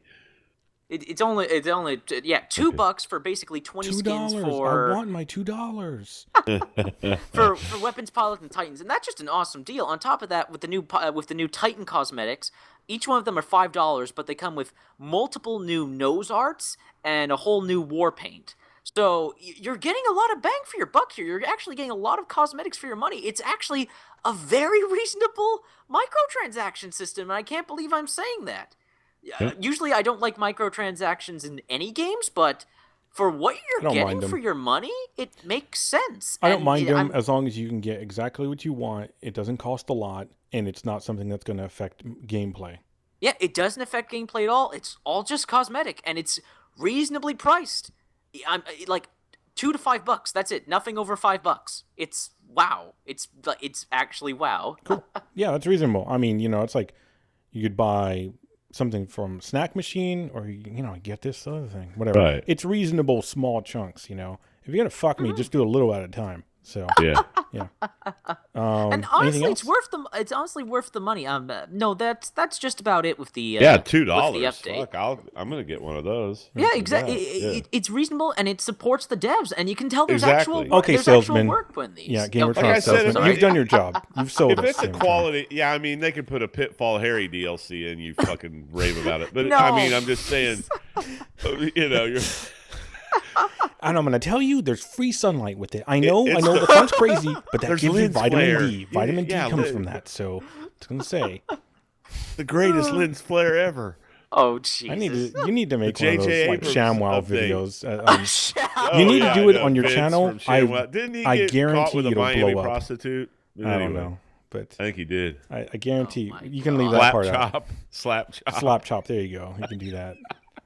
It's only $2 for basically 20 skins for. I want my $2 for weapons, pilots, and titans, and that's just an awesome deal. On top of that, with the new Titan cosmetics, each one of them are $5, but they come with multiple new nose arts and a whole new war paint. So you're getting a lot of bang for your buck here. You're actually getting a lot of cosmetics for your money. It's actually a very reasonable microtransaction system, and I can't believe I'm saying that. Usually I don't like microtransactions in any games, but for what you're getting for your money, it makes sense. I don't mind them as long as you can get exactly what you want. It doesn't cost a lot, and it's not something that's going to affect gameplay. Yeah, it doesn't affect gameplay at all. It's all just cosmetic, and it's reasonably priced. I'm like $2 to $5. That's it. Nothing over $5. It's wow. It's actually wow. Cool. Yeah, that's reasonable. I mean, it's like you could buy something from Snack Machine, or get this other thing, whatever. Right. It's reasonable small chunks. If you're gonna fuck me, just do a little at a time. So yeah. And honestly, it's honestly worth the money. No, that's just about it with the $2. With the update. Fuck, I'm gonna get one of those. Yeah, exactly. It's reasonable, and it supports the devs, and you can tell there's Exactly. actual salesman. Work when these. Yeah, GamerTron salesman. You've done your job. You've sold If us. it's a quality, I mean, they could put a Pitfall Harry DLC and you fucking rave about it. But No. I mean, I'm just saying, you're. And I'm going to tell you, there's free sunlight with it. I know that sounds crazy, but that gives you vitamin D. Vitamin D comes from that, so I was going to say. The greatest lens flare ever. Oh, Jesus. You need to make one of those like ShamWow videos. You need to do it on your channel. Didn't he I get guarantee caught with a it'll Miami blow up. prostitute? I don't know, but I think he did. I guarantee you can leave Slap that part chop. out. Slap chop. Slap chop. There you go. You can do that.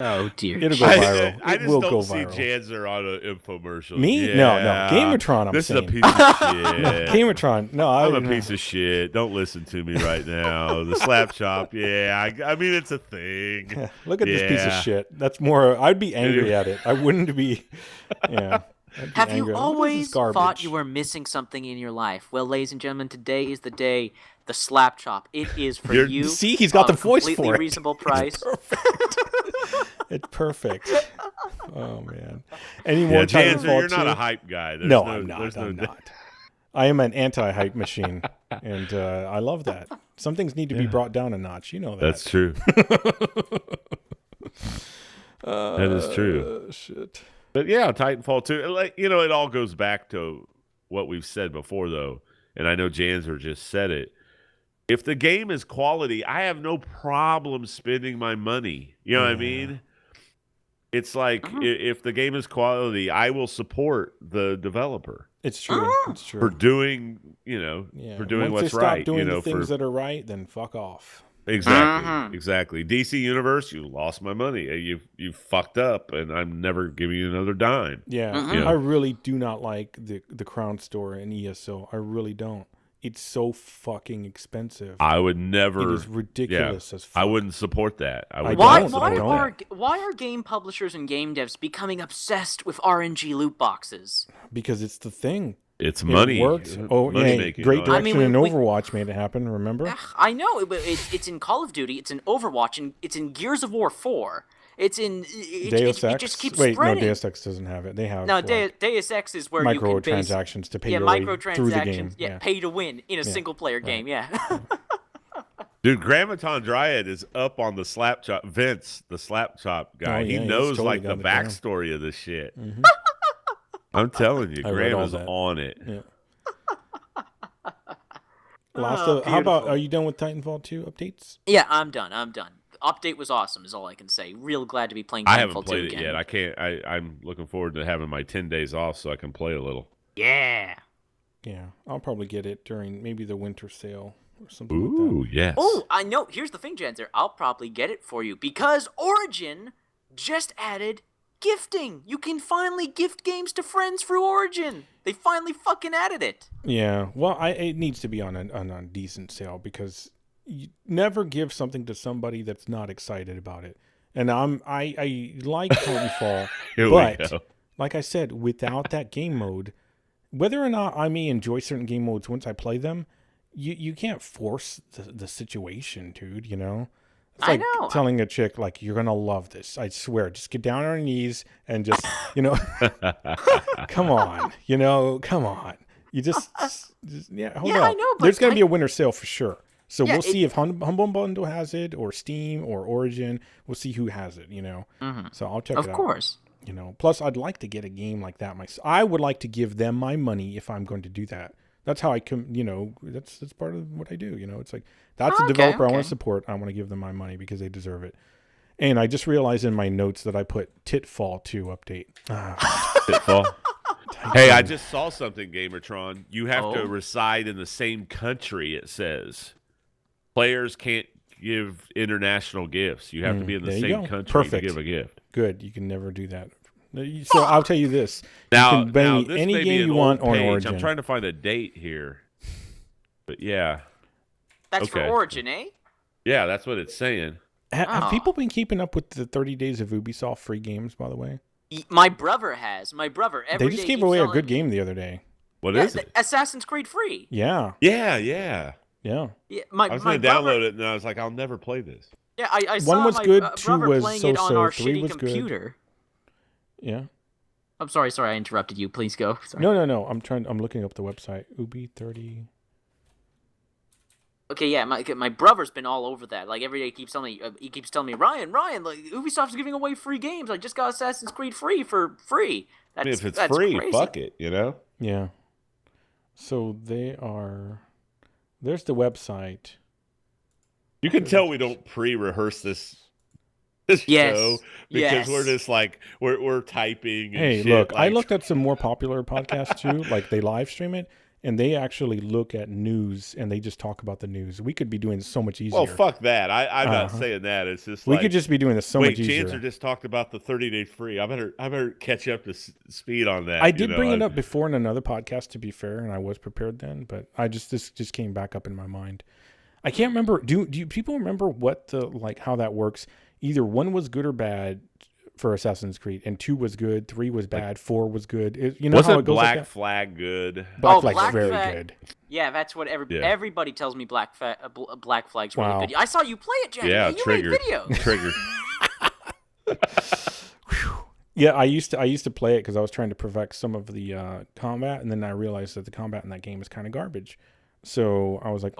Oh, dear. It'll go viral. I It just will don't go see viral. Janzer on an infomercial. Me? Yeah. No. GamerTron, I'm this saying. This is a piece of shit. No, GamerTron. No, I'm a piece of shit. Don't listen to me right now. The slap chop. Yeah, I mean, it's a thing. Look at this piece of shit. That's more. I'd be angry at it. I wouldn't be. Yeah. Have you always thought you were missing something in your life? Well, ladies and gentlemen, today is the day. The slap chop. It is for you. See, he's got the voice for it. Completely reasonable price. It's perfect. Oh man. Any more Janzer, Titanfall you're not 2? a hype guy. No, I'm not. I'm not. I am an anti-hype machine, and I love that. Some things need to be brought down a notch. You know that. That's true. That is true. Shit. But yeah, Titanfall 2. Like, it all goes back to what we've said before, though. And I know Janzer just said it. If the game is quality, I have no problem spending my money. You know what I mean? It's like if the game is quality, I will support the developer. It's true. It's true. For doing, for doing Once what's they stop right. doing the things that are right, then fuck off. Exactly. Exactly. DC Universe, you lost my money. You fucked up, and I'm never giving you another dime. Yeah. I really do not like the Crown Store in ESO. I really don't. It's so fucking expensive. I would never. It is ridiculous as fuck. I wouldn't support that. Why are game publishers and game devs becoming obsessed with RNG loot boxes? Because it's the thing. It's money. It works. Making. Great Direction in Overwatch made it happen, remember? I know. It's in Call of Duty. It's in Overwatch. And it's in Gears of War 4. It's in Deus Ex. It just keeps spreading. No, Deus Ex doesn't have it. They have Deus Ex is where you can microtransactions to pay your way through the game. Yeah, pay to win in a single player game. Yeah. Dude, Grammaton Dryad is up on the slap chop. Vince, the slap chop guy, he knows totally like the backstory of this shit. Mm-hmm. I'm telling you, Graham is on it. Yeah. How about? Are you done with Titanfall 2 updates? Yeah, I'm done. Update was awesome, is all I can say. Real glad to be playing Titanfall 2 again. I haven't played it yet. I can't. I'm looking forward to having my 10 days off so I can play a little. Yeah. Yeah, I'll probably get it during maybe the winter sale or something like that. Ooh, yes. Oh, I know. Here's the thing, Janzer. I'll probably get it for you because Origin just added gifting. You can finally gift games to friends through Origin. They finally fucking added it. Yeah. Well, it needs to be on a decent sale because you never give something to somebody that's not excited about it. And I like Titanfall, but like I said, without that game mode, whether or not I may enjoy certain game modes once I play them, you can't force the situation, dude. It's like telling a chick, like, you're going to love this. I swear. Just get down on your knees and just, come on. Come on. You just hold on. I know, but there's going to be a winter sale for sure. So we'll see if Humble Bundle has it or Steam or Origin. We'll see who has it, Mm-hmm. So I'll check it out. Of course. Plus I'd like to get a game like that myself. I would like to give them my money if I'm going to do that. That's how I can, that's part of what I do. It's like, that's a developer I want to support. I want to give them my money because they deserve it. And I just realized in my notes that I put Titanfall 2 update. Titanfall. Hey, I just saw something, GamerTron. You have to reside in the same country, it says. Players can't give international gifts. You have to be in the same country to give a gift. Good. You can never do that. So I'll tell you this. Now, you can buy this any may game be you want on page. Origin. I'm trying to find a date here. But yeah. That's for Origin, eh? Yeah, that's what it's saying. Have people been keeping up with the 30 days of Ubisoft free games, by the way? My brother has. My brother every They just gave away a good game the other day. What is it? Assassin's Creed free. Yeah. Yeah. Yeah, I was going to download it, and I was like, I'll never play this. Yeah, I saw one was my good, 2 brother was playing so-so, it on our 3 shitty was computer. Good. Yeah. I'm sorry, I interrupted you. Please go. Sorry. No. I'm looking up the website. Ubi 30. Okay, yeah, my brother's been all over that. Like every day, he keeps telling me, Ryan, like Ubisoft's giving away free games. I just got Assassin's Creed free for free. If it's free, crazy. fuck it, Yeah. So there's the website. You can tell we don't pre-rehearse this show because we're just like we're typing. And hey, shit, look, like... I looked at some more popular podcasts too. Like they live stream it. And they actually look at news, and they just talk about the news. We could be doing this so much easier. Well, fuck that. I'm not saying that. It's just we could just be doing this so much easier. Chancer just talked about the 30-day free. I better catch up to speed on that. I did bring it up before in another podcast, to be fair, and I was prepared then. But this just came back up in my mind. I can't remember. Do people remember what how that works? Either 1 was good or bad for Assassin's Creed, and 2 was good, 3 was bad, 4 was good. Wasn't how it goes Black like Flag good? Black Flag's very good. Yeah, that's what everybody tells me. Black Flag's really good. I saw you play it, Jack. Yeah, you Trigger. made videos. Trigger. Yeah, I used to play it because I was trying to perfect some of the combat, and then I realized that the combat in that game is kind of garbage. So I was like,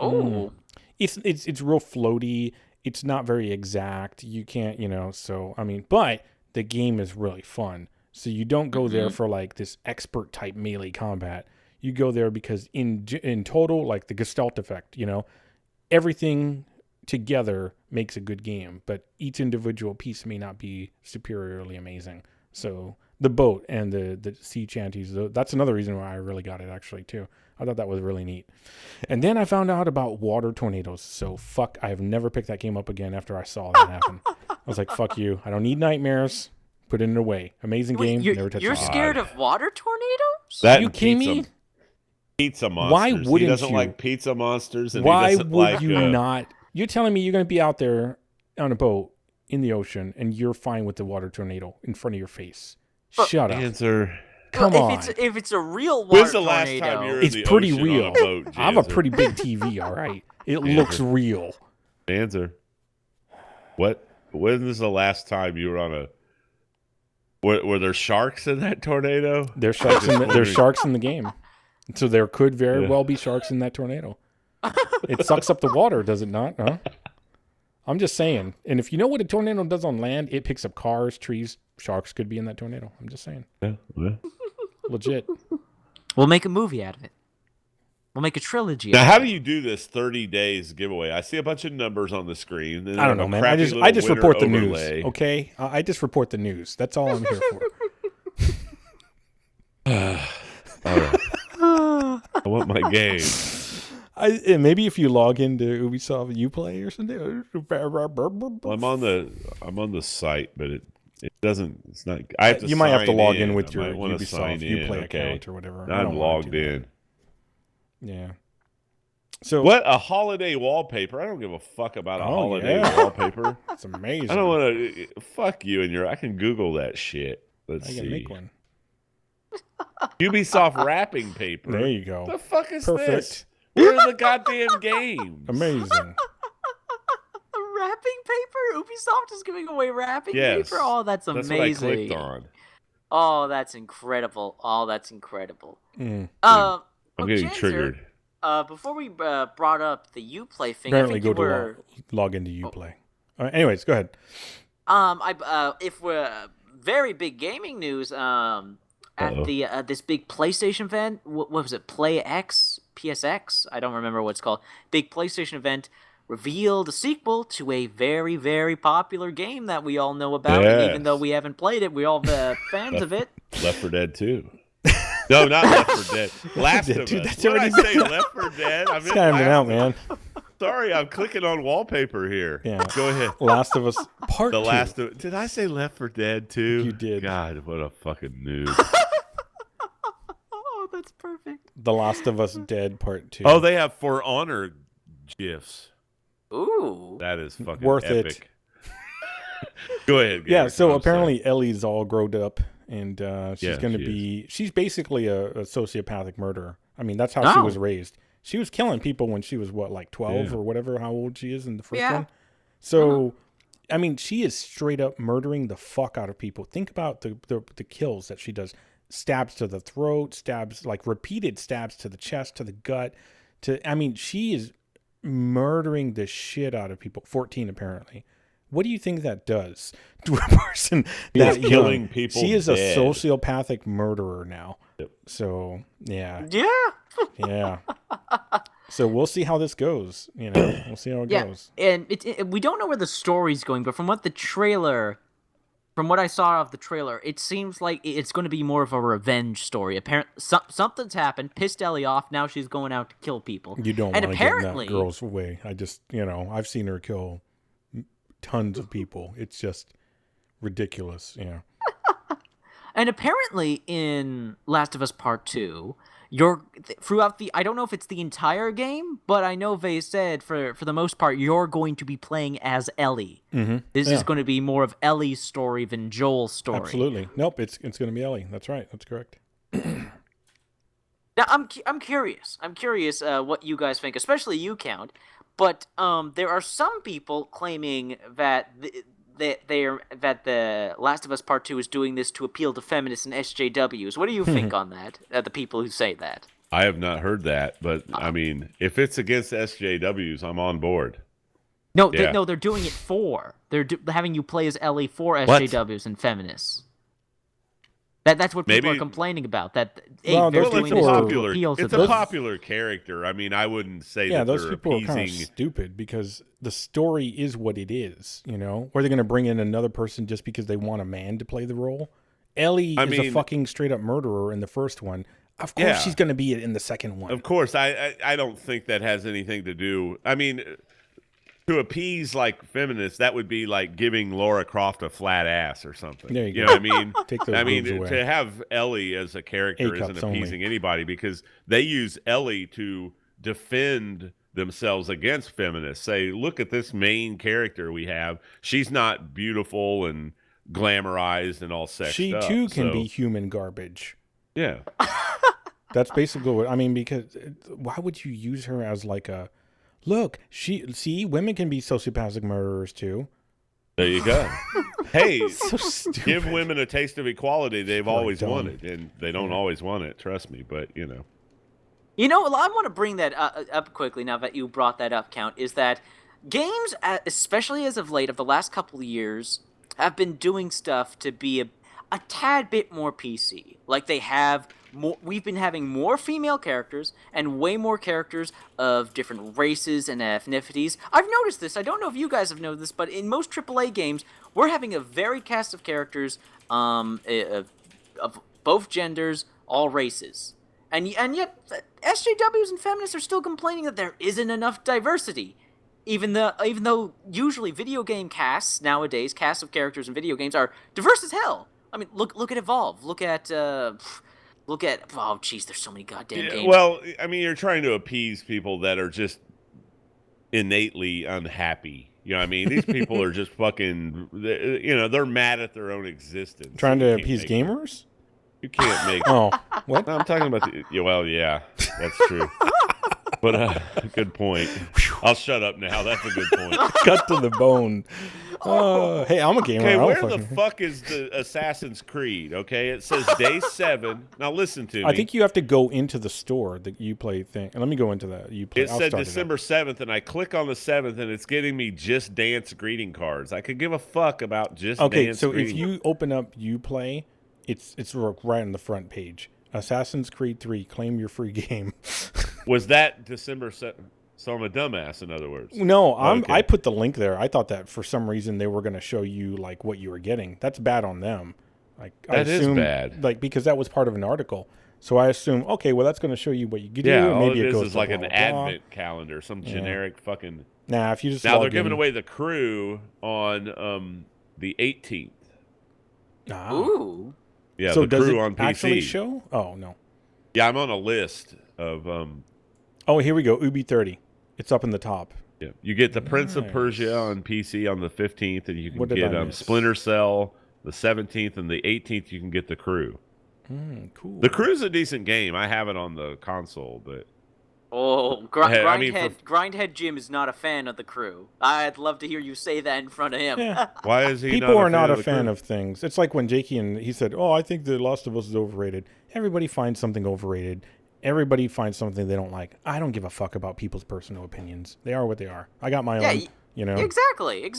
it's real floaty. It's not very exact. You can't, so, but the game is really fun. So you don't go there for like this expert type melee combat. You go there because in total, like the Gestalt effect, everything together makes a good game, but each individual piece may not be superiorly amazing. So the boat and the sea shanties, that's another reason why I really got it actually too. I thought that was really neat. And then I found out about water tornadoes. So fuck, I have never picked that game up again after I saw that happen. I was like, fuck you. I don't need nightmares. Put it away. Amazing game. Never touch it. You're scared of water tornadoes? That Are you kidding me? Pizza monsters. Why wouldn't he doesn't you? like pizza monsters. And why he doesn't would like, you not? You're telling me you're going to be out there on a boat in the ocean and you're fine with the water tornado in front of your face. Shut up. Answer. Come on. If it's a real water When's the last tornado, time you were in it's the pretty ocean real. on a boat, I have a pretty big TV, all right? It looks real. Answer. When was the last time you were on a... Were there sharks in that tornado? There's sharks in the game. So there could very well be sharks in that tornado. It sucks up the water, does it not? Huh? I'm just saying. And if you know what a tornado does on land, it picks up cars, trees. Sharks could be in that tornado. I'm just saying. Yeah. Legit. We'll make a movie out of it. We'll make a trilogy. Now, how do you do this 30 days giveaway? I see a bunch of numbers on the screen. I don't know, man. I just report the news. Okay, I just report the news. That's all I'm here for. All right. I want my game. Maybe if you log into Ubisoft Uplay or something. Well, I'm on the site, but it doesn't. It's not. I have to. You might have to log in in with your Ubisoft Uplay account or whatever. I'm logged in. Yeah. So what a holiday wallpaper! I don't give a fuck about a holiday wallpaper. That's amazing. I don't want to. Fuck you and your. I can Google that shit. Let's see. I can make one. Ubisoft wrapping paper. There you go. The fuck is Perfect. this? Where are the goddamn games? Amazing. Wrapping paper? Ubisoft is giving away wrapping Yes. paper? Oh, that's amazing. That's what I clicked on. Oh, that's incredible. I'm getting triggered. Before we brought up the Uplay thing, Apparently, I think go to log into Uplay. Anyways, go ahead. If we're very big gaming news, at the this big PlayStation event, what was it? PSX? I don't remember what it's called. Big PlayStation event revealed a sequel to a very, very popular game that we all know about. Yes. And even though we haven't played it, we're all fans of it. Left 4 Dead 2. No, not Left 4 Dead. Last of Us. That's What did I already say? Left 4 Dead? I meant It's kind of been out, man. Sorry, I'm clicking on wallpaper here. Yeah. Go ahead. Last of Us Part 2. Did I say Left 4 Dead 2? You did. God, what a fucking noob. Oh, that's perfect. The Last of Us Dead Part 2. Oh, they have For Honor GIFs. Ooh. That is fucking Worth epic. Go ahead. Yeah, so I'm apparently sorry. Ellie's all grown up, and she's going to she be... She's basically a sociopathic murderer. I mean, that's how she was raised. She was killing people when she was, what, like 12 or whatever, how old she is in the first one? So, I mean, she is straight up murdering the fuck out of people. Think about the kills that she does. Stabs to the throat, stabs, like repeated stabs to the chest, to the gut. I mean, she is murdering the shit out of people. 14, apparently. What do you think that does to a person that killing young? people? She is dead. a sociopathic murderer now. Yep. So, yeah. Yeah. Yeah. So we'll see how this goes. We'll see how it goes. And we don't know where the story's going, but from what I saw of the trailer, it seems like it's going to be more of a revenge story. Apparently, something's happened, pissed Ellie off. Now she's going out to kill people. You don't want to get in that girl's way. I just, I've seen her kill tons of people. It's just ridiculous. Yeah. And apparently, in Last of Us Part 2, I don't know if it's the entire game, but I know they said for the most part you're going to be playing as Ellie. Mm-hmm. This is going to be more of Ellie's story than Joel's story. Absolutely. Nope, it's going to be Ellie. That's right. That's correct. Now I'm curious. I'm curious what you guys think, especially you, Count. But there are some people claiming that that the Last of Us Part 2 is doing this to appeal to feminists and SJWs. What do you think on that? The people who say that. I have not heard that, but I mean, if it's against SJWs, I'm on board. No, they're doing it for. They're having you play as Ellie for SJWs and feminists. That's what people are complaining about. That they're doing this to appeal to it's a popular character. I mean, I wouldn't say that those they're people appeasing. are kind of stupid because the story is what it is. Or they're going to bring in another person just because they want a man to play the role. Ellie is a fucking straight up murderer in the first one. Of course, she's going to be in the second one. Of course, I don't think that has anything to do. I mean, to appease like feminists, that would be like giving Laura Croft a flat ass or something. There you go. Know what I mean? Take those away. To have Ellie as a character isn't appeasing anybody because they use Ellie to defend themselves against feminists. Say, look at this main character we have. She's not beautiful and glamorized and all sex stuff. She too can be human garbage. Yeah. That's basically what I mean, because why would you use her as like a look, women can be sociopathic murderers too. There you go. Hey, so give women a taste of equality they've always wanted, and they don't always want it, trust me, but I want to bring that up quickly now that you brought that up, Count, is that games, especially as of late, of the last couple of years, have been doing stuff to be a tad bit more PC. Like we've been having more female characters and way more characters of different races and ethnicities. I've noticed this. I don't know if you guys have noticed this, but in most AAA games, we're having a varied cast of characters of both genders, all races. And yet, SJWs and feminists are still complaining that there isn't enough diversity. Even though usually video game casts nowadays, casts of characters in video games are diverse as hell. I mean, look at Evolve. Look at oh jeez, there's so many goddamn games. Well, I mean, you're trying to appease people that are just innately unhappy. You know what I mean? These people are just fucking, they're mad at their own existence. Trying to appease gamers? You can't make... Oh, what? No, I'm talking about yeah, that's true. But good point. I'll shut up now. That's a good point. Cut to the bone. Hey, I'm a gamer. Okay, where the fuck is the Assassin's Creed? Okay, it says day 7. Now listen to me. I think you have to go into the store, the Uplay thing. And let me go into that Uplay. It said December 7th, and I click on the 7th, and it's getting me Just Dance greeting cards. I could give a fuck about Just Dance. Okay, so if you open up Uplay, it's right on the front page. Assassin's Creed 3, claim your free game. Was that December 7th? So I'm a dumbass, in other words. No, I put the link there. I thought that for some reason they were going to show you like what you were getting. That's bad on them. Like that is bad. Like because that was part of an article. So I assume, okay, well that's going to show you what you could do. Yeah, all maybe it goes is like an advent calendar, some generic fucking. Nah, if you just now they're giving away the crew on the 18th. Ah. Ooh. Yeah, so the does crew it on PC. Actually show? Oh no. Yeah, I'm on a list of. Oh, here we go. Ubi 30. It's up in the top. Yeah, you get the Prince of Persia on PC on the 15th, and you can get Splinter Cell the 17th, and the 18th you can get the crew. Cool. The crew's a decent game. I have it on the console, but Grindhead Jim is not a fan of the crew. I'd love to hear you say that in front of him. Yeah. Why is he? People are not a fan of things. It's like when Jakey he said, "Oh, I think The Last of Us is overrated." Everybody finds something overrated. Everybody finds something they don't like. I don't give a fuck about people's personal opinions. They are what they are. I got my own, you know. Exactly.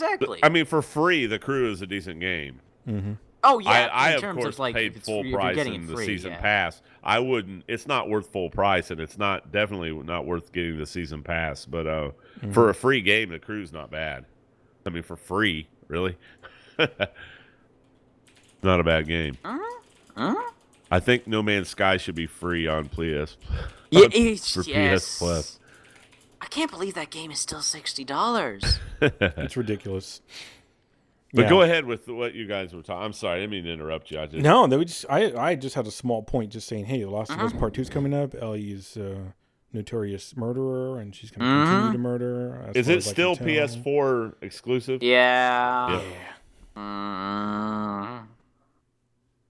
I mean, for free, the crew is a decent game. Mm-hmm. Oh yeah, I of course paid full price in the season pass. I wouldn't. It's not worth full price, and it's definitely not worth getting the season pass. But for a free game, the crew's not bad. I mean, for free, really, not a bad game. I think No Man's Sky should be free on PS. PS Plus. I can't believe that game is still $60. It's ridiculous. But go ahead with what you guys were talking. I'm sorry, I didn't mean to interrupt you. No, I just had a small point, just saying, hey, The Last of Us Part 2 is coming up. Ellie's notorious murderer, and she's going to continue to murder. Is it still PS4 exclusive? Yeah.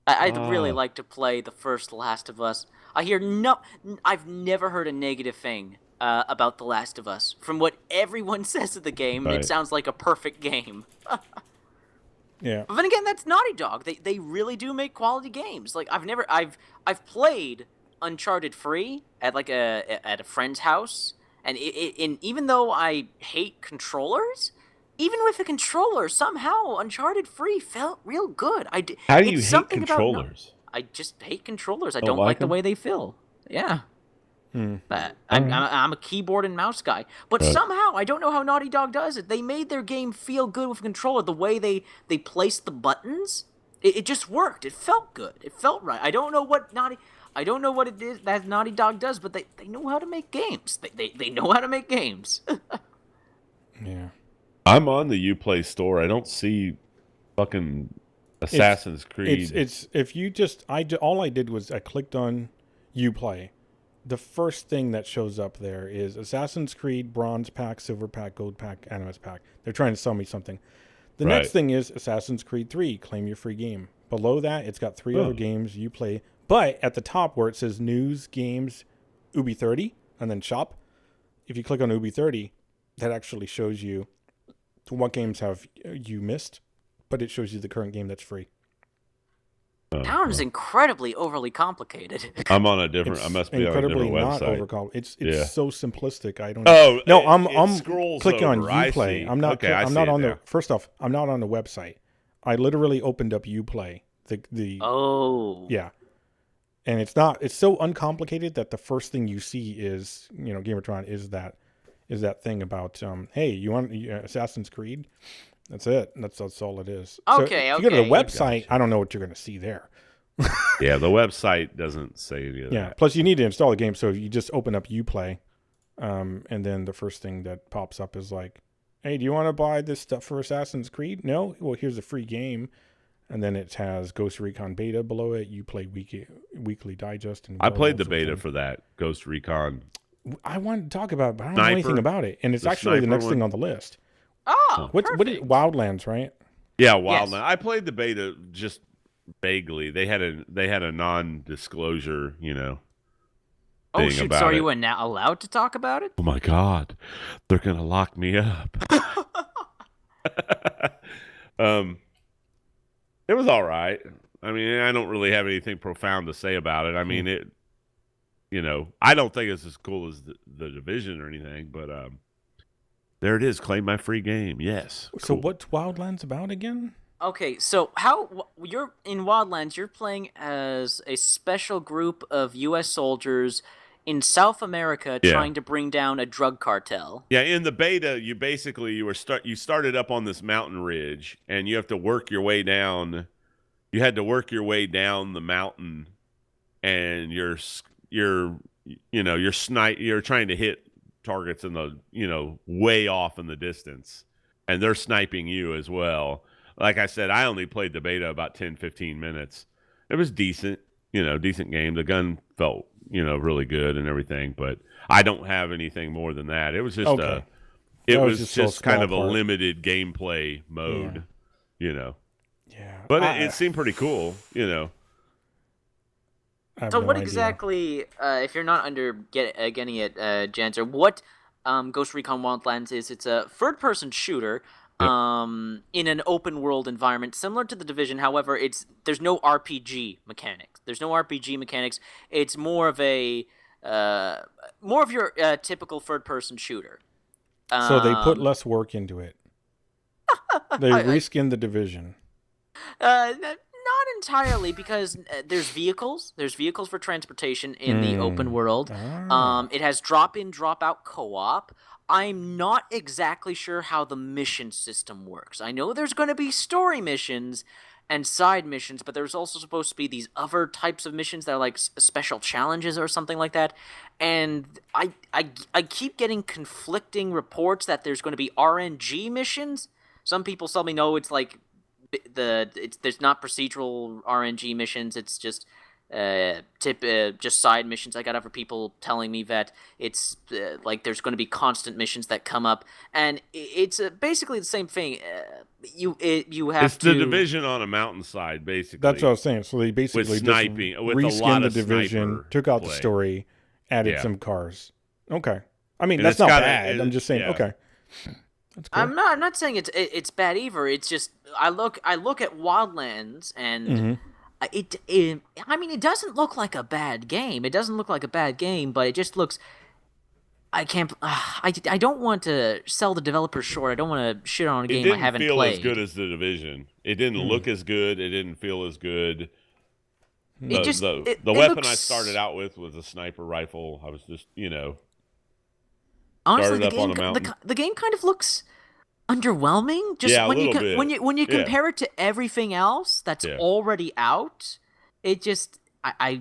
I'd really like to play the first Last of Us. I've never heard a negative thing about The Last of Us. From what everyone says of the game, It sounds like a perfect game. Yeah. But then again, that's Naughty Dog. They really do make quality games. Like I've played Uncharted free at a friend's house, and even though I hate controllers, even with a controller, somehow Uncharted free felt real good. How do you hate controllers? I just hate controllers. I don't like the way they feel. Yeah. But I'm a keyboard and mouse guy. But somehow, I don't know how Naughty Dog does it. They made their game feel good with a controller. The way they placed the buttons, it just worked. It felt good. It felt right. I don't know what it is that Naughty Dog does, but they know how to make games. They know how to make games. Yeah. I'm on the Uplay store. I don't see fucking Assassin's Creed. It's if you just all I did was I clicked on Uplay. The first thing that shows up there is Assassin's Creed Bronze Pack, Silver Pack, Gold Pack, Animus Pack. They're trying to sell me something. The next thing is Assassin's Creed 3, claim your free game. Below that, it's got 3 other games you play. But at the top where it says News, Games, Ubi 30, and then Shop, if you click on Ubi 30, that actually shows you what games have you missed, but it shows you the current game that's free. Sounds incredibly overly complicated. I'm on a different. I must be on a different website. It's so simplistic. I don't. Oh no, I'm over. clicking on Uplay. I'm not. Okay, I'm not on the. First off, I'm not on the website. I literally opened up Uplay. Yeah, and it's not. It's so uncomplicated that the first thing you see is GamerTron is that thing about hey, you want Assassin's Creed? That's it. That's all it is. Okay, so if you go to the website, I don't know what you're going to see there. Yeah, the website doesn't say any of that. Yeah, plus you need to install the game, so you just open up Uplay, and then the first thing that pops up is like, hey, do you want to buy this stuff for Assassin's Creed? No? Well, here's a free game. And then it has Ghost Recon Beta below it. Uplay Weekly Digest. And I played the beta for that, Ghost Recon. I wanted to talk about it, but I don't know anything about it. And it's actually the next thing on the list. Oh, what is Wildlands, right? Yeah, Wildlands. Yes. I played the beta just vaguely. They had a non-disclosure, thing shoot, about so are it. you now allowed to talk about it? Oh my God, they're gonna lock me up. It was all right. I mean, I don't really have anything profound to say about it. I mean, I don't think it's as cool as the Division or anything, but there it is. Claim my free game. Yes. So Cool. what's Wildlands about again? Okay, so how you're in Wildlands? You're playing as a special group of U.S. soldiers in South America trying to bring down a drug cartel. Yeah, in the beta, you started up on this mountain ridge, and you have to work your way down. You had to work your way down the mountain, and you're trying to hit targets in the way off in the distance, and they're sniping you as well. Like I said, I only played the beta about 10, 15 minutes. It was decent, decent game. The gun felt, really good and everything, but I don't have anything more than that. It was just just kind of a limited gameplay mode, Yeah. But it seemed pretty cool, So what exactly, if you're not getting it, Janser, what Ghost Recon Wildlands is? It's a third-person shooter in an open-world environment, similar to The Division. However, there's no RPG mechanics. It's more of your typical third-person shooter. So they put less work into it. They reskinned The Division. Not entirely, because there's vehicles. There's vehicles for transportation in the open world. It has drop-in, drop-out co-op. I'm not exactly sure how the mission system works. I know there's going to be story missions and side missions, but there's also supposed to be these other types of missions that are like special challenges or something like that. And I keep getting conflicting reports that there's going to be RNG missions. Some people tell me no, it's like there's not procedural RNG missions. It's just just side missions. I got other people telling me that it's like there's going to be constant missions that come up, and it's basically the same thing. You have it's the Division on a mountainside, basically. That's what I was saying. So they basically with sniping, with a lot reskinned The of Division, took out play. the story, added some cars. Okay, I mean that's not bad. I'm just saying. Okay. That's cool. I'm not saying it's bad either. It's just I look at Wildlands and I mean, it doesn't look like a bad game. It doesn't look like a bad game, but it just looks. I can't. I don't want to sell the developers short. I don't want to shit on a game I haven't played. It didn't feel as good as The Division. It didn't look as good. It didn't feel as good. The weapon I started out with was a sniper rifle. I was just, honestly, started the game kind of looks underwhelming. Just when you compare it to everything else that's already out, it just I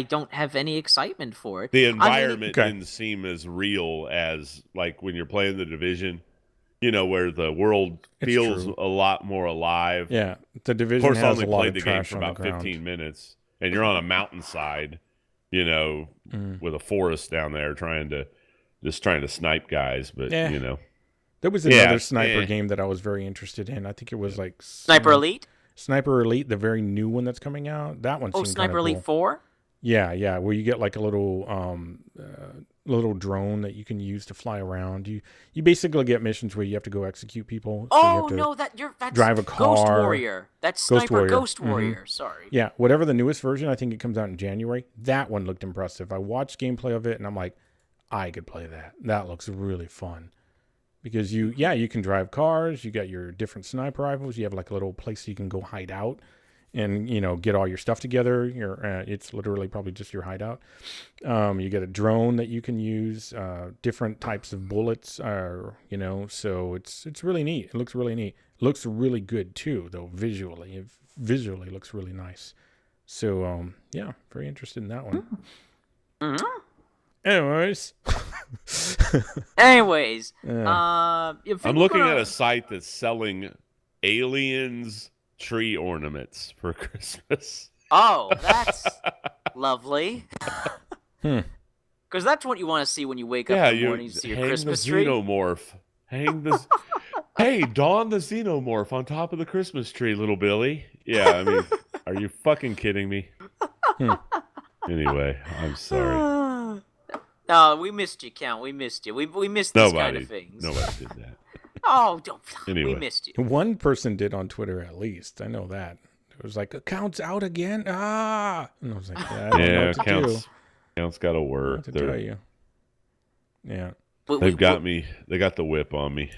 don't have any excitement for it. The environment didn't seem as real as like when you're playing The Division, where the world feels a lot more alive. Yeah, The Division. Of course, I has only a lot played of the game trash for on the about ground. 15 minutes, and you're on a mountainside, with a forest down there trying to snipe guys, but There was another sniper game that I was very interested in. I think it was like Sniper Elite. Sniper Elite, the very new one that's coming out. That one seemed Sniper cool. Elite 4? Yeah, where you get like a little drone that you can use to fly around. You basically get missions where you have to go execute people. That's drive a car. Ghost Warrior. That's Ghost Warrior. Sorry. Yeah, whatever the newest version, I think it comes out in January. That one looked impressive. I watched gameplay of it and I'm like, I could play that. That looks really fun. Because you can drive cars, you got your different sniper rifles, you have like a little place you can go hide out and, get all your stuff together. It's literally probably just your hideout. You get a drone that you can use, different types of bullets, so it's really neat. It looks really neat. It looks really good too, though, visually. It visually looks really nice. So, very interested in that one. Mm-hmm. Anyways, I'm looking at a site that's selling aliens tree ornaments for Christmas. Oh, that's lovely. Because that's what you want to see when you wake up in the morning to see your Christmas tree. Xenomorph. Hey, don the xenomorph on top of the Christmas tree, little Billy. Yeah, I mean, are you fucking kidding me? Anyway, I'm sorry. No, we missed you, Count. We missed you. We missed these kind of things. Nobody did that. Oh, don't. Anyway. We missed you. One person did on Twitter, at least. I know that. It was like, account's out again. Ah! And I was like, yeah, I don't know what to do. Account's got to work. To tell you. Yeah. They've got me. They got the whip on me.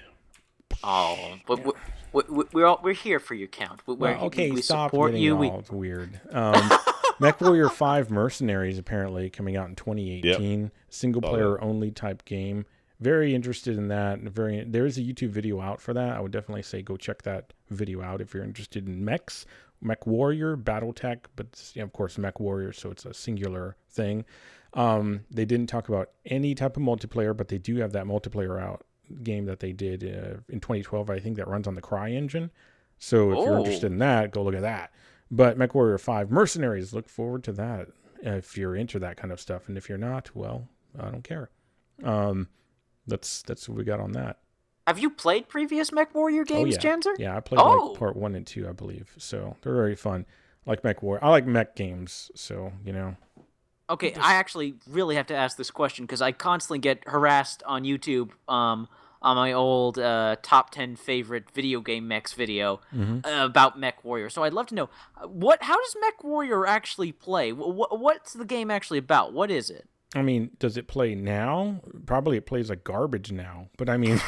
Oh, but we're here for you, Count. We stop support getting you. It's weird. MechWarrior 5 Mercenaries apparently coming out in 2018. Yep. Single player only type game. Very interested in that. There is a YouTube video out for that. I would definitely say go check that video out if you're interested in mechs. MechWarrior, BattleTech, but of course MechWarrior, so it's a singular thing. They didn't talk about any type of multiplayer, but they do have that multiplayer out game that they did in 2012, I think, that runs on the Cry engine. So if you're interested in that, go look at that. But MechWarrior 5 Mercenaries, look forward to that if you're into that kind of stuff. And if you're not, well, I don't care. That's what we got on that. Have you played previous MechWarrior games, Janzer? Yeah, I played like part 1 and 2, I believe. So they're very fun. I like MechWarrior. I like mech games, so, Okay, I actually really have to ask this question because I constantly get harassed on YouTube on my old top 10 favorite video game mechs video about MechWarrior. So I'd love to know, how does MechWarrior actually play? What's the game actually about? What is it? I mean, does it play now? Probably it plays like garbage now. But I mean,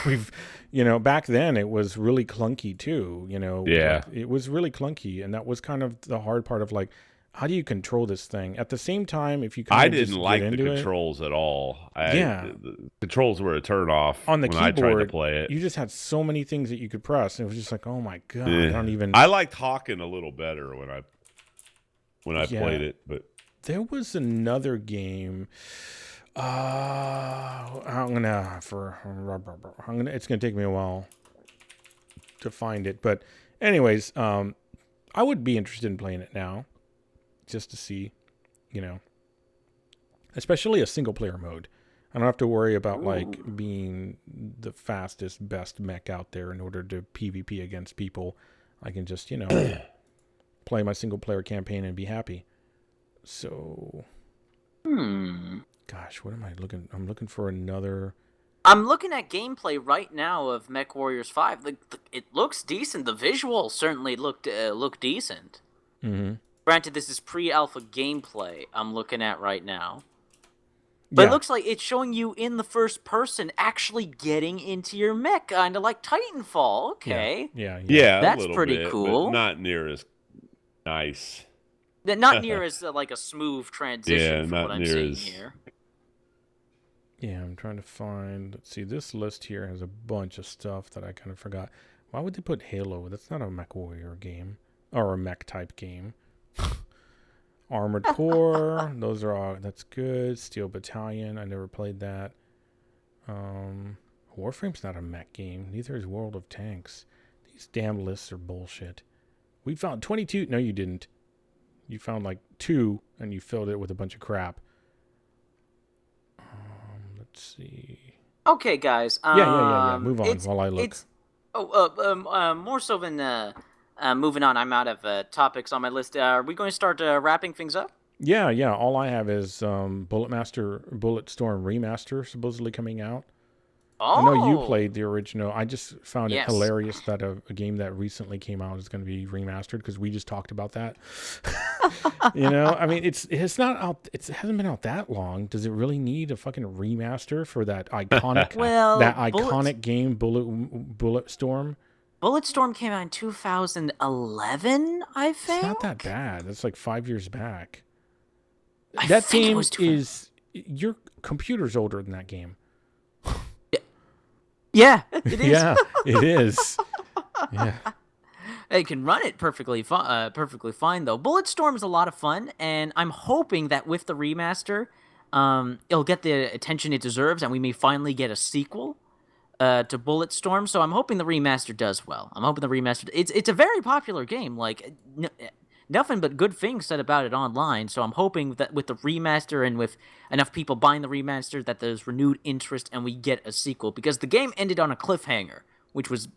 back then it was really clunky too, Yeah. It was really clunky, and that was kind of the hard part of like, how do you control this thing? At the same time, if you I didn't like the controls at all. The controls were a turn off on the keyboard. I tried to play it. You just had so many things that you could press, and it was just like, oh my god, I don't even. I liked Hawking a little better when I played it, but there was another game. It's gonna take me a while to find it, but anyways, I would be interested in playing it now. Just to see, especially a single player mode. I don't have to worry about like being the fastest, best mech out there in order to PvP against people. I can just, play my single player campaign and be happy. So, gosh, what am I looking? I'm looking for another. I'm looking at gameplay right now of MechWarriors 5. It looks decent. The visuals certainly look decent. Mm-hmm. Granted, this is pre-alpha gameplay I'm looking at right now. But it looks like it's showing you in the first person actually getting into your mech, kind of like Titanfall. Okay. Yeah. That's pretty cool. But not near as nice. Not near as like a smooth transition from what I'm seeing here. Yeah, I'm trying to find. Let's see. This list here has a bunch of stuff that I kind of forgot. Why would they put Halo? That's not a MechWarrior game or a mech type game. Armored Core, those are all. That's good. Steel Battalion, I never played that. Warframe's not a mech game. Neither is World of Tanks. These damn lists are bullshit. We found 22. No, you didn't. You found like 2, and you filled it with a bunch of crap. Let's see. Okay, guys. Yeah. Move on while I look. More so than. Moving on, I'm out of topics on my list. Are we going to start wrapping things up? Yeah. All I have is Bulletstorm Remaster supposedly coming out. Oh. I know you played the original. I just found it hilarious that a game that recently came out is going to be remastered because we just talked about that. I mean, it's not out. It hasn't been out that long. Does it really need a fucking remaster for that iconic game, Bulletstorm? Bulletstorm came out in 2011, I think. It's not that bad. That's like 5 years back. That game is your computer's older than that game. Yeah, it is. Yeah, it is. Yeah. It can run it perfectly fine, though. Bulletstorm is a lot of fun, and I'm hoping that with the remaster, it'll get the attention it deserves, and we may finally get a sequel to Bulletstorm. So I'm hoping the remaster does well. I'm hoping the remaster. It's a very popular game. Like nothing but good things said about it online. So I'm hoping that with the remaster and with enough people buying the remaster, that there's renewed interest and we get a sequel. Because the game ended on a cliffhanger, which was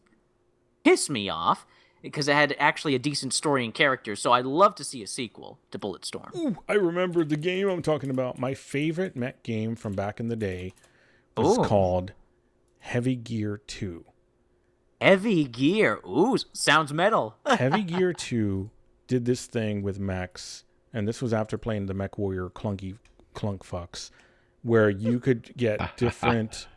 pissed me off. because it had actually a decent story and character. So I'd love to see a sequel to Bulletstorm. Ooh, I remember the game I'm talking about. My favorite mech game from back in the day was called Heavy Gear 2. Heavy Gear. Ooh, sounds metal. Heavy Gear 2 did this thing with mechs, and this was after playing the MechWarrior clunk fucks, where you could get different,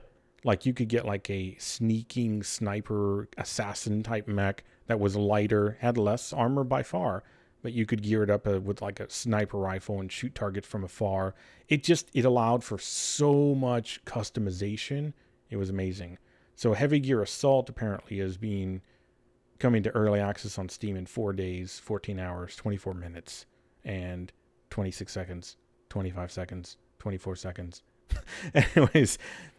like you could get like a sneaking sniper assassin type mech that was lighter, had less armor by far, but you could gear it up with like a sniper rifle and shoot targets from afar. It allowed for so much customization. It was amazing. So Heavy Gear Assault apparently is coming to early access on Steam in 4 days, 14 hours, 24 minutes, and 26 seconds, 25 seconds, 24 seconds. Anyways,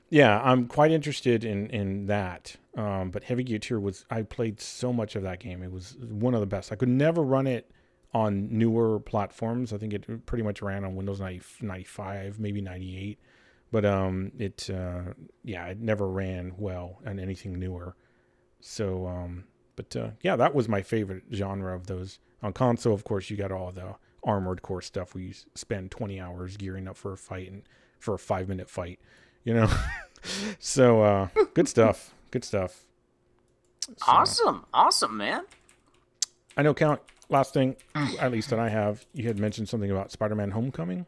yeah, I'm quite interested in that. But Heavy Gear 2 I played so much of that game. It was one of the best. I could never run it on newer platforms. I think it pretty much ran on Windows 95, maybe 98. But it never ran well on anything newer. So, yeah, that was my favorite genre of those. On console, of course, you got all the Armored Core stuff where you spend 20 hours gearing up for a fight and for a 5-minute fight, you know. So, good stuff. Good stuff. So, awesome, man. I know, Count. Last thing, at least that I have, you had mentioned something about Spider-Man: Homecoming.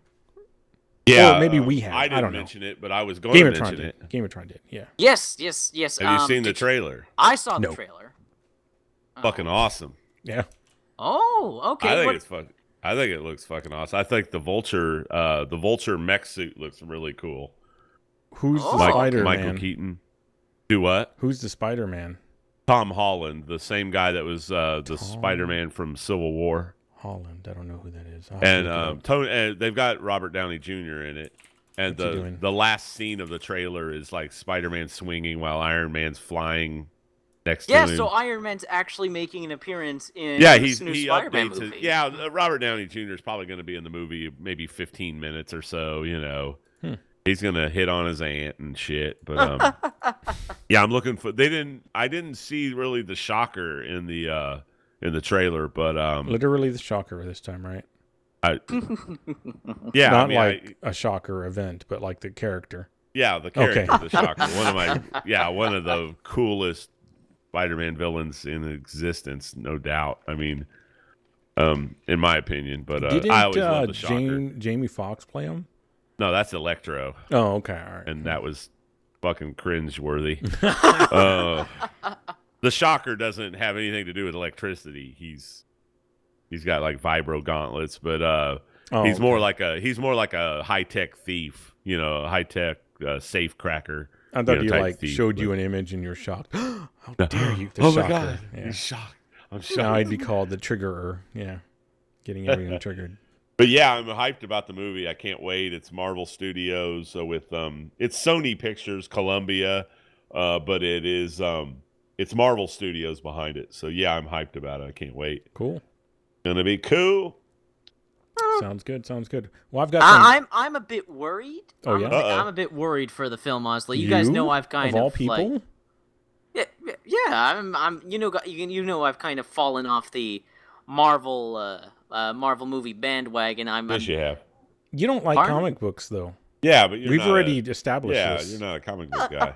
Yeah, or maybe we have. I don't mention know. it, but I was going to mention it. GamerTron did. Yeah. Yes. Have you seen the trailer? I saw the trailer. Fucking awesome. Yeah. Oh, okay. I think it looks fucking awesome. I think the Vulture mech suit looks really cool. Who's the Spider-Man? Michael Keaton. Do what? Who's the Spider-Man? Tom Holland, the same guy that was the Spider-Man from Civil War. Holland, I don't know who that is. And they've got Robert Downey Jr. in it. And What's the last scene of the trailer is like Spider-Man swinging while Iron Man's flying next to him. Yeah, so Iron Man's actually making an appearance in this new he Spider-Man updates movie. it. Yeah, Robert Downey Jr. is probably going to be in the movie maybe 15 minutes or so, you know. He's going to hit on his aunt and shit, but yeah, I'm looking for I didn't see really the Shocker in the trailer, but literally the Shocker this time, right? Yeah, not a Shocker event, but like the character. Yeah, the character of the Shocker. One of the coolest Spider-Man villains in existence, no doubt. I mean, in my opinion, but I always love the Shocker. Jamie Foxx play him? No, that's Electro. Oh, okay, all right. And that was fucking cringe-worthy. The Shocker doesn't have anything to do with electricity. He's got like vibro gauntlets, but he's more like a high-tech thief, you know, a high-tech safe cracker. I thought you showed you an image and you're shocked. How dare you? The oh Shocker. My god, yeah. he's shocked. I'm shocked. Now I'd be called the triggerer. Yeah, getting everything triggered. But yeah, I'm hyped about the movie. I can't wait. It's Marvel Studios, so with it's Sony Pictures, Columbia, but it's Marvel Studios behind it. So yeah, I'm hyped about it. I can't wait. Cool. Gonna be cool. Sounds good. Well, I've got. I'm a bit worried. Oh yeah. I'm a bit worried for the film. Honestly, you guys know I've kind of all people. Yeah. I'm. You know, I've kind of fallen off the Marvel movie bandwagon. Yes, you have. You don't like comic books, though. Yeah, but we've already established this. Yeah, you're not a comic book guy.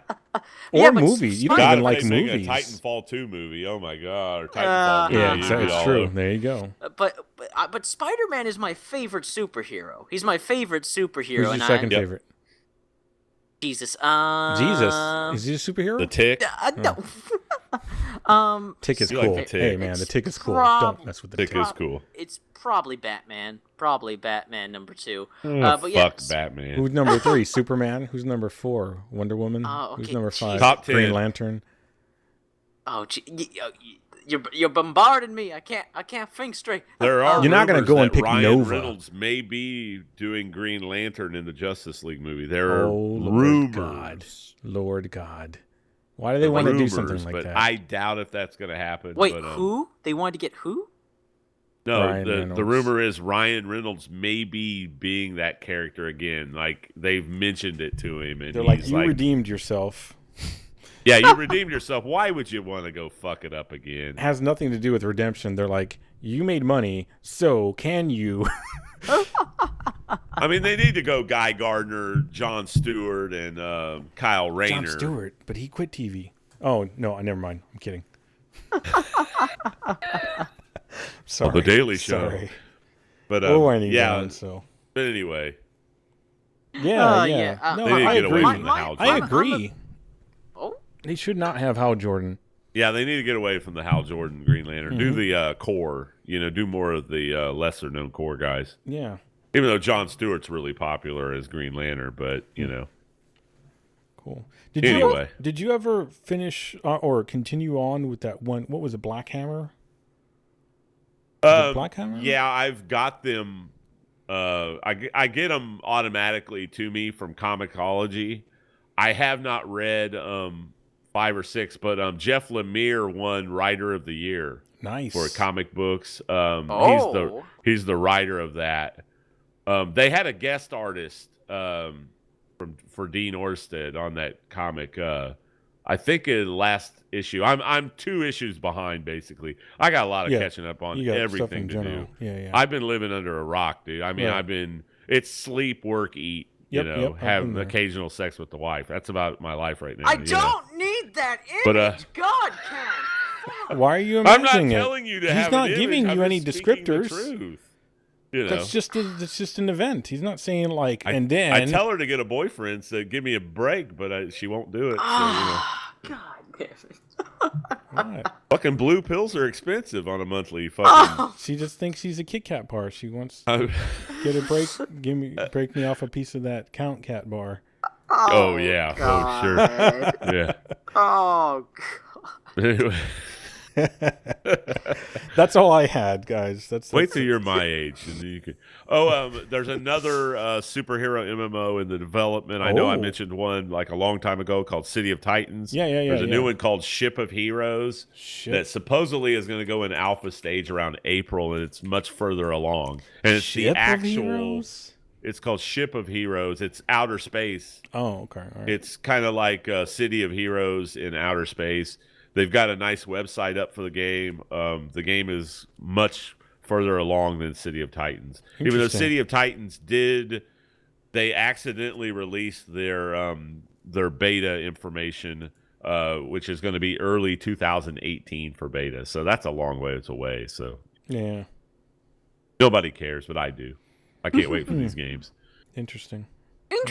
Or movies. You don't even like movies. A Titanfall 2 movie. Oh my god! Or Titanfall movie. Yeah, it's true. There you go. But Spider-Man is my favorite superhero. He's my favorite superhero. Who's your second favorite? Jesus. Jesus. Is he a superhero? The Tick. No. Tick is You cool. like the Tick. Hey man, the Tick is cool. Don't mess with the Tick. Tick is cool. It's probably Batman. Probably Batman number 2. But yeah, fuck Batman. Who's number 3? Superman. Who's number 4? Wonder Woman. Okay. Who's number 5? Top 10. Green Lantern. Oh, you're bombarding me. I can't think straight. There are You're not going to go and pick Ryan Nova. Reynolds may be doing Green Lantern in the Justice League movie. There are Lord rumors. Lord God. Why do they want to do something like but that? I doubt if that's going to happen. Wait, who? They wanted to get who? No, the rumor is Ryan Reynolds may be being that character again. Like they've mentioned it to him, and they're he's like, you redeemed yourself. Yeah, you redeemed yourself. Why would you want to go fuck it up again? It has nothing to do with redemption. They're like, you made money, so can you? I mean, they need to go Guy Gardner, Jon Stewart, and Kyle Rayner. Jon Stewart, but he quit TV. Oh, no, never mind. I'm kidding. Sorry. The Daily Show. Sorry. But we're winding yeah. down, so. But anyway. Yeah. No, they need to get away from the Hal Jordan. I agree. They should not have Hal Jordan. Yeah, they need to get away from the Hal Jordan Green Lantern. Do the core. Do more of the lesser-known core guys. Yeah. Even though Jon Stewart's really popular as Green Lantern, but, Cool. Did you ever finish or continue on with that one? What was it, Black Hammer? Black Hammer? Yeah, I've got them. I get them automatically to me from Comixology. I have not read 5 or 6, but Jeff Lemire won Writer of the Year. Nice. For comic books. He's the writer of that. They had a guest artist for Dean Orsted on that comic. I think in the last issue. I'm 2 issues behind, basically. I got a lot of catching up on everything to do. Yeah. I've been living under a rock, dude. I mean, it's sleep, work, eat. Have occasional sex with the wife. That's about my life right now. I don't need that image. God, Ken. Why are you imagining it? I'm not telling you to He's have not an image. giving you any descriptors. The truth. That's just an event. He's not saying like, and then I tell her to get a boyfriend, so give me a break, but she won't do it. God damn it. Right. Fucking blue pills are expensive on a monthly fucking. She just thinks she's a Kit Kat bar. She wants to get a break. Break me off a piece of that Count Cat bar. Oh yeah. God. Oh sure. Yeah. Oh God. Anyway. That's all I had, guys. Wait till you're my age, and then you can. There's another superhero MMO in the development. I know I mentioned one like a long time ago called City of Titans. Yeah. There's a new one called Ship of Heroes that supposedly is going to go in alpha stage around April, and it's much further along. And it's the actual. It's called Ship of Heroes. It's outer space. Oh, okay. All right. It's kind of like City of Heroes in outer space. They've got a nice website up for the game. The game is much further along than City of Titans. Even though City of Titans they accidentally released their beta information, which is going to be early 2018 for beta. So that's a long ways away. So yeah, nobody cares, but I do. I can't wait for these games. Interesting.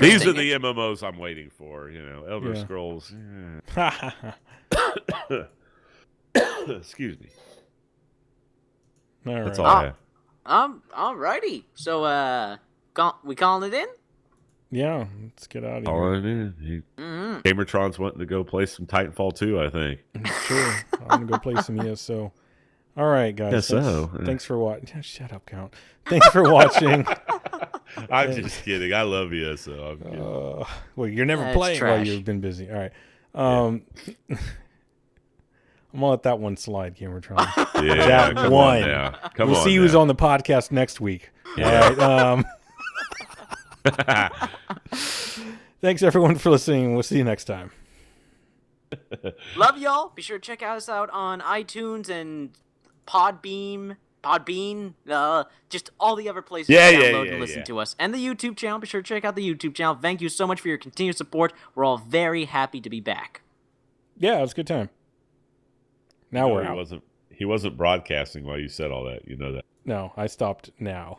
These are the MMOs I'm waiting for. Elder Scrolls. Excuse me. All right. That's all I have. Alrighty. So, we calling it in? Yeah, let's get out of here. All it is. GamerTron's wanting to go play some Titanfall 2, I think. Sure. I'm going to go play some ESO. All right, guys. Thanks for watching. Shut up, Count. Thanks for watching. I'm just kidding. I love ESO. I'm kidding. Well, you're never playing while you've been busy. All right. I'm going to let that one slide, GamerTron. Yeah, that one. We'll see who's on the podcast next week. Yeah. All right. Thanks, everyone, for listening. We'll see you next time. Love y'all. Be sure to check us out on iTunes and Podbean, just all the other places to download and listen to us. And the YouTube channel. Be sure to check out the YouTube channel. Thank you so much for your continued support. We're all very happy to be back. Yeah, it was a good time. Now we're out. He wasn't broadcasting while you said all that. You know that. No, I stopped now.